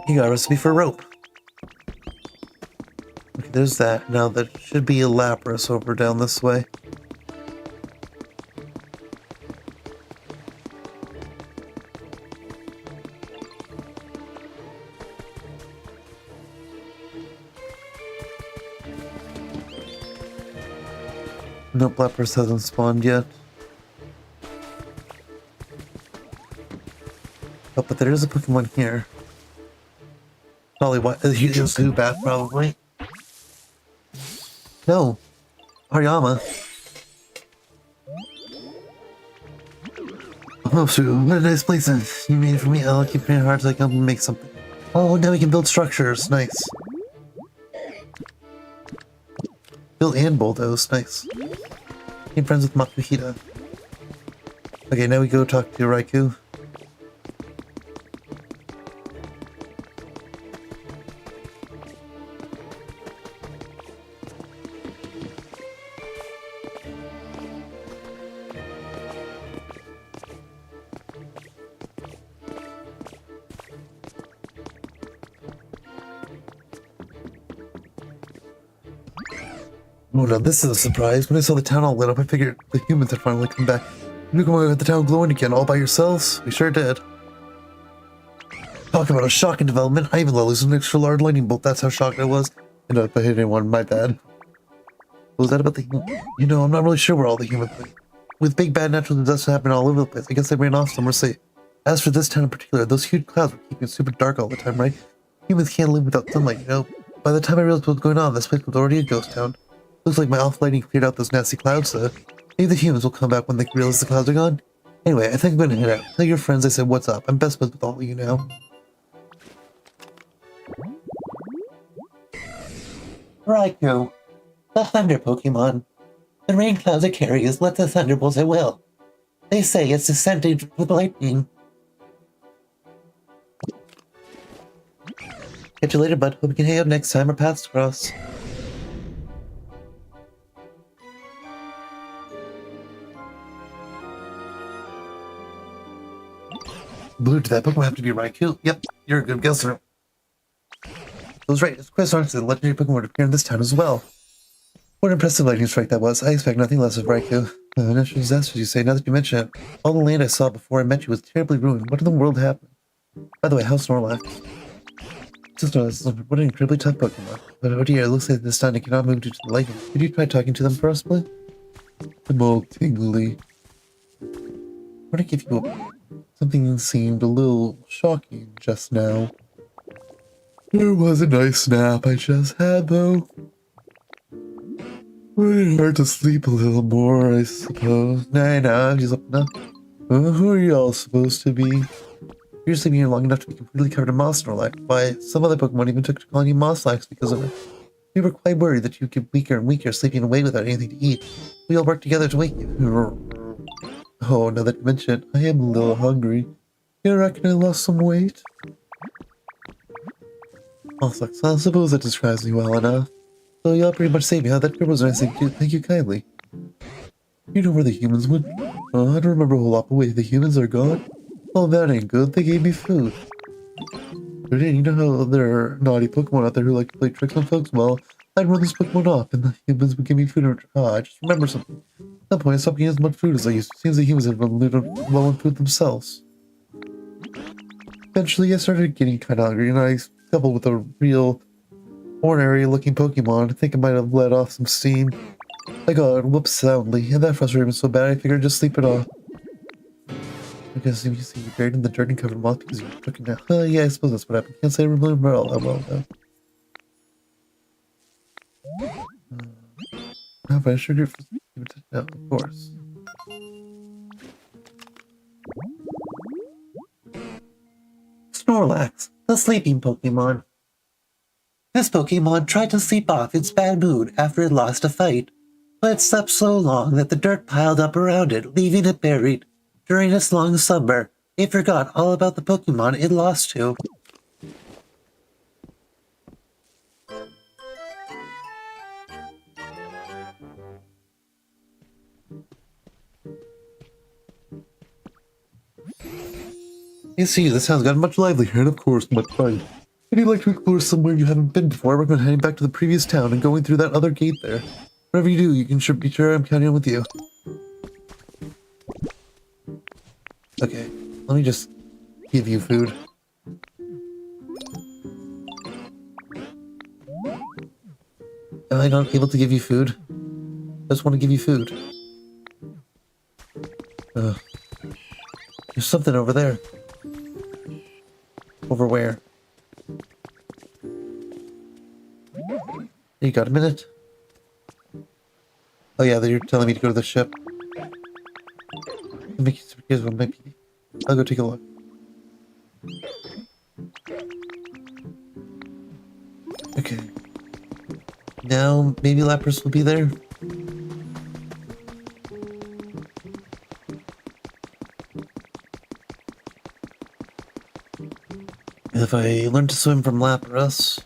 You got a recipe for a rope. Okay, there's that. Now there should be a Lapras over down this way. Nope, Lapras hasn't spawned yet. Oh, but there is a Pokemon here. Probably what? He's Zubat, probably. No. Hariyama. Oh, Sue, what a nice place. You made it for me. I'll keep praying hard so I can make something. Oh, now we can build structures. Nice. Build and bulldoze. Nice. Became friends with Makuhita. Okay, now we go talk to Raikou. Oh no, this is a surprise. When I saw the town all lit up, I figured the humans had finally come back. You come away with the town glowing again all by yourselves? We sure did. Talk about a shocking development. I even let loose an extra large lightning bolt. That's how shocked I was. And if I hit anyone, my bad. What was that about the... You know, I'm not really sure where all the humans went. With big bad natural disasters happening all over the place, I guess they ran off somewhere safe. As for this town in particular, those huge clouds were keeping it super dark all the time, right? Humans can't live without sunlight, you know? By the time I realized what was going on, this place was already a ghost town. Looks like my off lighting cleared out those nasty clouds, so maybe the humans will come back when they realize the clouds are gone. Anyway, I think I'm gonna head out. Tell your friends I said what's up. I'm best buds with all of you now. Raikou, the thunder Pokemon. The rain clouds it carries let the thunderbolts at will. They say it's descended with lightning. Catch you later, bud. Hope we can hang out next time our paths cross. Blue, did that Pokemon have to be Raikou? Yep, you're a good guesser. I was right, it's quite astonishing that the legendary Pokemon would appear in this town as well. What an impressive lightning strike that was. I expect nothing less of Raikou. Natural disasters, you say, now that you mention it. All the land I saw before I met you was terribly ruined. What in the world happened? By the way, how's Snorlax? What an incredibly tough Pokemon. But oh dear, it looks like this time it cannot move due to the lightning. Could you try talking to them possibly? I'm all tingly. I want to give you something that seemed a little shocking just now. There was a nice nap I just had, though. Hard to sleep a little more, I suppose. Nah, he's up now. Who are you all supposed to be? You're sleeping here long enough to be completely covered in moss, Snorlax. Why, some other Pokemon even took to calling you Mosslax because of it. We were quite worried that you'd get weaker and weaker, sleeping away without anything to eat. We all worked together to wake you. Oh, now that you mention it, I am a little hungry. You reckon I lost some weight? Mosslax, I suppose that describes me well enough. So y'all pretty much saved me, huh? That trip was nice. Thank you kindly. You know where the humans went? I don't remember a whole lot, but wait, the humans are gone? Oh, that ain't good. They gave me food. You know how there are naughty Pokemon out there who like to play tricks on folks? Well, I'd run this Pokemon off, and the humans would give me food. I just remember something. At that point, I stopped eating as much food as I used to. Seems the humans had been living well on food themselves. Eventually, I started getting kind of hungry, and I coupled with a real ordinary-looking Pokemon. I think I might have let off some steam. I got whooped soundly, and that frustrated me so bad I figured I'd just sleep it off. I guess you see you're buried in the dirt and covered in moss because you're cooking now. Yeah, I suppose that's what happened. Can't say I remember all that well, though. No, but I sure do. No, of course. Snorlax, the sleeping Pokemon. This Pokemon tried to sleep off its bad mood after it lost a fight, but it slept so long that the dirt piled up around it, leaving it buried. During its long slumber, it forgot all about the Pokemon it lost to. You see, this town's gotten much livelier and of course much fun. If you'd like to explore somewhere you haven't been before, I recommend heading back to the previous town and going through that other gate there. Whatever you do, you can be sure I'm counting on with you. Okay, let me just give you food. Am I not able to give you food? I just want to give you food. There's something over there. Over where? You got a minute? Oh yeah, you're telling me to go to the ship. Here's what might be. I'll go take a look. Okay. Now, maybe Lapras will be there? If I learn to swim from Lapras...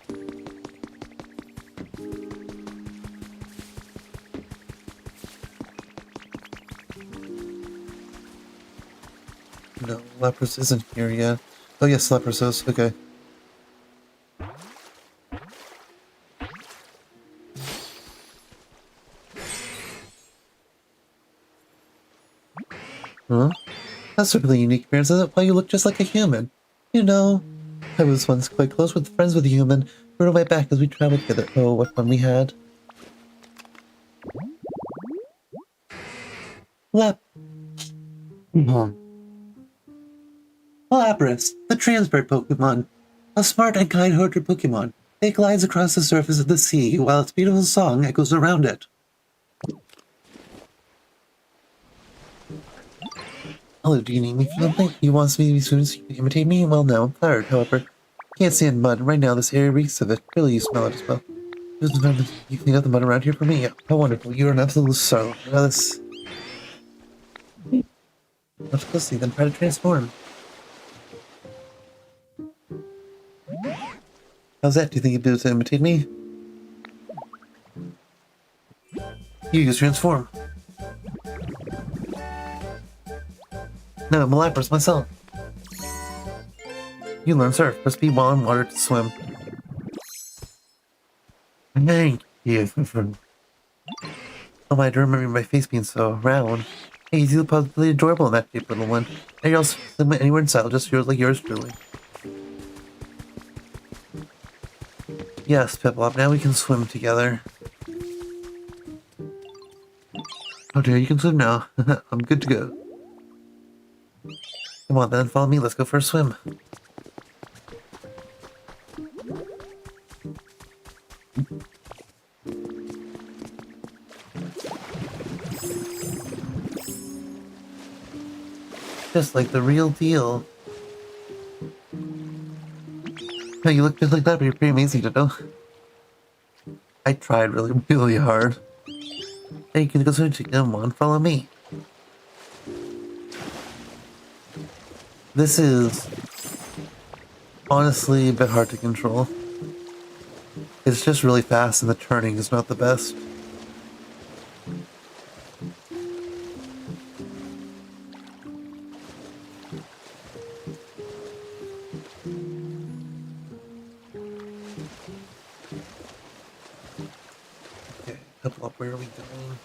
No, Lapras isn't here yet. Oh yes, Lapras is. Okay. Huh? That's certainly a unique appearance. Is that why you look just like a human? You know, I was once quite close with friends with a human. Rode on my back as we traveled together. Oh, what fun we had. Lapras, the transport Pokemon. A smart and kind-hearted Pokemon. It glides across the surface of the sea while its beautiful song echoes around it. Hello, do you need me for something? You want me to be students to imitate me? Well, now I'm tired, however. Can't stand mud, and right now this area reeks of it. Really, you smell it as well. You clean up the mud around here for me? How wonderful. You're an absolute star. Now this... Much closely, then try to transform. How's that? Do you think you'd be able to imitate me? You just transform. No, I'm a Lapras myself. You learn surf. Press B while in water to swim. Thank you. Oh, I do remember my face being so round. Hey, you look positively adorable in that shape, little one. Anyone else swim anywhere in style, just yours like yours truly. Yes, Piplup, now we can swim together. Oh dear, you can swim now. I'm good to go. Come on then, follow me, let's go for a swim. Just like the real deal. No, you look just like that, but you're pretty amazing to know. I tried really, really hard. Hey, you can go swim to come on, follow me. This is honestly a bit hard to control. It's just really fast and the turning is not the best. Okay, couple up, where are we going?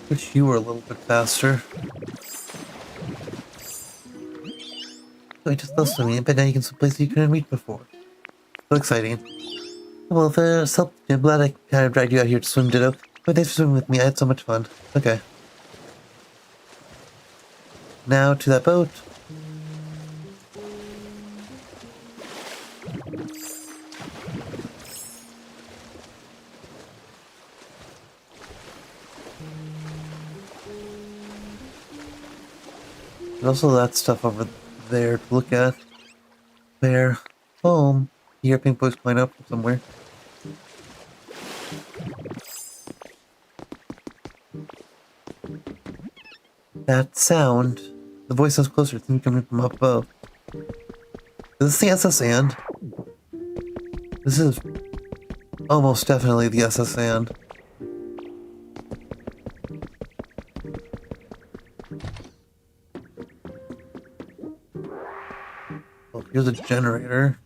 Wish you were a little bit faster. So I just love swimming, but now you can swim places you couldn't reach before. So exciting. Well, if it's helped, I'm glad I kind of dragged you out here to swim, Ditto. But thanks for swimming with me, I had so much fun. Okay. Now to that boat. There's also that stuff over there to look at. There. Home. You hear pink boys going up from somewhere. That sound. The voice sounds closer to me coming from up above. Is this the SS and? This is almost definitely the SS and. Oh, here's a generator.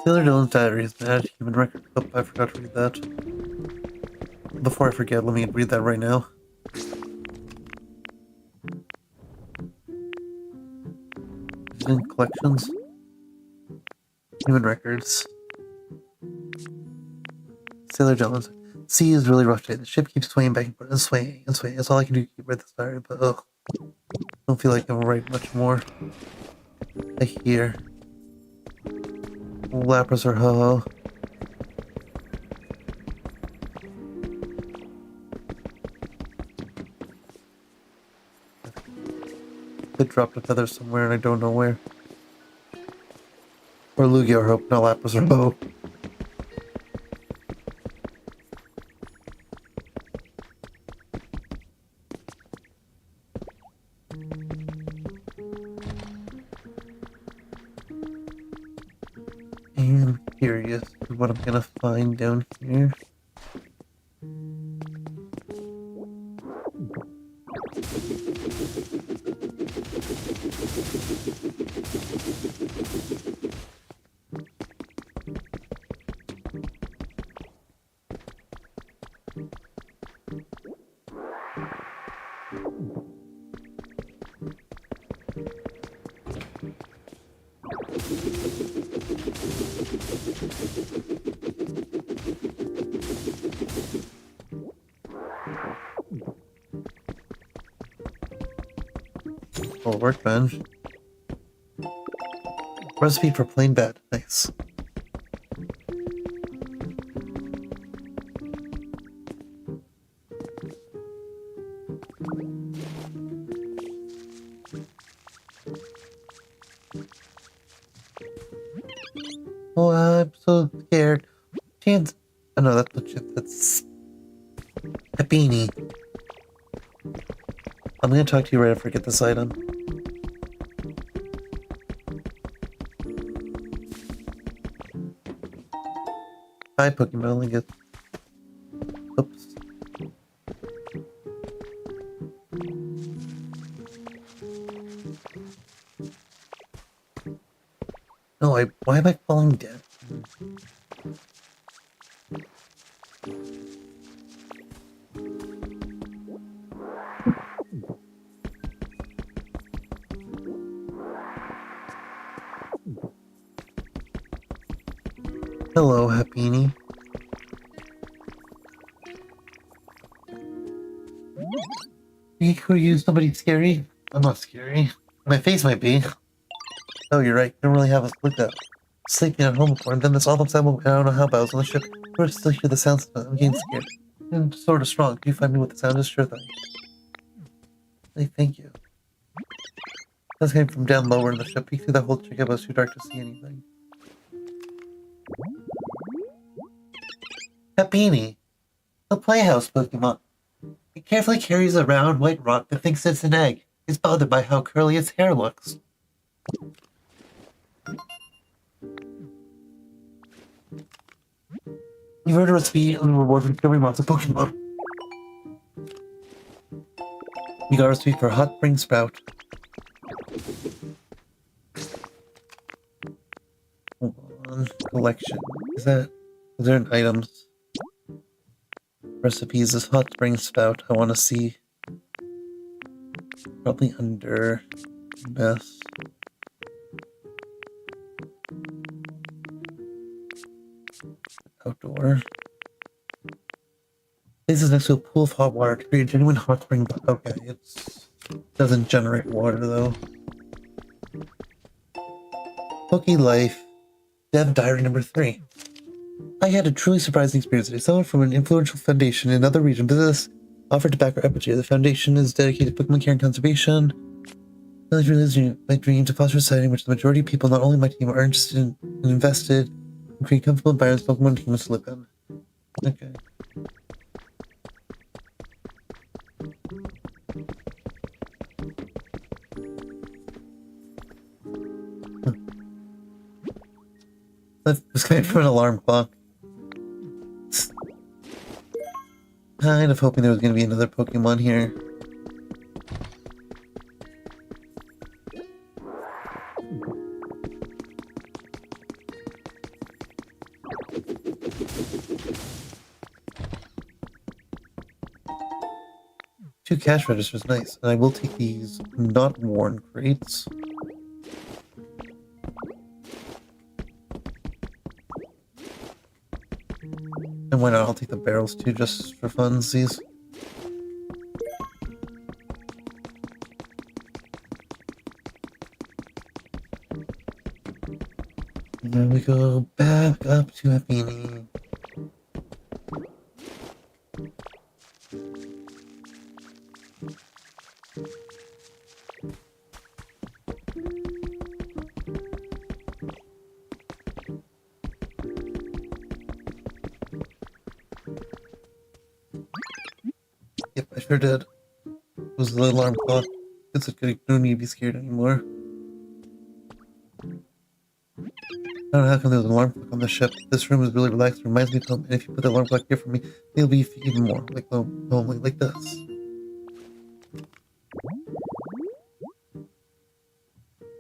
Taylor Dillon's diary is bad. Human record. Oh, I forgot to read that. Before I forget, let me read that right now. In collections. Human records. Sailor Jones. Sea is really rough today. The ship keeps swaying back and forth and swaying and swaying. That's all I can do to keep read this diary, but ugh. Don't feel like I can write much more. I hear. Lapras or ho-ho. They dropped a feather somewhere and I don't know where. Or Lugia or Hope, not Lapras or ho. I'm curious what I'm gonna find down here. Oh, workbench. Recipe for plain bed. Nice. Oh, I'm so scared. Chance. Oh no, that's not shit. That's a beanie. I'm gonna talk to you right after I get this item. Hi, Pokemon. Only get. Oops. No, why am I falling down? Hello, Happini. Were you somebody scary? I'm not scary. My face might be. Oh, you're right. You don't really have us looked at. Sleeping at home before, and then this awful time I don't know how, but I was on the ship. I still hear the sounds. I'm getting scared. I'm sort of strong. Can you find me what the sound is? Sure thing. Hey, thank you. Sounds came from down lower in the ship. Peek through that hole to check out, but it was too dark to see anything. Happini, the playhouse Pokemon. It carefully carries a round white rock that thinks it's an egg. It's bothered by how curly its hair looks. You've heard of a speed and reward for discovering lots of Pokemon. You got a recipe for a hot spring sprout. Hold on. Collection. Is there an items? Recipes is hot spring spout. I want to see. Probably under best. Outdoor. This is next to a pool of hot water to create a genuine hot spring. Okay, it doesn't generate water though. Poke Life. Dev Diary number 3. I had a truly surprising experience today. Someone from an influential foundation in another region business offered to back our efforts here. The foundation is dedicated to Pokemon care and conservation. I like realizing my dream to foster a society in which the majority of people, not only my team, are interested in and invested in creating comfortable environments for Pokemon humans to live in. Okay. That was kind of an alarm clock. Kind of hoping there was going to be another Pokemon here. Two cash registers, nice. And I will take these not worn crates. And why not? I'll take the barrels too, just for funsies. And then we go back up to Happini. Yep, I sure did. It was the alarm clock. It's okay, no need to be scared anymore. I don't know how come there was an alarm clock on the ship. This room is really relaxed. It reminds me of home. And if you put the alarm clock here for me, it'll be even more like homely, like this.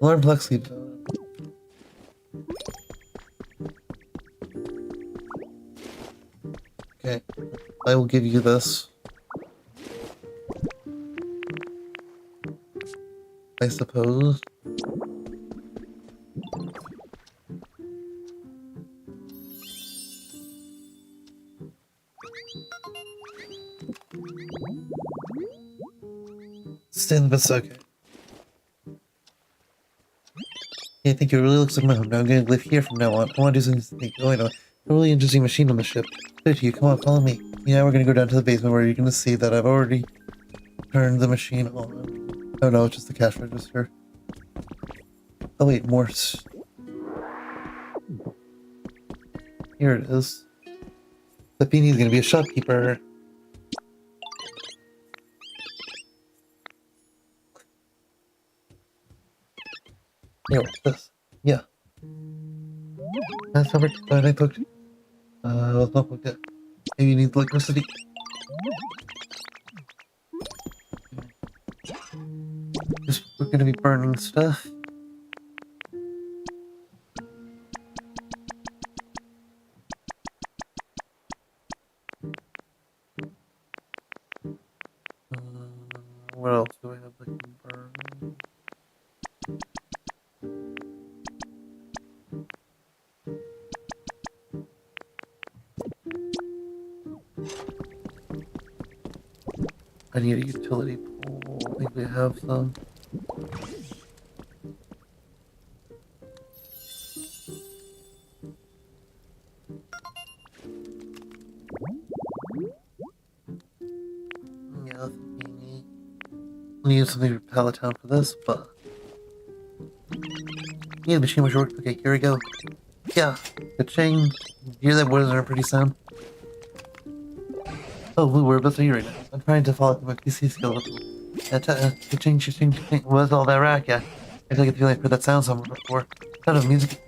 Alarm clock sleep. Okay, I will give you this. I suppose. Stand but okay. I think it really looks like my home. Now I'm going to live here from now on. I want to do something going on. A really interesting machine on the ship. There to you. Come on, follow me. Yeah, we're going to go down to the basement where you're going to see that I've already turned the machine on. Oh no, it's just the cash register. Oh wait, more. Here it is. The Beanie's going to be a shopkeeper. Here, what's this? Yeah. That's number 2. I took. Let's not look at. Maybe you need electricity. Just, we're gonna be burning stuff. What else do I have that can burn? I need a utility pole. I think we have some. Yeah, we need something for Palatown for this, but yeah, the machine was work. Okay, here we go. Yeah, ka-ching. You hear that wizard pretty sound? Oh, Blue, we're about to you right now. I'm trying to follow my PC skill. Ka-ching, ka-ching, ka-ching. What's all that rack? Yeah, I feel like I've heard that sound somewhere before. Sound of music.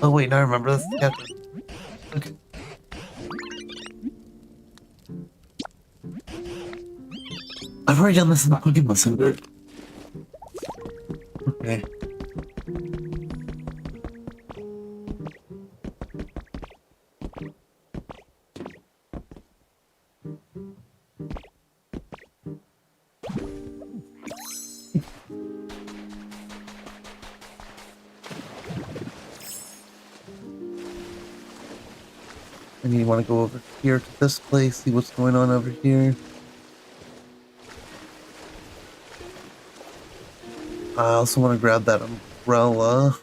Oh wait, now I remember. That's the captain. Okay. I've already done this in the Pokemon Center. Okay. And you want to go over here to this place, see what's going on over here. I also want to grab that umbrella.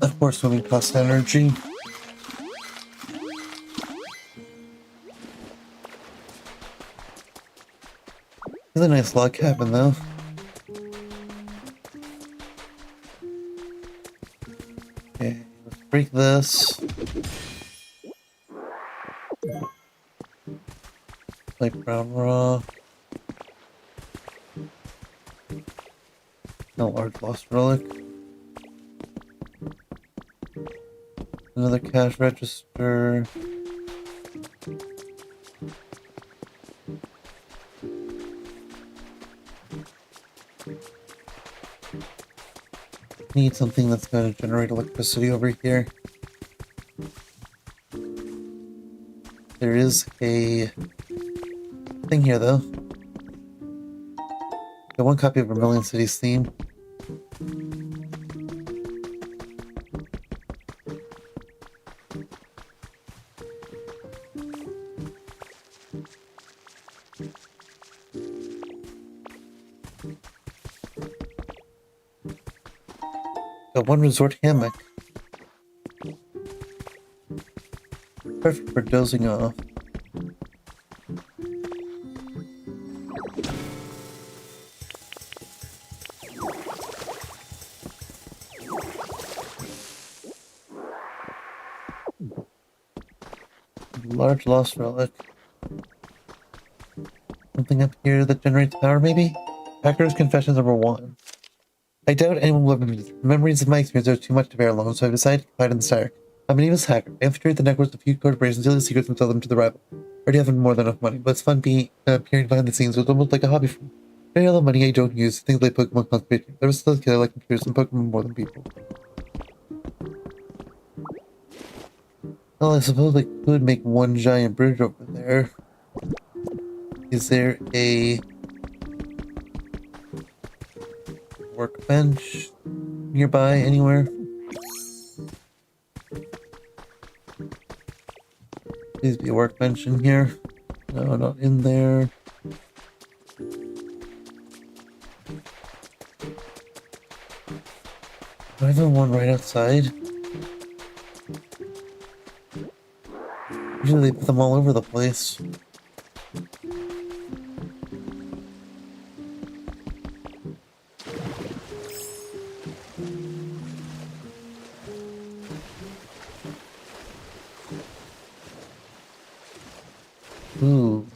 Of course, swimming costs energy. It's a nice log cabin, though. Okay, let's break this. Like brown raw. A large lost relic. Another cash register. Need something that's going to generate electricity over here. There is a thing here, though. Got one copy of Vermilion City's theme. Got one resort hammock. Perfect for dozing off. Large lost relic. Something up here that generates power, maybe? Hacker's Confessions #1. I doubt anyone will ever meet it. The memories of my experience are too much to bear alone, so I've decided to confide in the Sire. I'm a nameless hacker. I infiltrate the networks of few corporations, steal the secrets, and sell them to the rival. I already have more than enough money, but it's fun being appearing behind the scenes. It's almost like a hobby for me. Any other money I don't use, things like Pokemon conservation. There was still a kid I like computers and Pokemon more than people. Well, I suppose I could make one giant bridge over there. Is there a workbench nearby anywhere? Please be a workbench in here. No, not in there. Do I have one right outside? Usually they put them all over the place. Ooh.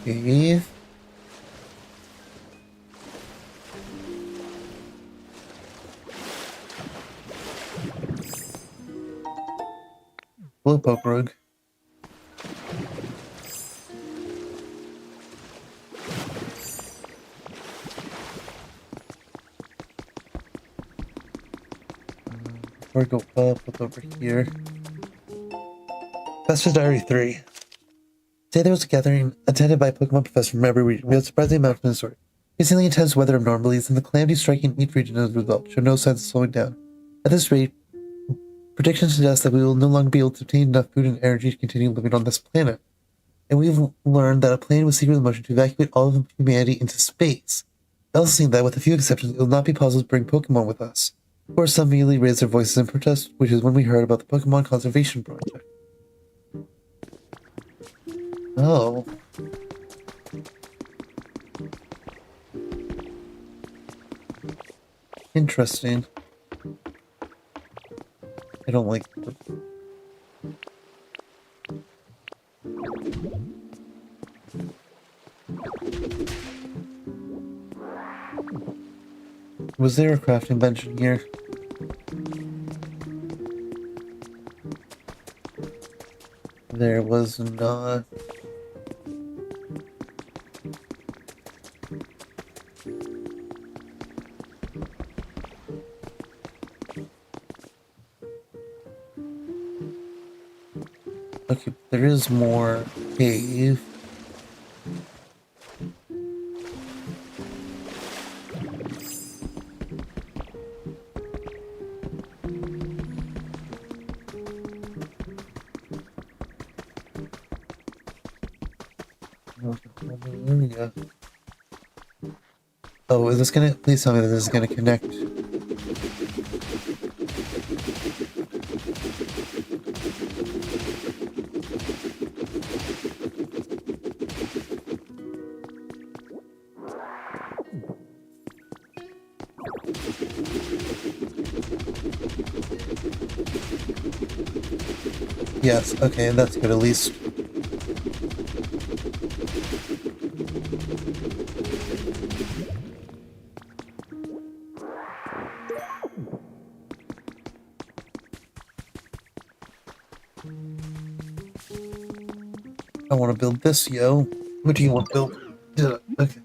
Okay. Slowpoke rug. Before I go up, what's over here? Professor Diary 3. Today there was a gathering attended by a Pokemon professor from every region. We had surprising amounts in the story. Facing the intense weather abnormalities and the calamity striking each region as a result show no signs of slowing down. At this rate, predictions suggest that we will no longer be able to obtain enough food and energy to continue living on this planet. And we've learned that a plan was secretly in motion to evacuate all of humanity into space. It also seems that, with a few exceptions, it will not be possible to bring Pokemon with us. Of course, some immediately raised their voices in protest, which is when we heard about the Pokemon Conservation Project. Oh. Interesting. I don't like the... Was there a crafting bench in here? There was not. Okay, there is more cave. Yeah. Oh, is this gonna... Please tell me that this is gonna connect. Yes, okay, that's good at least. I want to build this, yo. What do you want to build? Yeah, okay.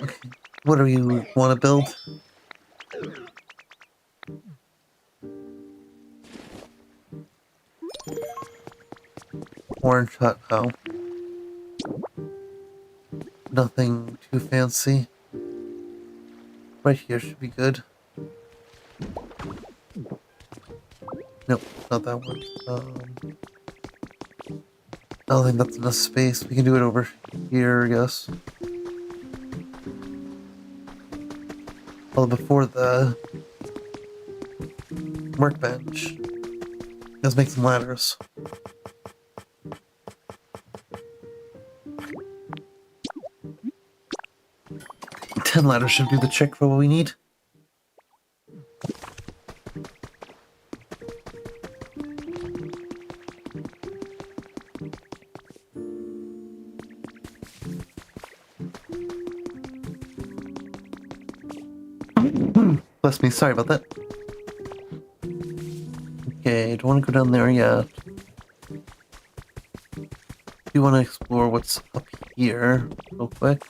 Okay. What do you want to build? Orange hut, oh. Nothing too fancy. Right here should be good. Nope, not that one. I don't think that's enough space. We can do it over here, I guess. Well, before the workbench. Let's make some ladders. 10 ladders should do the trick for what we need. Bless me, sorry about that. Okay, don't want to go down there yet. Do want to explore what's up here real quick.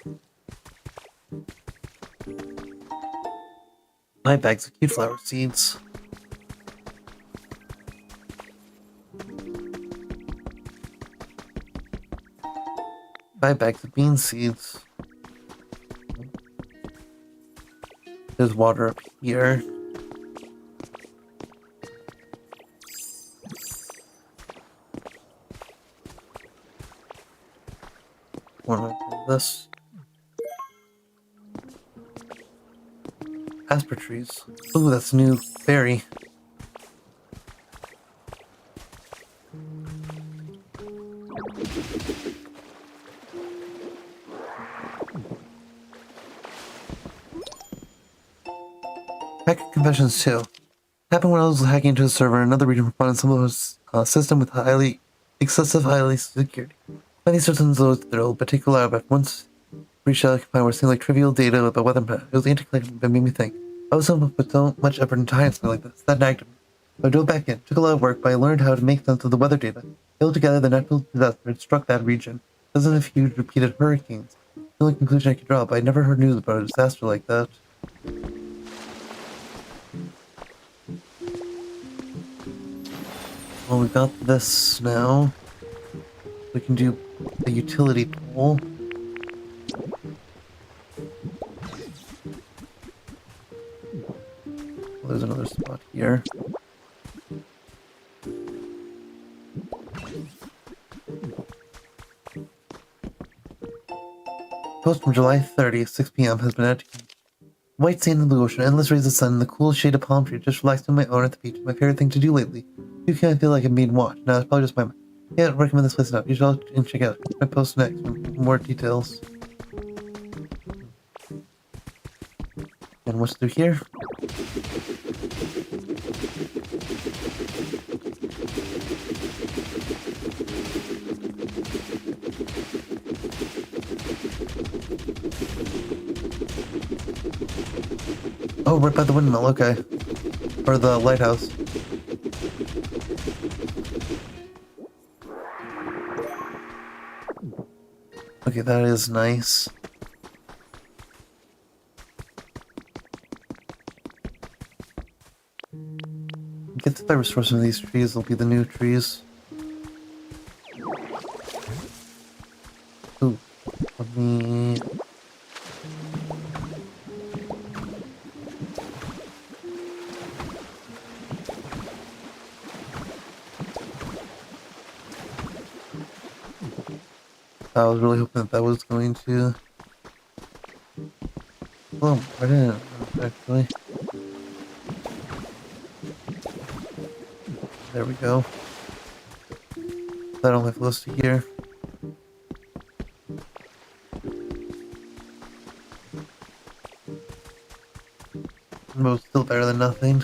9 bags of cute flower seeds. Five bags of bean seeds. There's water up here. One of this. Asper trees. Ooh, that's a new berry. Hack confessions too. Happened when I was hacking into a server in another region for fun in someone's system with excessive highly security. Many systems was thrilled, but take a lot of once reached out, I could find what seemed like trivial data about weather pattern. It was interconnected that made me think. I was someone put so much effort into hiding something like this. That nagged me. So I dove back in. Took a lot of work, but I learned how to make sense of the weather data. Held together the natural disaster that struck that region. Dozens of huge repeated hurricanes. The only conclusion I could draw, but I never heard news about a disaster like that. Well, we got this now. We can do a utility pole. Well, there's another spot here. Post from July 30th, 6 p.m. has been out. White sand in the ocean, endless rays of sun, the cool shade of palm tree, just relaxed on my own at the beach. My favorite thing to do lately. You can't feel like I'm being watched. No, it's probably just my mind. Yeah, I'd recommend this place enough. You should all check out. I post next for more details. And what's through here? Oh, right by the windmill, okay. Or the lighthouse. Okay, that is nice. Get the fiber source from these trees, they'll be the new trees. Ooh, let me... I was really hoping that was going to... Oh, I didn't, actually. There we go. That only flows to here. Most still better than nothing.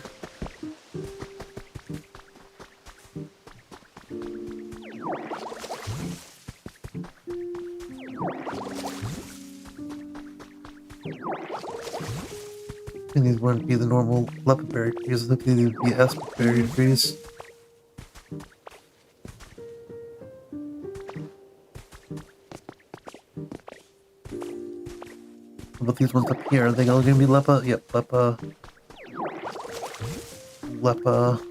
And these wouldn't be the normal leopardberry trees, these would be aspenberry trees. What about these ones up here? Are they all gonna be lepa? Yep, lepa. Lepa.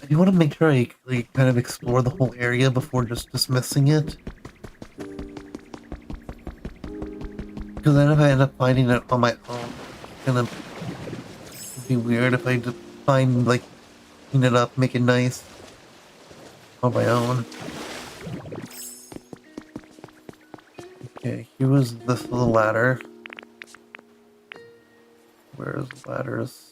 I do want to make sure I like, kind of explore the whole area before just dismissing it. Because then if I end up finding it on my own, it's gonna be weird if I just find, like, clean it up, make it nice on my own. Okay, here was this little ladder. Where's the ladders?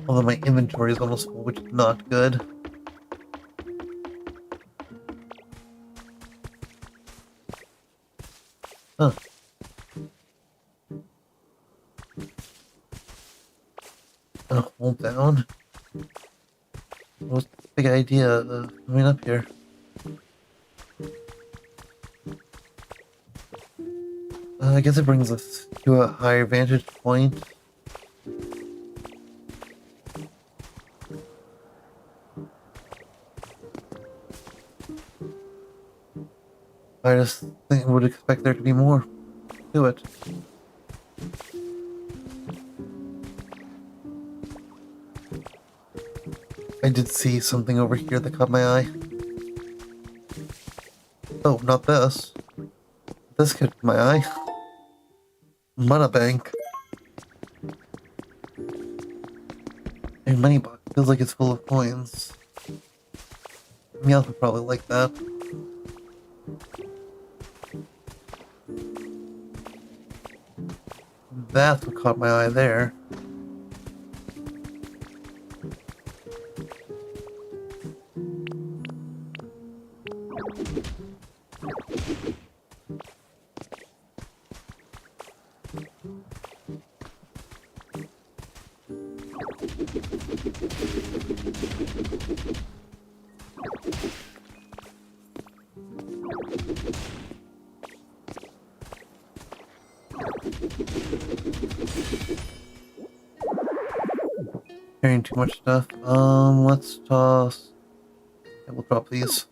Although my inventory is almost full, which is not good. Huh. Hold down. What's the big idea of coming up here? I guess it brings us to a higher vantage point. I just would expect there to be more to it. I did see something over here that caught my eye. Oh, not this. This caught my eye. Mana bank. A money box. Feels like it's full of coins. Meowth would probably like that. That's what caught my eye there. Carrying too much stuff. Let's toss. Yeah, we'll drop these.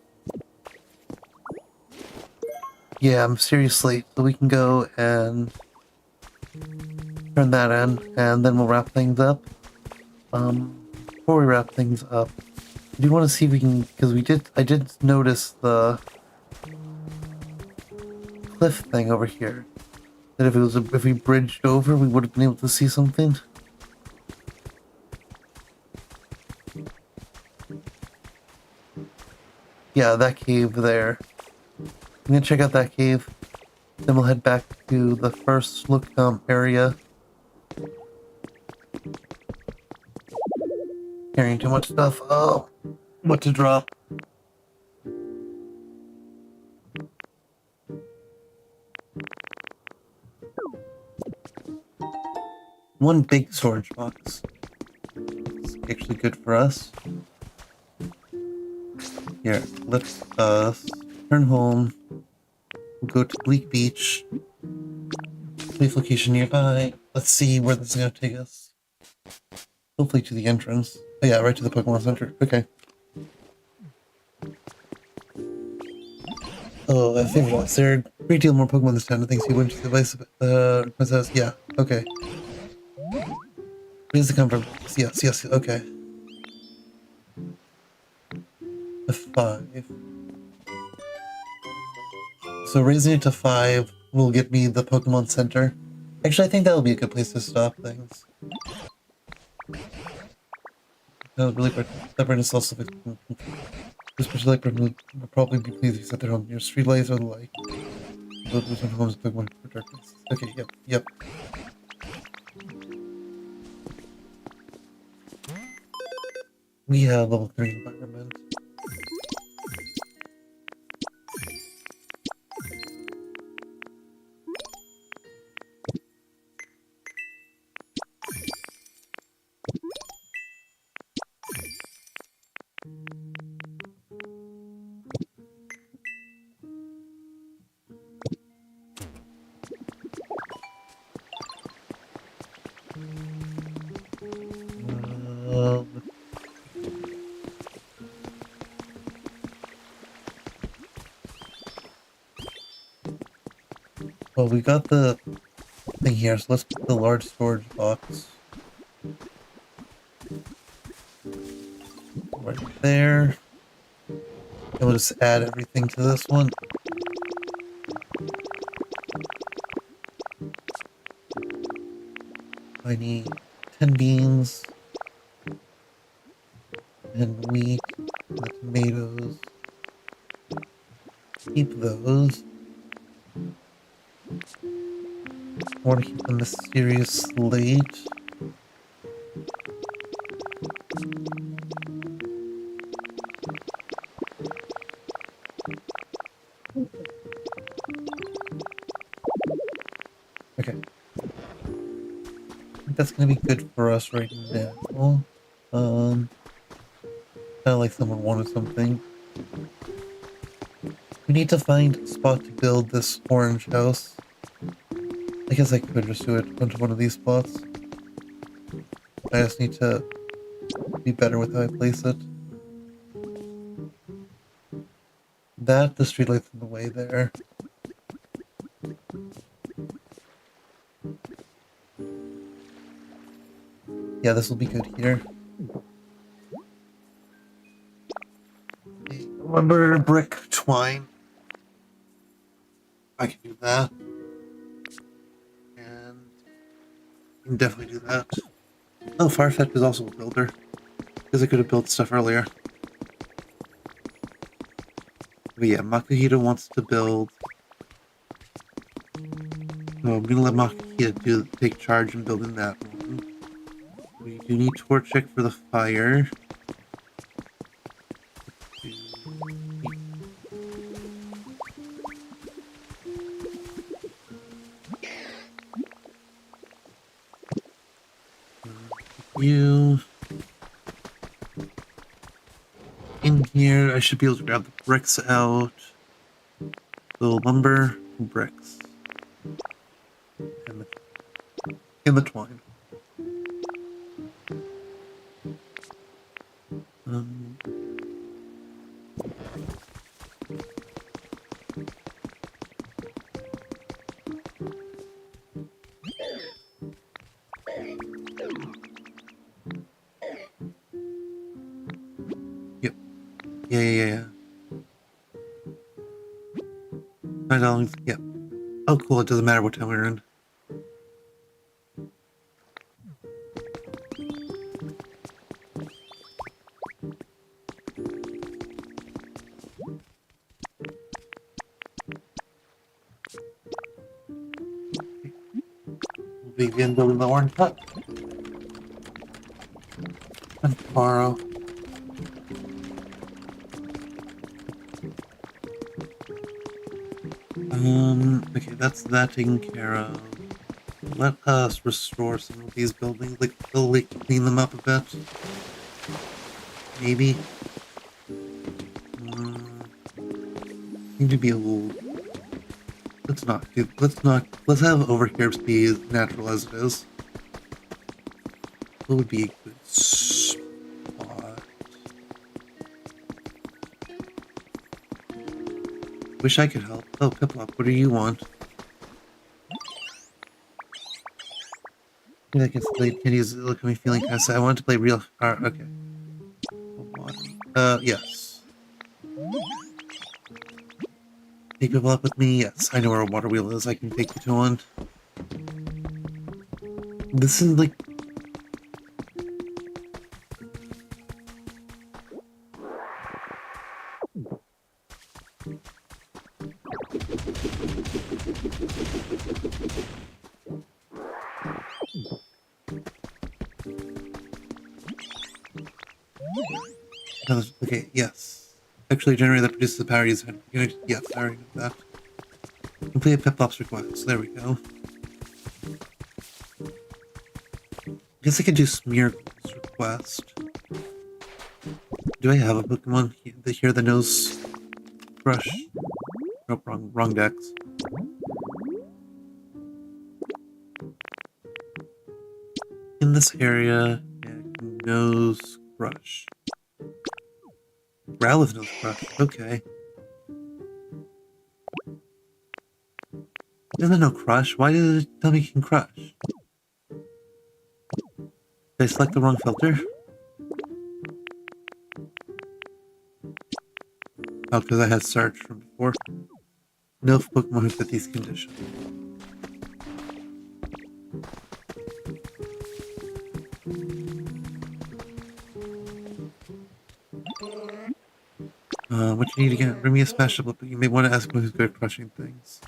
Yeah, seriously. So we can go and turn that in, and then we'll wrap things up. Before we wrap things up, I do want to see if we can, because I did notice the cliff thing over here. That if we bridged over, we would have been able to see something. Yeah, that cave there. I'm gonna check out that cave. Then we'll head back to the first look area. Carrying too much stuff. Oh, what to drop? One big storage box. It's actually good for us. Here, let's turn home. We'll go to Bleak Beach. Safe location nearby. Let's see where this is gonna take us. Hopefully to the entrance. Oh yeah, right to the Pokemon Center. Okay. Oh, I think was there a great deal more Pokemon this time. I think he went to the vice princess. Yeah, okay. Where does it come from? Yes, okay. A 5. So raising it to 5 will get me the Pokemon Center. Actually, I think that will be a good place to stop things. That was really good. That brand is also this particular person will probably be pleased if you set their home near streetlights or the like. Those homes Pokemon for darkness. Okay, yep. We have level 3 environment. Well, we got the thing here, so let's put the large storage box right there. And we'll just add everything to this one. I need 10 beans and wheat and the tomatoes. Keep those. I want to keep the mysterious slate. Okay. I think that's gonna be good for us right now. Kind of like someone wanted something. We need to find a spot to build this orange house. I guess I could just do it onto one of these spots. I just need to be better with how I place it. That, the streetlight's in the way there. Yeah, this will be good here. Lumber, brick, twine. I can do that. And I can definitely do that. Oh, Farfetch is also a builder. Because I could have built stuff earlier. But yeah, Makuhita wants to build. So I'm gonna let Makuhita take charge in building that one. We do need Torchic for the fire. You. I should be able to grab the bricks out. The lumber, bricks, and the twine. Um, yep. Yeah. $5. Yep. Oh, cool. It doesn't matter what town we're in. We'll begin building the orange hut. And tomorrow. Okay, that's that taken care of. Let us restore some of these buildings, like clean them up a bit. Maybe. Need to be a little. Let's have over here be as natural as it is. What would be a good spot? Wish I could help. Oh, Piplop, what do you want? I guess played Candy's look at me feeling kind of sad. I wanted to play real hard. Okay. Yes. Take people up with me? Yes. I know where a water wheel is. I can take you to one. This is like. Okay, yes. Actually, a generator that produces the power used. Yes, I already know that. Complete Piplop's request. There we go. I guess I could do Smear's request. Do I have a Pokemon here that knows Crush? Nope, wrong dex. In this area, it knows Crush. Growlithe knows Crush. Okay. It doesn't know Crush. Why did it tell me it can Crush? Did I select the wrong filter? Oh, because I had search from before. No Pokemon who fit these conditions. What you need again? Bring me a smash up, but you may want to ask who's good at crushing things.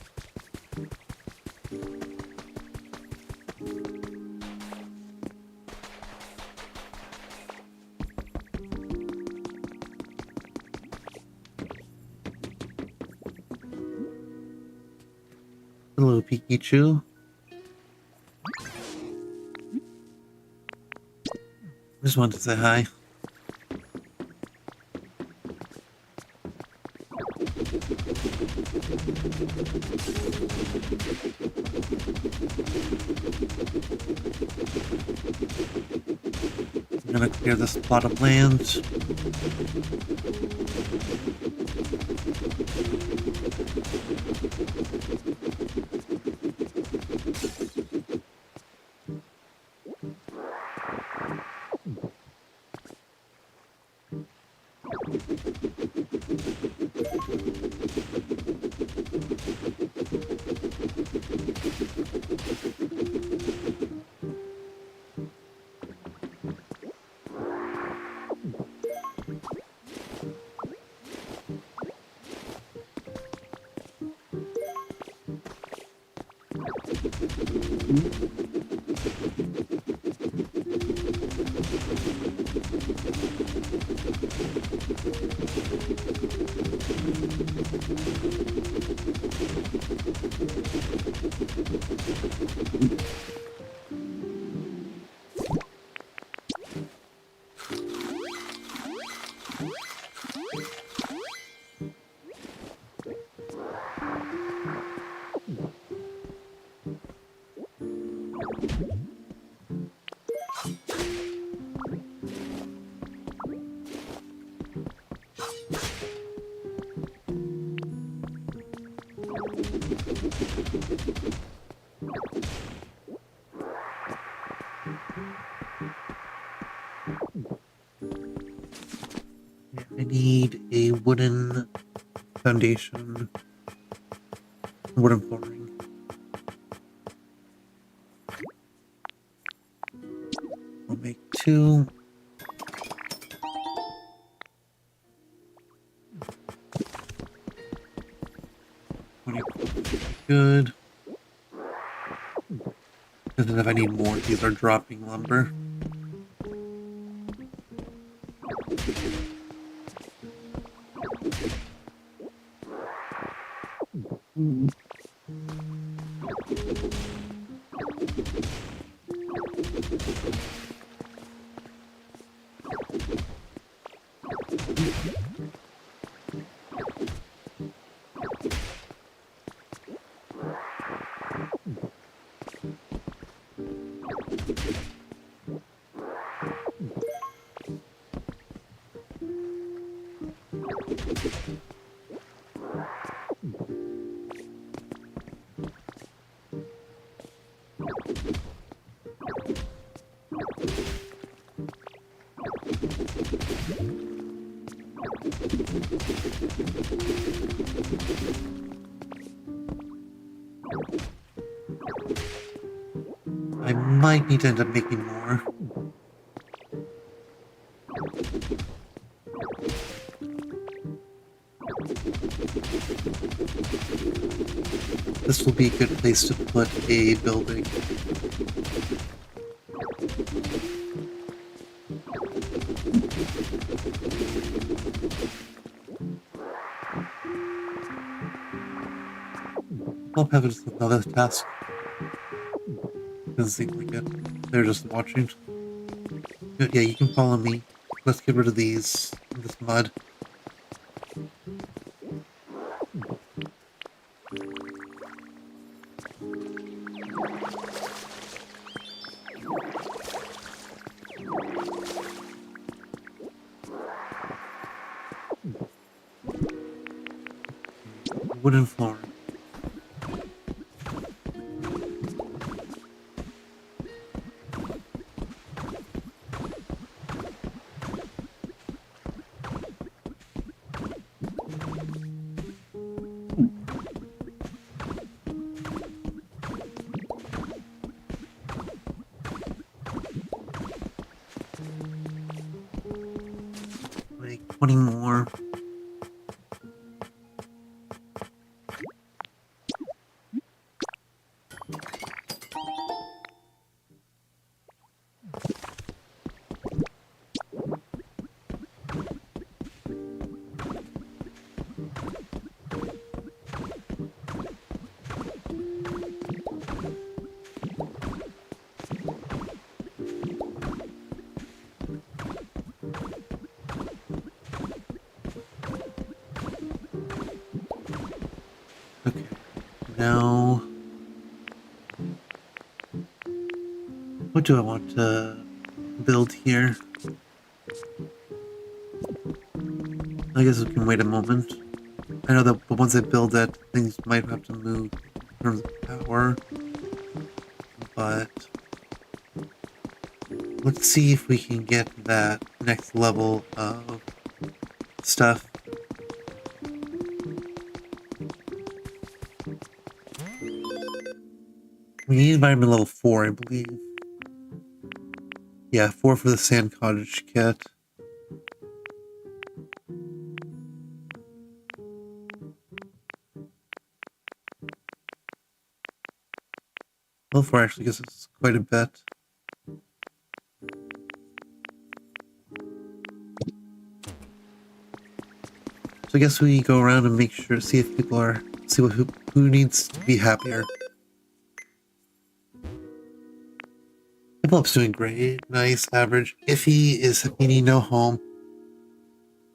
Hello, Pikachu. Just wanted to say hi. I'm gonna clear this plot of land. need a wooden foundation, wooden flooring. I'll make 2. Good. And then if I need more, these are dropping lumber. I might need to end up making more. This will be a good place to put a building. I'll have just another task. Doesn't seem like it. They're just watching. Yeah, you can follow me. Let's get rid of this mud. Wooden floor. Like 20 more. Okay, now what do I want to build here? I guess we can wait a moment. I know that once I build that, things might have to move in terms of power, but let's see if we can get that next level of stuff. We need environment level 4, I believe. Yeah, 4 for the sand cottage kit. Level 4 actually gives us quite a bit. So I guess we go around and make sure, see if people are, see who needs to be happier. Develop's doing great, nice, average. Iffy is needing no home.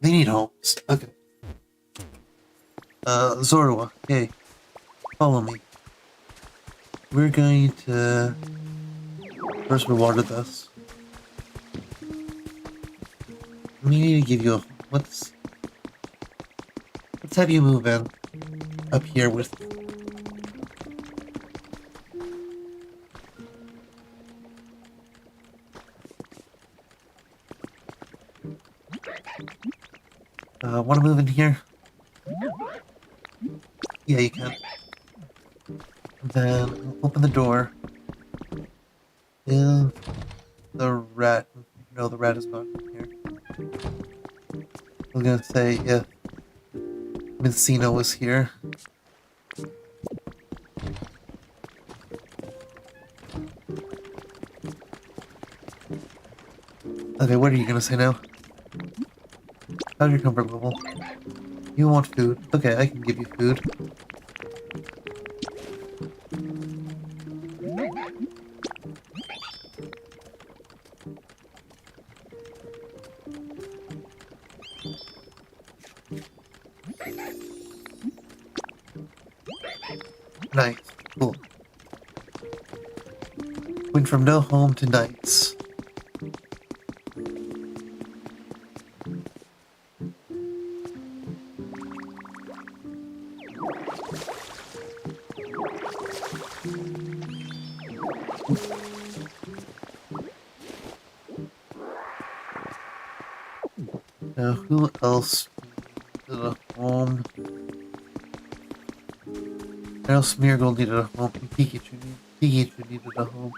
They need homes. Okay. Zorua, hey, follow me. We're going to first water this. We need to give you a, let's have you move in up here with. Want to move in here? Yeah, you can. Then open the door. Is the rat? No, the rat is not in here. I was gonna say if Mincino was here. Okay, what are you gonna say now? How's your comfort level? You want food? Okay, I can give you food. Nice. Cool. Went from no home to nights. Now, who else needed a home? I know Smeargle needed a home. And Pikachu needed a home.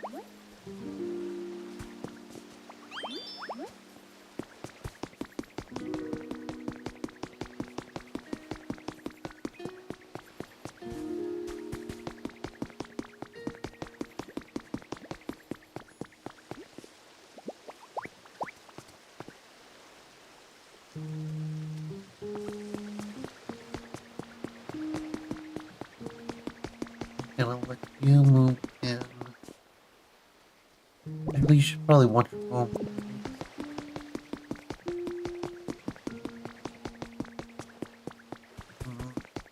And I'll let you move in. Maybe you should probably want your home.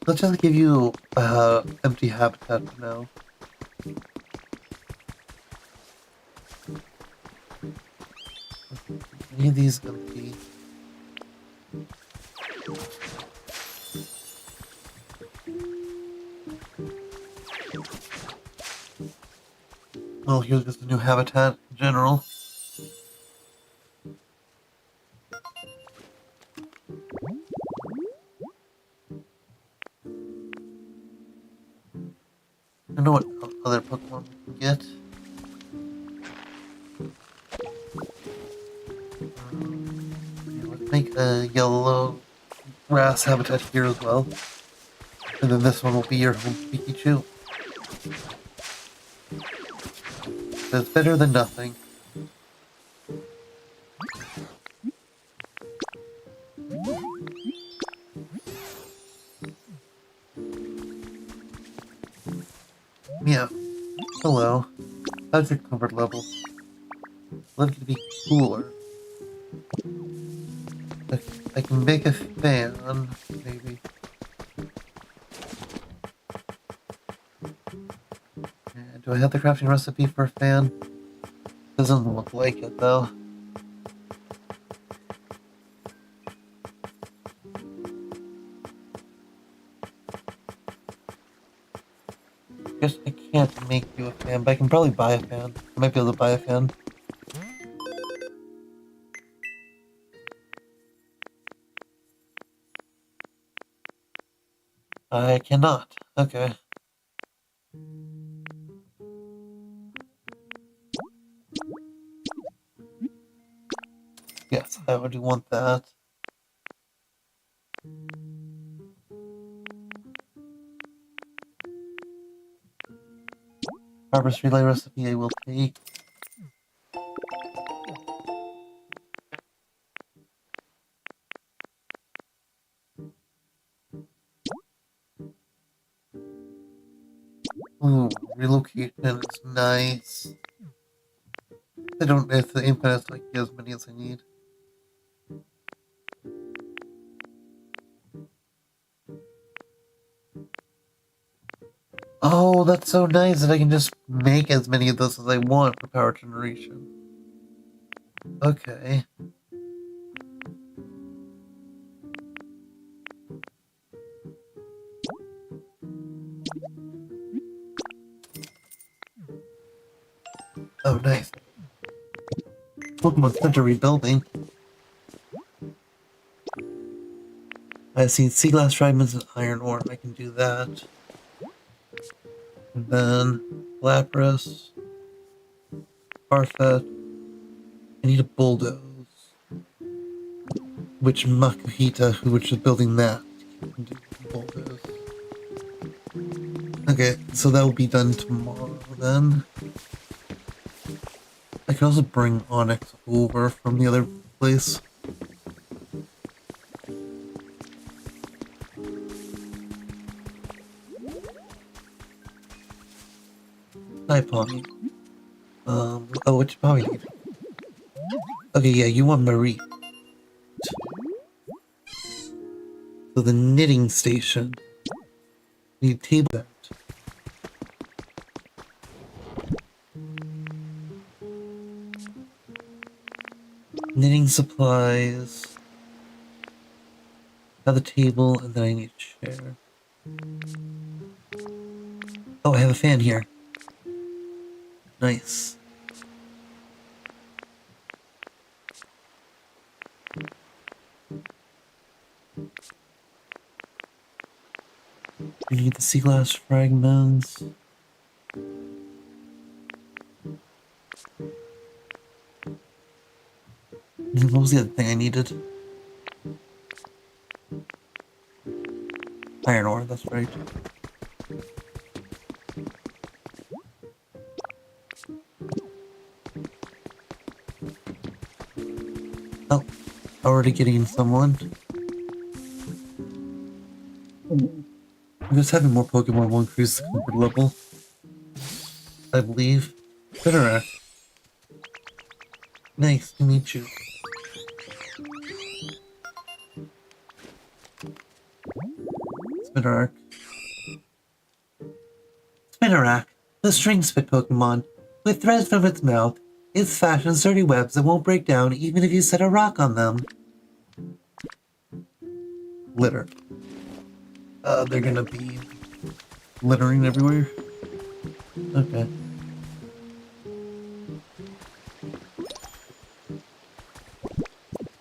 Let's just give you empty habitat for now. Any of these empty? Well, here's just a new habitat in general. I know what other Pokemon we can get. Yeah, let's make a yellow grass habitat here as well. And then this one will be your home Pikachu. That's better than nothing. Yeah. Hello. How's your comfort level? Let it be cooler. I can make a fan, maybe. Do I have the crafting recipe for a fan? Doesn't look like it, though. Guess I can't make you a fan, but I can probably buy a fan. I might be able to buy a fan. I cannot. Okay. Yes, I would want that. Harvest relay recipe I will take. Ooh, relocation is nice. I don't, if the input has like as many as I need. Oh, that's so nice that I can just make as many of those as I want for power generation. Okay. Oh, nice. Pokemon Center rebuilding. I've seen sea glass fragments and iron ore. I can do that. And then Lapras, Parfet. I need a bulldoze. Which Makuhita, which is building that, can do bulldoze. Okay, so that will be done tomorrow then. I can also bring Onyx over from the other place. Hi, Pommy. Oh, what you probably need? Okay, yeah, you want Marie. So the knitting station. Need a table that. Knitting supplies. Have the table, and then I need a chair. Oh, I have a fan here. Nice. You need the sea glass fragments. What was the other thing I needed? Iron ore, that's right. Oh, already getting someone. I'm just having more Pokemon will increase the comfort level. I believe. Spinarak. Nice to meet you. Spinarak. Spinarak, the string spit Pokemon. With threads from its mouth, it fashions sturdy webs that won't break down even if you set a rock on them. Litter. They're gonna be littering everywhere. Okay.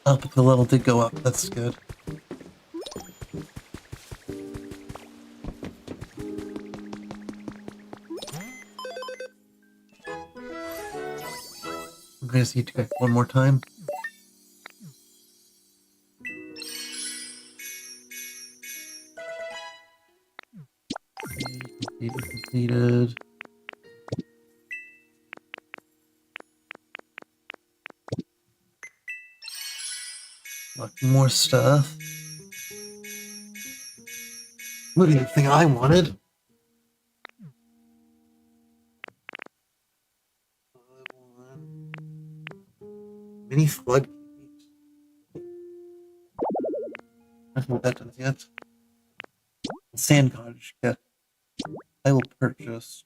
Oh, but the level did go up. That's good. I'm gonna need to go one more time. Completed. More stuff. What do you think I wanted? Mini flood. I don't know what that does yet. Sand cottage kit. I will purchase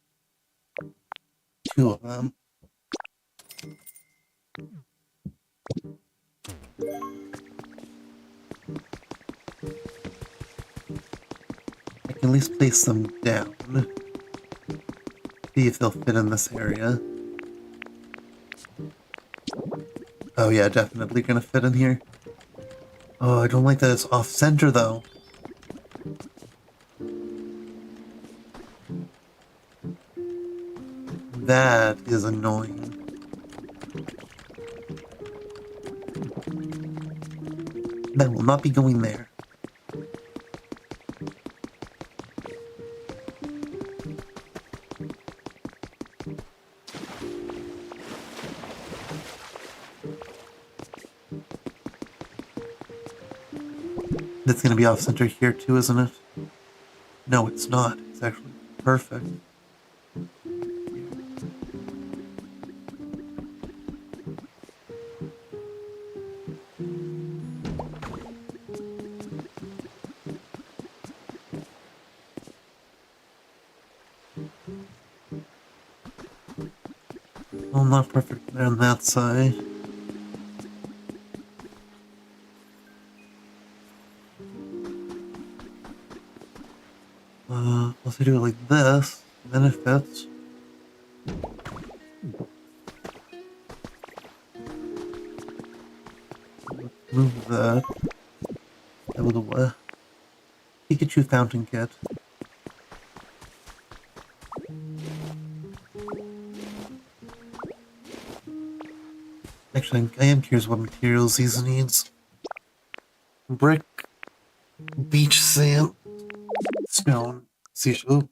2 of them. I can at least place them down. See if they'll fit in this area. Oh yeah, definitely gonna fit in here. Oh, I don't like that it's off-center though. That is annoying. That will not be going there. That's going to be off-center here too, isn't it? No, it's not. It's actually perfect. Well, not perfect on that side. Unless I do it like this, then it fits. Move that. That was a what? Pikachu fountain kit. Actually, I am curious what materials these needs. Brick, beach sand, stone, seashell.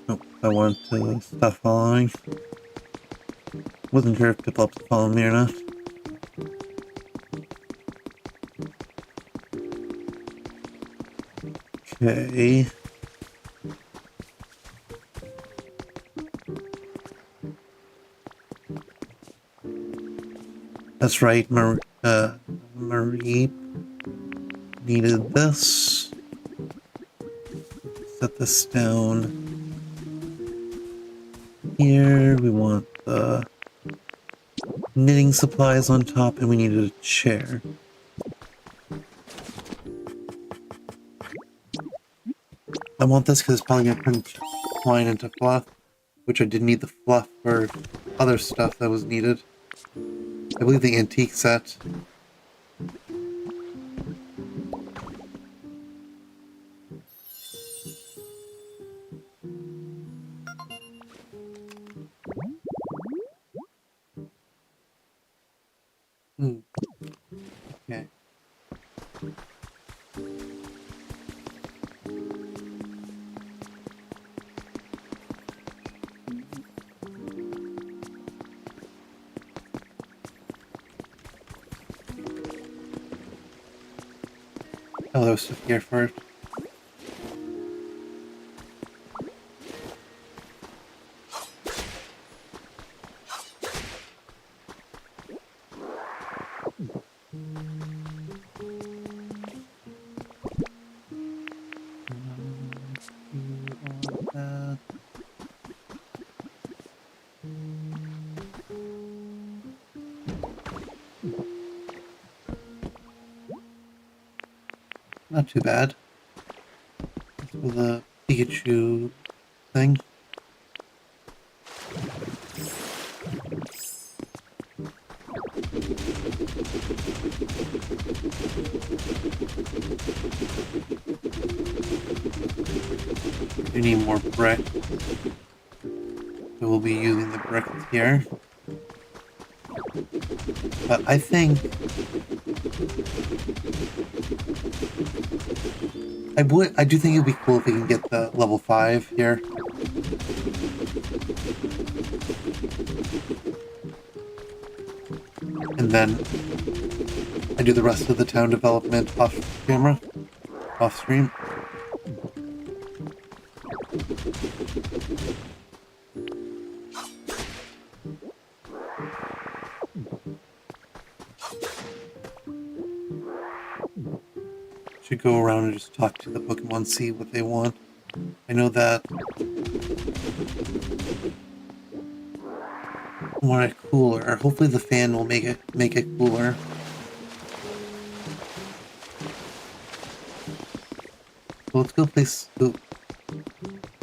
Nope, I want to stop following. Wasn't sure if people have to follow me or not. Okay. That's right, Marie needed this. Set this down here. We want the knitting supplies on top, and we needed a chair. I want this because it's probably going to turn twine into fluff, which I did need the fluff for other stuff that was needed. I believe the antique set. Okay. Oh, there was stuff here first. Not too bad. That's for the Pikachu thing. We need more brick. So we'll be using the brick here. But I think I do think it'd be cool if we can get the level 5 here. And then I do the rest of the town development off camera, off stream. Should go around and just talk to the Pokemon, see what they want. I know that I want it cooler. Hopefully the fan will make it cooler. So let's go place. Oh.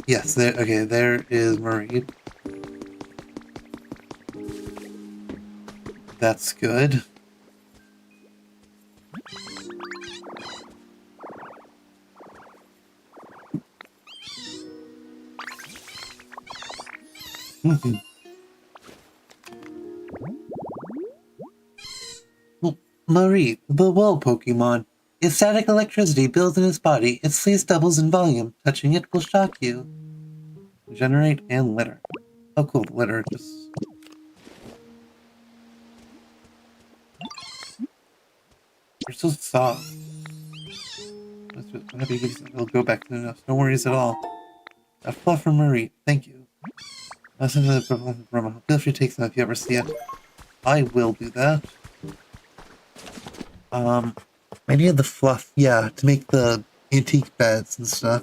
Yes, there. Okay, there is Marie. That's good. Well, Marie, the well Pokemon. If static electricity builds in its body, its sleeve doubles in volume. Touching it will shock you. Generate and litter. Oh cool, litter just... You're so soft. It'll go back to the nest. No worries at all. A fluff from Marie. Thank you. Listen to the problem from feel free to take some if you ever see it. I will do that. I need the fluff, yeah, to make the antique beds and stuff.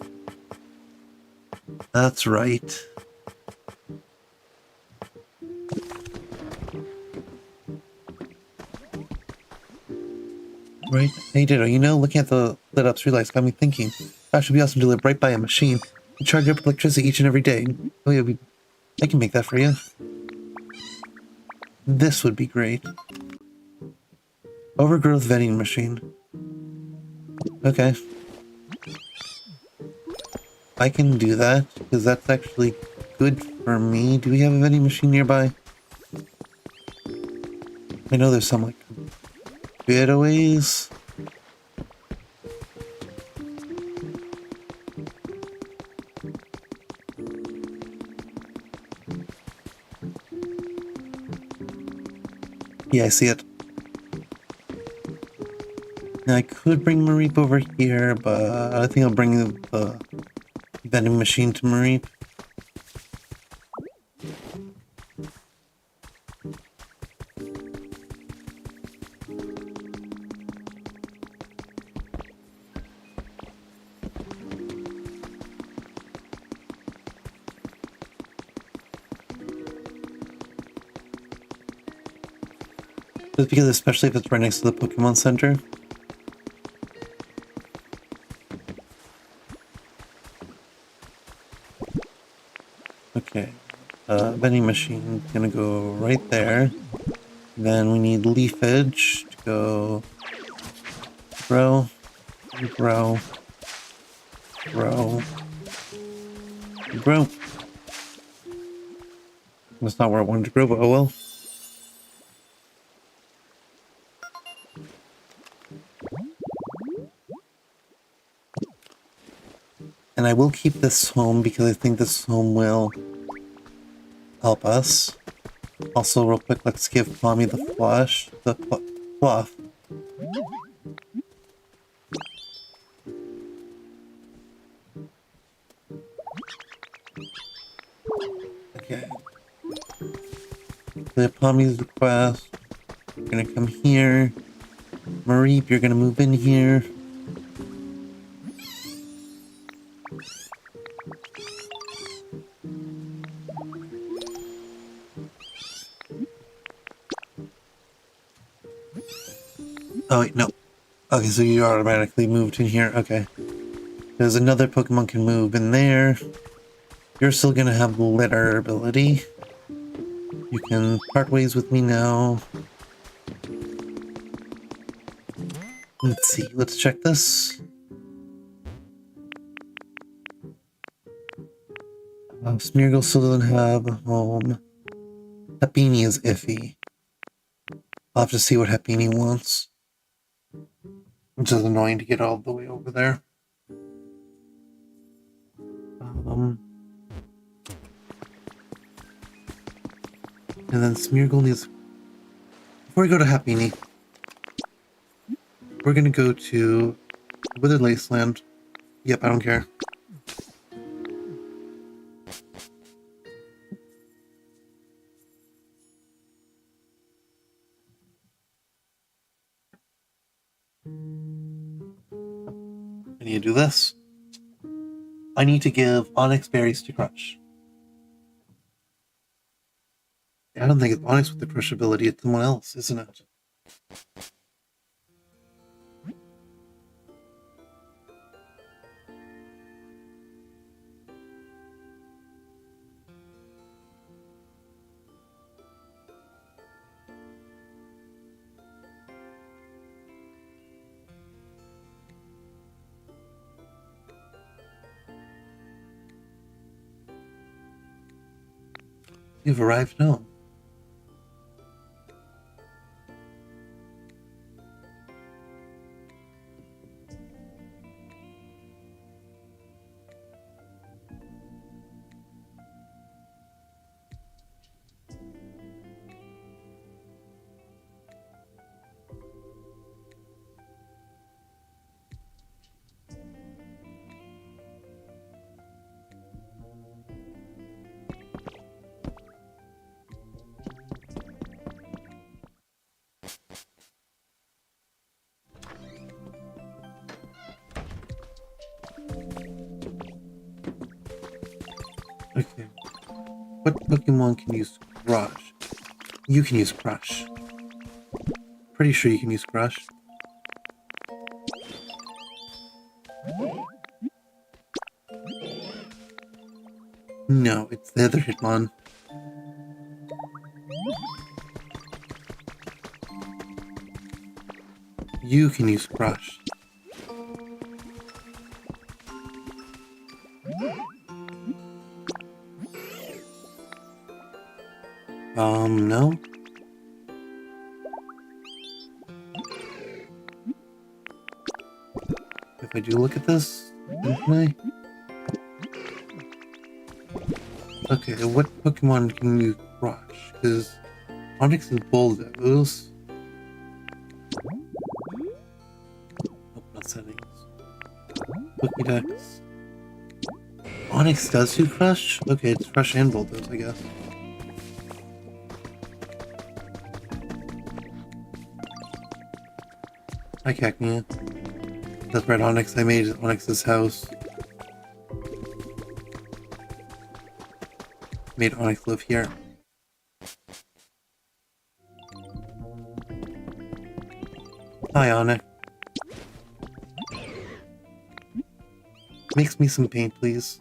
That's right. Right? Hey Ditto, you know, looking at the lit up streetlights got me thinking. That should be awesome to live right by a machine and charge up electricity each and every day. Oh yeah, I can make that for you. This would be great. Overgrowth vending machine. Okay. I can do that, because that's actually good for me. Do we have a vending machine nearby? I know there's some, like, bit a ways. Yeah, I see it. Now, I could bring Mareep over here, but I think I'll bring the vending machine to Mareep. Just because, especially if it's right next to the Pokemon Center. Okay, vending machine gonna go right there. Then we need leafage to go grow, grow, grow, grow. That's not where I wanted to grow, but oh well. And I will keep this home because I think this home will help us. Also, real quick, let's give Mommy the flush, the fluff. Okay. The Pommy's request. You're gonna come here. Mareep, you're gonna move in here. Oh wait, no. Okay, so you automatically moved in here. Okay. There's another Pokemon can move in there. You're still gonna have the litter ability. You can part ways with me now. Let's see, let's check this. Smeargle still doesn't have a home. Happini is iffy. I'll have to see what Happini wants. Which is annoying to get all the way over there. And then Smeargle needs... Before we go to Happini, we're gonna go to Withered Laceland. Yep, I don't care. I need to do this. I need to give Onyx berries to Crush. I don't think it's Onyx with the Crush ability, it's someone else, isn't it? You've arrived home. Okay. What Pokemon can use Crush? You can use Crush. Pretty sure you can use Crush. No, it's the other Hitmon. You can use Crush. No. If I do look at this, can I? Okay, what Pokemon can you crush? Because Onix is Bulldoze. Nope, not settings. Pokédex. Onix does do Crush? Okay, it's Crush and Bulldoze, I guess. Hi, Cacnea. That's right, Onix. I made Onix's house. Made Onix live here. Hi, Onyx. Mix me some paint, please.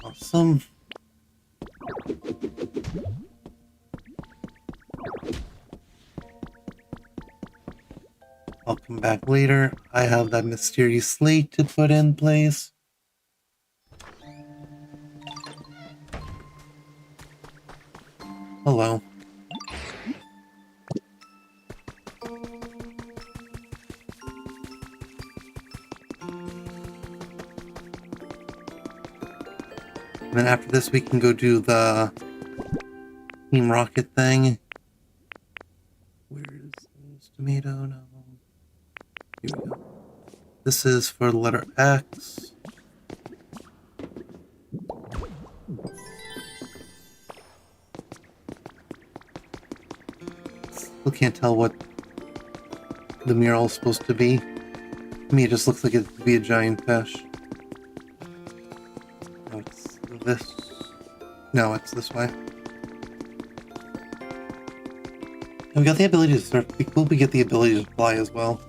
Awesome. I'll come back later. I have that mysterious slate to put in place. Hello. And then after this, we can go do the Team Rocket thing. Where's this tomato? No. Here we go. This is for the letter X. Still can't tell what the mural is supposed to be. To me, it just looks like it could be a giant fish. Oh, it's this. No, it's this way. And we got the ability to surf. We get the ability to fly as well.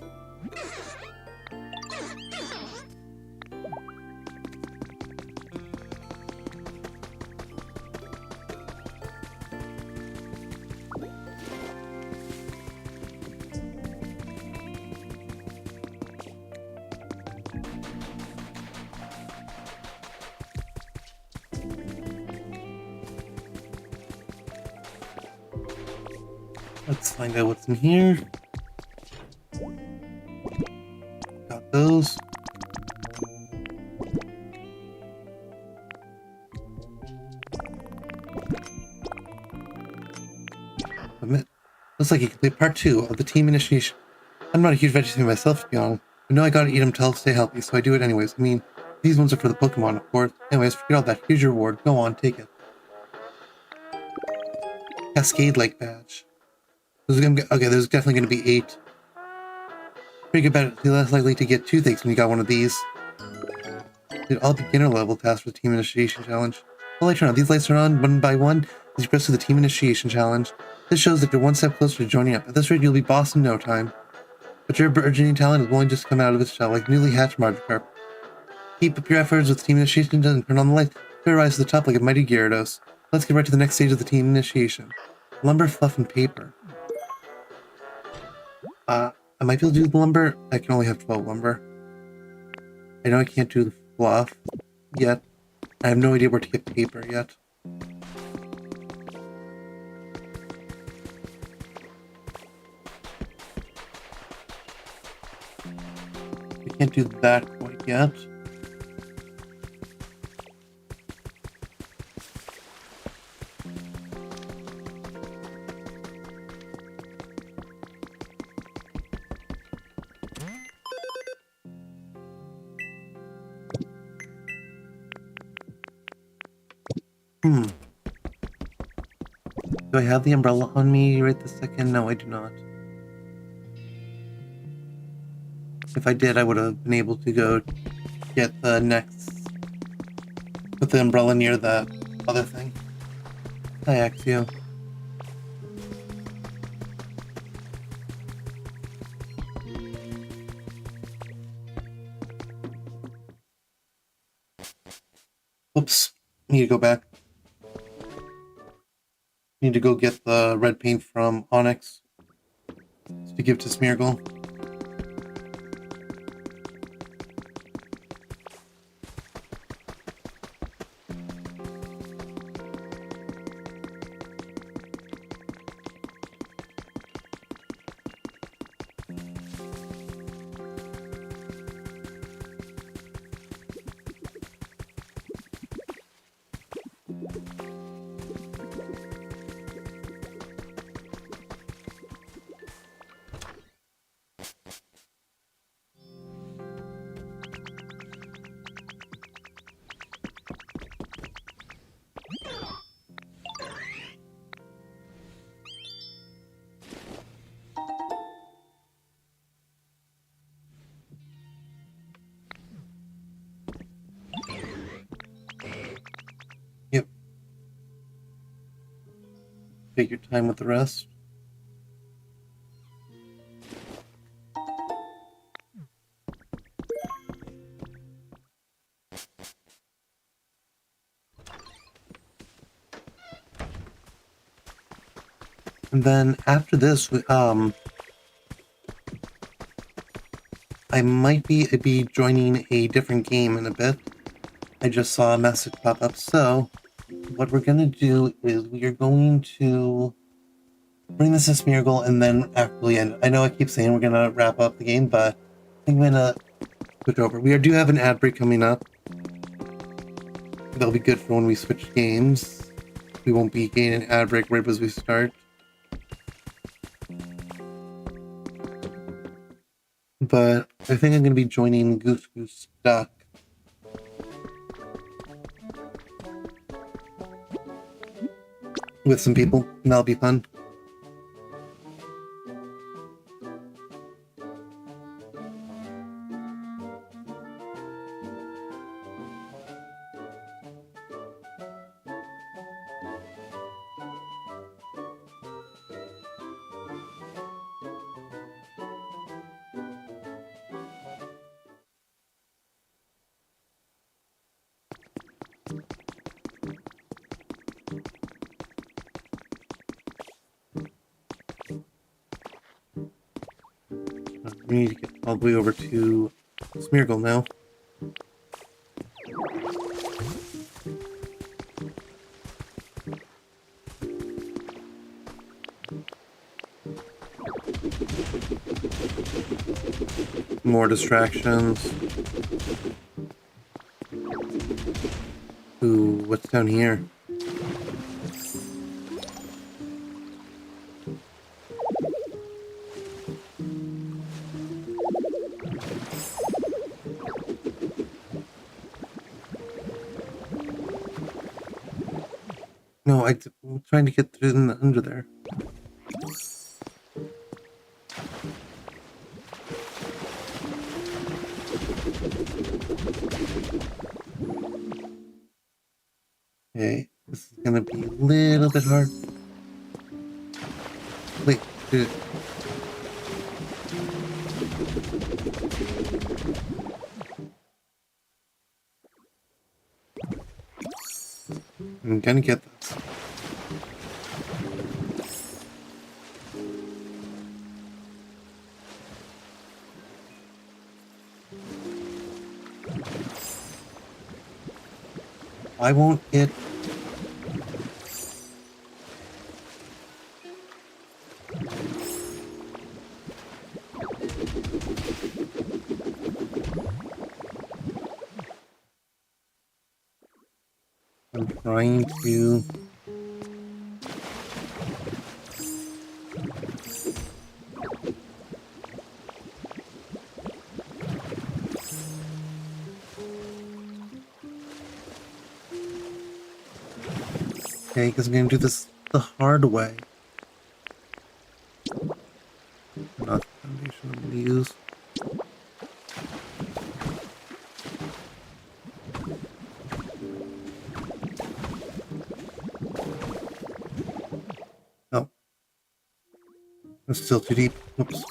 Let's find out what's in here. Got those. Admit. Looks like you complete part 2 of the team initiation. I'm not a huge vegetarian myself, to be honest. I know I gotta eat them to stay healthy, so I do it anyways. I mean, these ones are for the Pokemon, of course. Anyways, forget all that. Here's your reward. Go on, take it. Cascade Lake Badge. Okay, there's definitely going to be 8. Pretty good bet. You're less likely to get 2 things when you got one of these. Did all beginner level tasks for the team initiation challenge. Well, turn on. These lights are on one by one as you press through the team initiation challenge. This shows that you're one step closer to joining up. At this rate, you'll be boss in no time. But your burgeoning talent is only just come out of its shell, like newly hatched Magikarp. Keep up your efforts with team initiation and turn on the lights. You'll rise to the top like a mighty Gyarados. Let's get right to the next stage of the team initiation. Lumber, fluff, and paper. I might be able to do the lumber. I can only have 12 lumber. I know I can't do the fluff yet. I have no idea where to get paper yet. I can't do that quite yet. Do I have the umbrella on me right this second? No, I do not. If I did, I would have been able to go get the next... Put the umbrella near the other thing. Hi, Axio. Oops. Need to go back. Need to go get the red paint from Onyx to give to Smeargle. Yep. Take your time with the rest. And then after this, I might be joining a different game in a bit. I just saw a message pop up. So what we're gonna do is we are going to bring this to Smeargle and then actually end. I know I keep saying we're gonna wrap up the game, but I think I'm gonna switch over. We do have an ad break coming up. That'll be good for when we switch games. We won't be getting an ad break right as we start. But I think I'm going to be joining Goose Goose Duck. With some people, and that'll be fun. We need to get all the way over to Smeargle now. More distractions. Ooh, what's down here? No, I'm trying to get through under there. Okay, this is gonna be a little bit hard. Wait, dude. I'm gonna get this. I won't hit. I'm trying to. Okay, because I'm gonna do this the hard way. Not the foundation I'm gonna use. Oh. That's still too deep. Oops.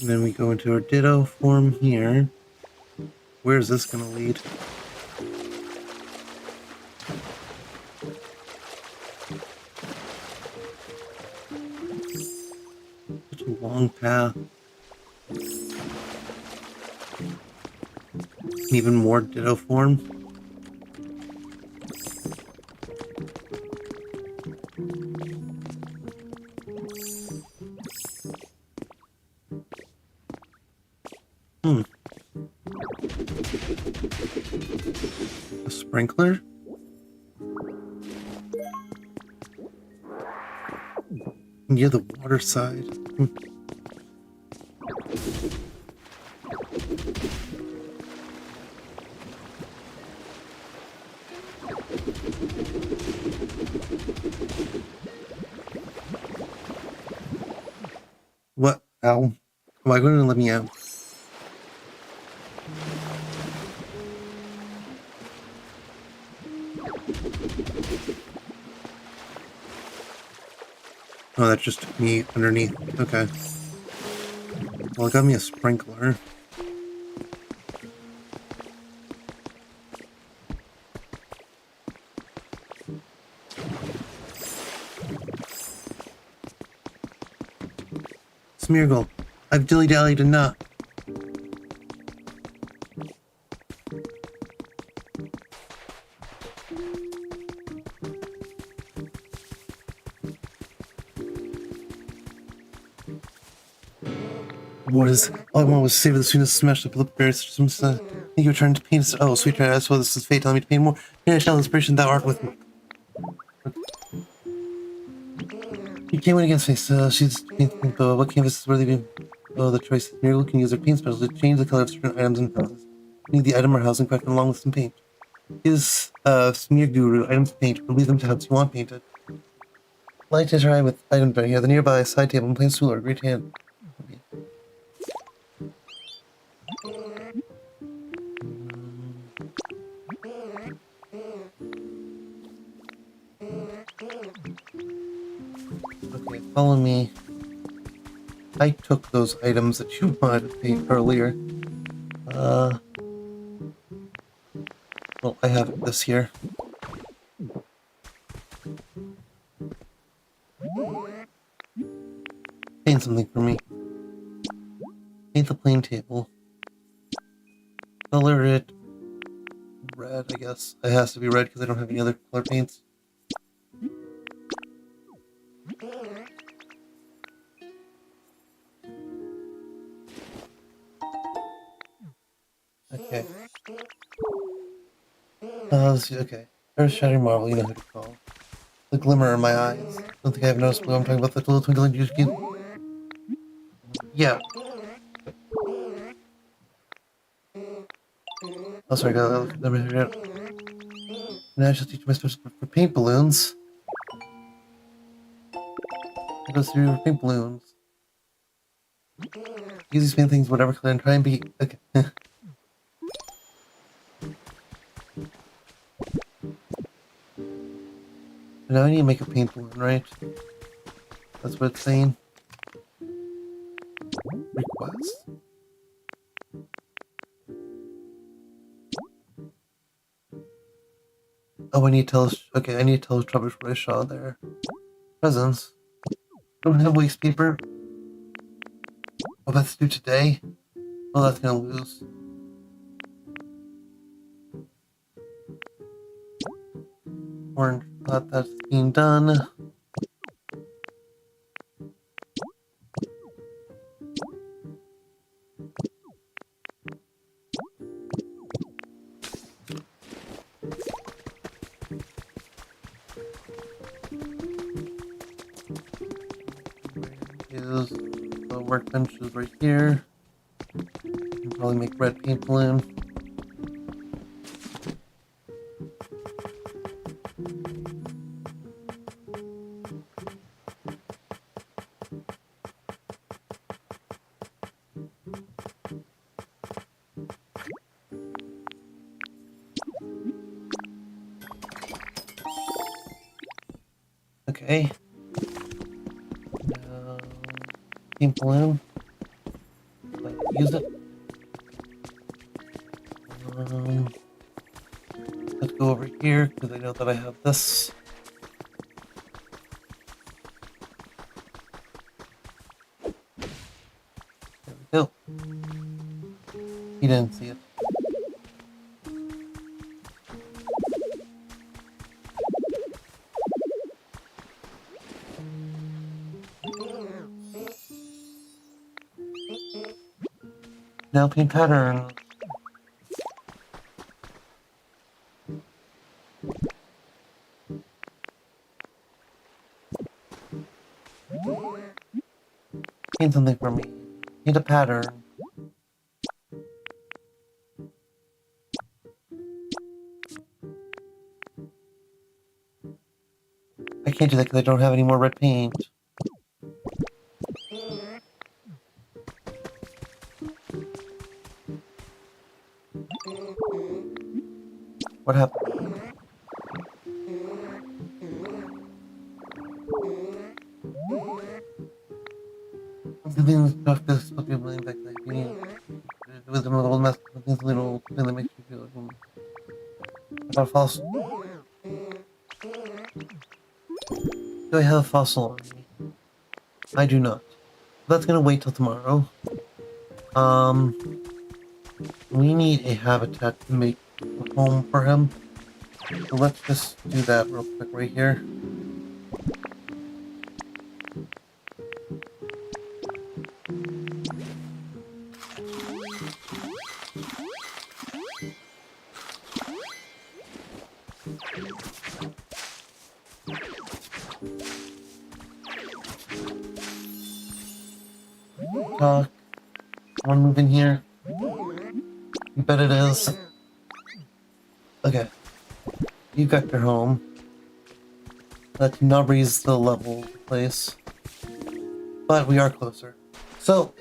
And then we go into our ditto form here. Where is this going to lead? Such a long path. Even more ditto form. A sprinkler? Yeah, the water side. What? Ow. Why couldn't it let me out? Oh, that just took me underneath. Okay. Well, it got me a sprinkler. Smeargle, I've dilly-dallied enough. What is... All I wanted was to save it as soon as it smashed up the bear systems. I think you were trying to paint us. Oh, sweet child, I suppose this is fate telling me to paint more. Here I shall inspiration thou art with me. You can't win against me, so she's painting. What canvas is worthy of the choice? Miracle can use their paint specials to change the color of certain items and houses. You need the item or house in question along with some paint. Is smear guru items to paint, or leave them to houses you want painted. Light to try with items right here. The nearby side table and plain stool or great hand. Okay, follow me. I took those items that you wanted to paint earlier. Well, I have this here. Paint something for me. Paint the plain table. Color it red, I guess. It has to be red because I don't have any other color paints. Okay. Let's see, okay. Earth Shattering Marvel, you know who to call. The glimmer in my eyes. Don't think I have noticed what I'm talking about. The little twinkling you keep. Yeah. Oh, sorry, let me figure it out. Now I shall teach my special for paint balloons. It goes through paint balloons. Use these paint things, whatever color, and try and be. Okay. Now I need to make a paint balloon, right? That's what it's saying. Request. Oh, I need to tell us. Okay, I need to tell us Trubbish what I saw there. Presents. Don't have waste paper. Oh, that's due today. Oh, that's gonna lose. Orange. Thought that's being done. Is the workbench is right here. Can probably make red paint balloon. Okay. Paint balloon. use it. Let's go over here because I know that I have this. There we go. He didn't see it. Now paint pattern. Paint something for me. Paint a pattern. I can't do that because I don't have any more red paint. What happened? Something stuff this supposed to be really like you need the wisdom of the old master. Something little thing that makes you feel like about fossil. Do I have a fossil on me? I do not. That's gonna wait till tomorrow. We need a habitat to make a home for him. So let's just do that real quick right here. Talk. Wanna move in here? You bet it is. Okay. You got your home. That did not raise the level of the place. But we are closer. So,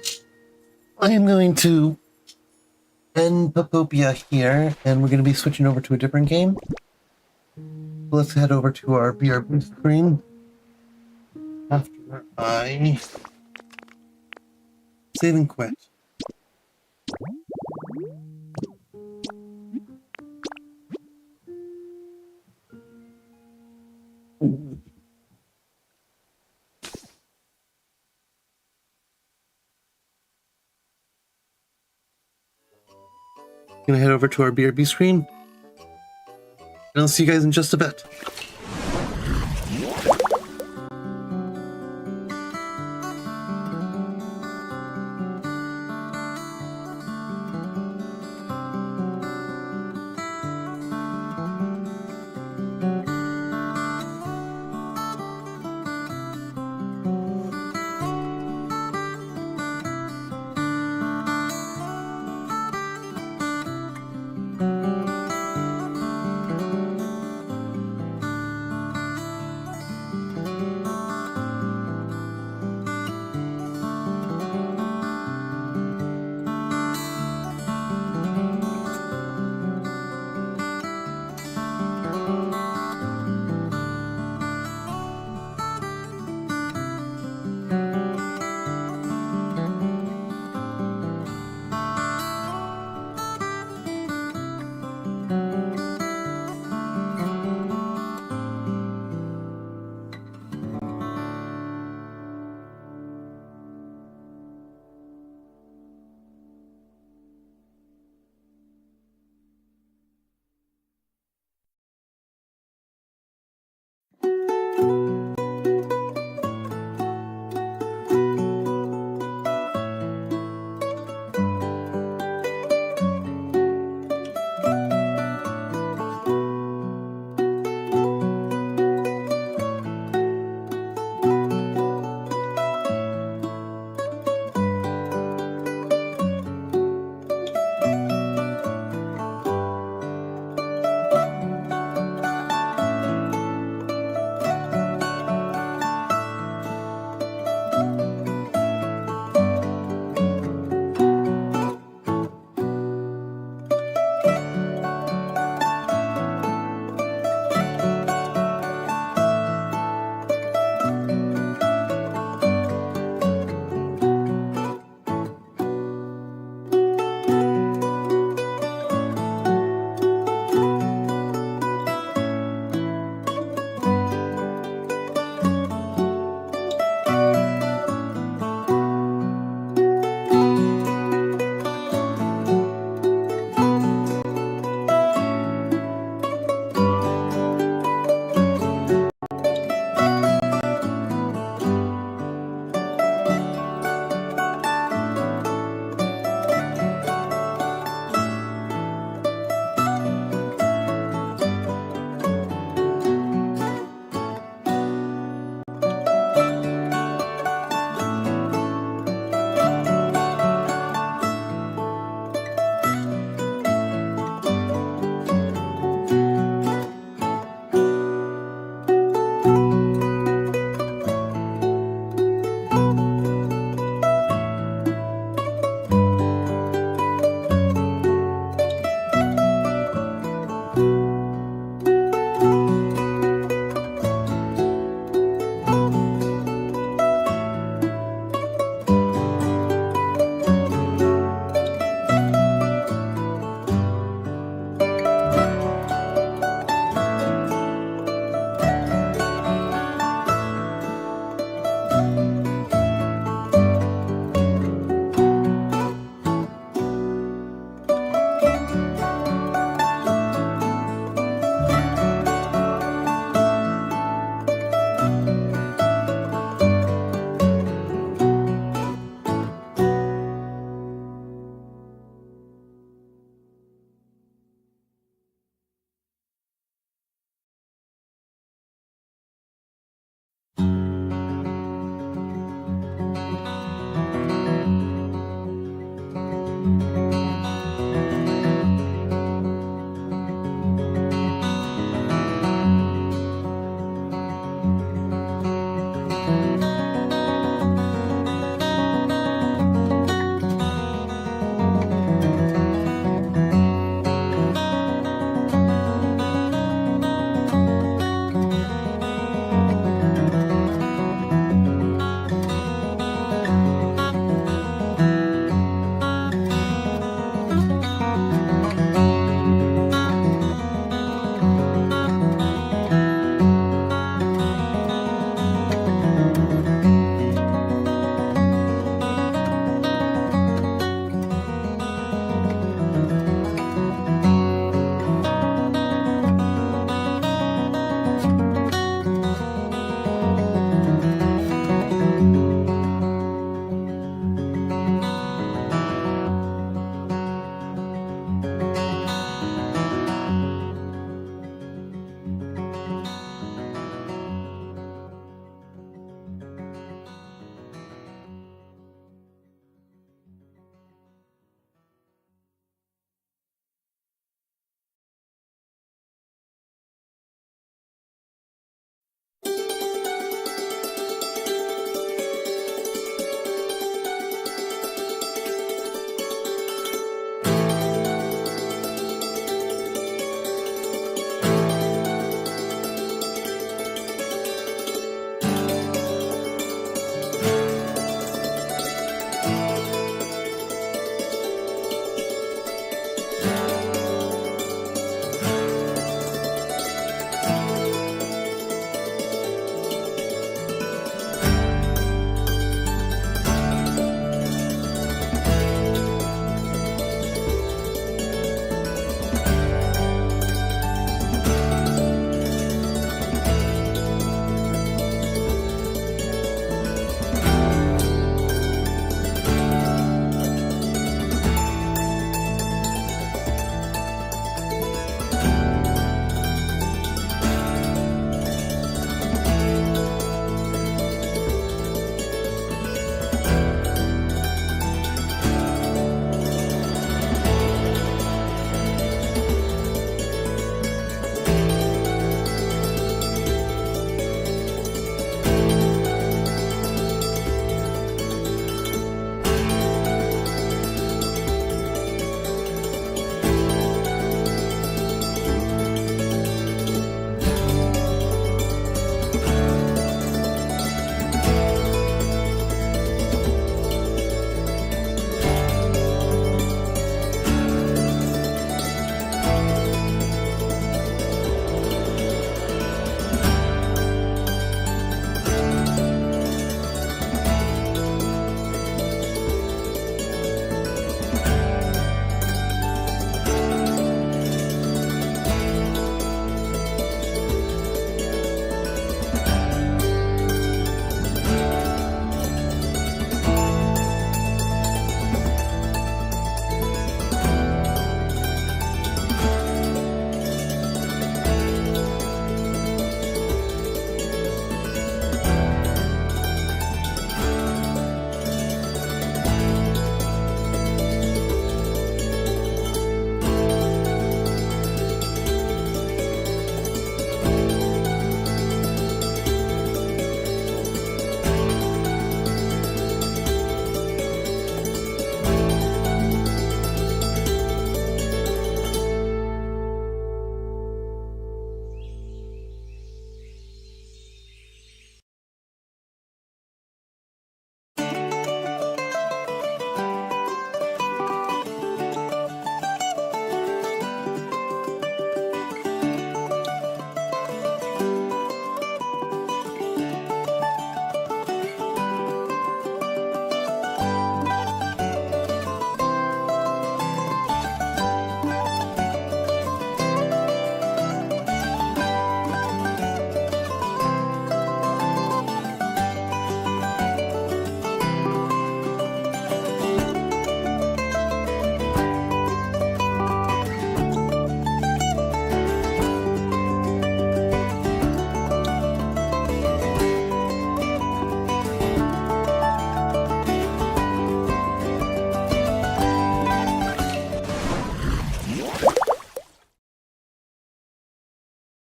I am going to end Pokopia here, and we're going to be switching over to a different game. Let's head over to our BRB screen. After I save and quit. Gonna head over to our BRB screen. And I'll see you guys in just a bit.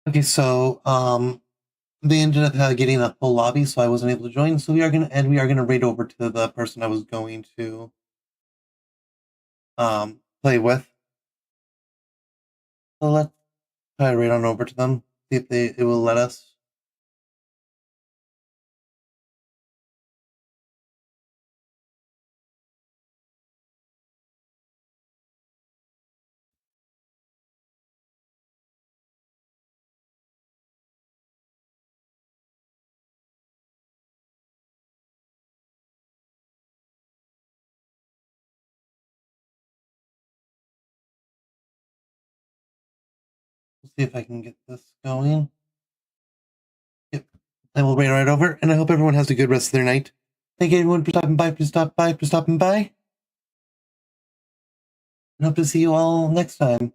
Okay, so they ended up getting a full lobby, so I wasn't able to join. So we are gonna raid over to the person I was going to play with. So let's try to raid on over to them, see if it will let us. Let's see if I can get this going. Yep. I will raid right over, and I hope everyone has a good rest of their night. Thank you everyone for stopping by, for stopping by. And hope to see you all next time.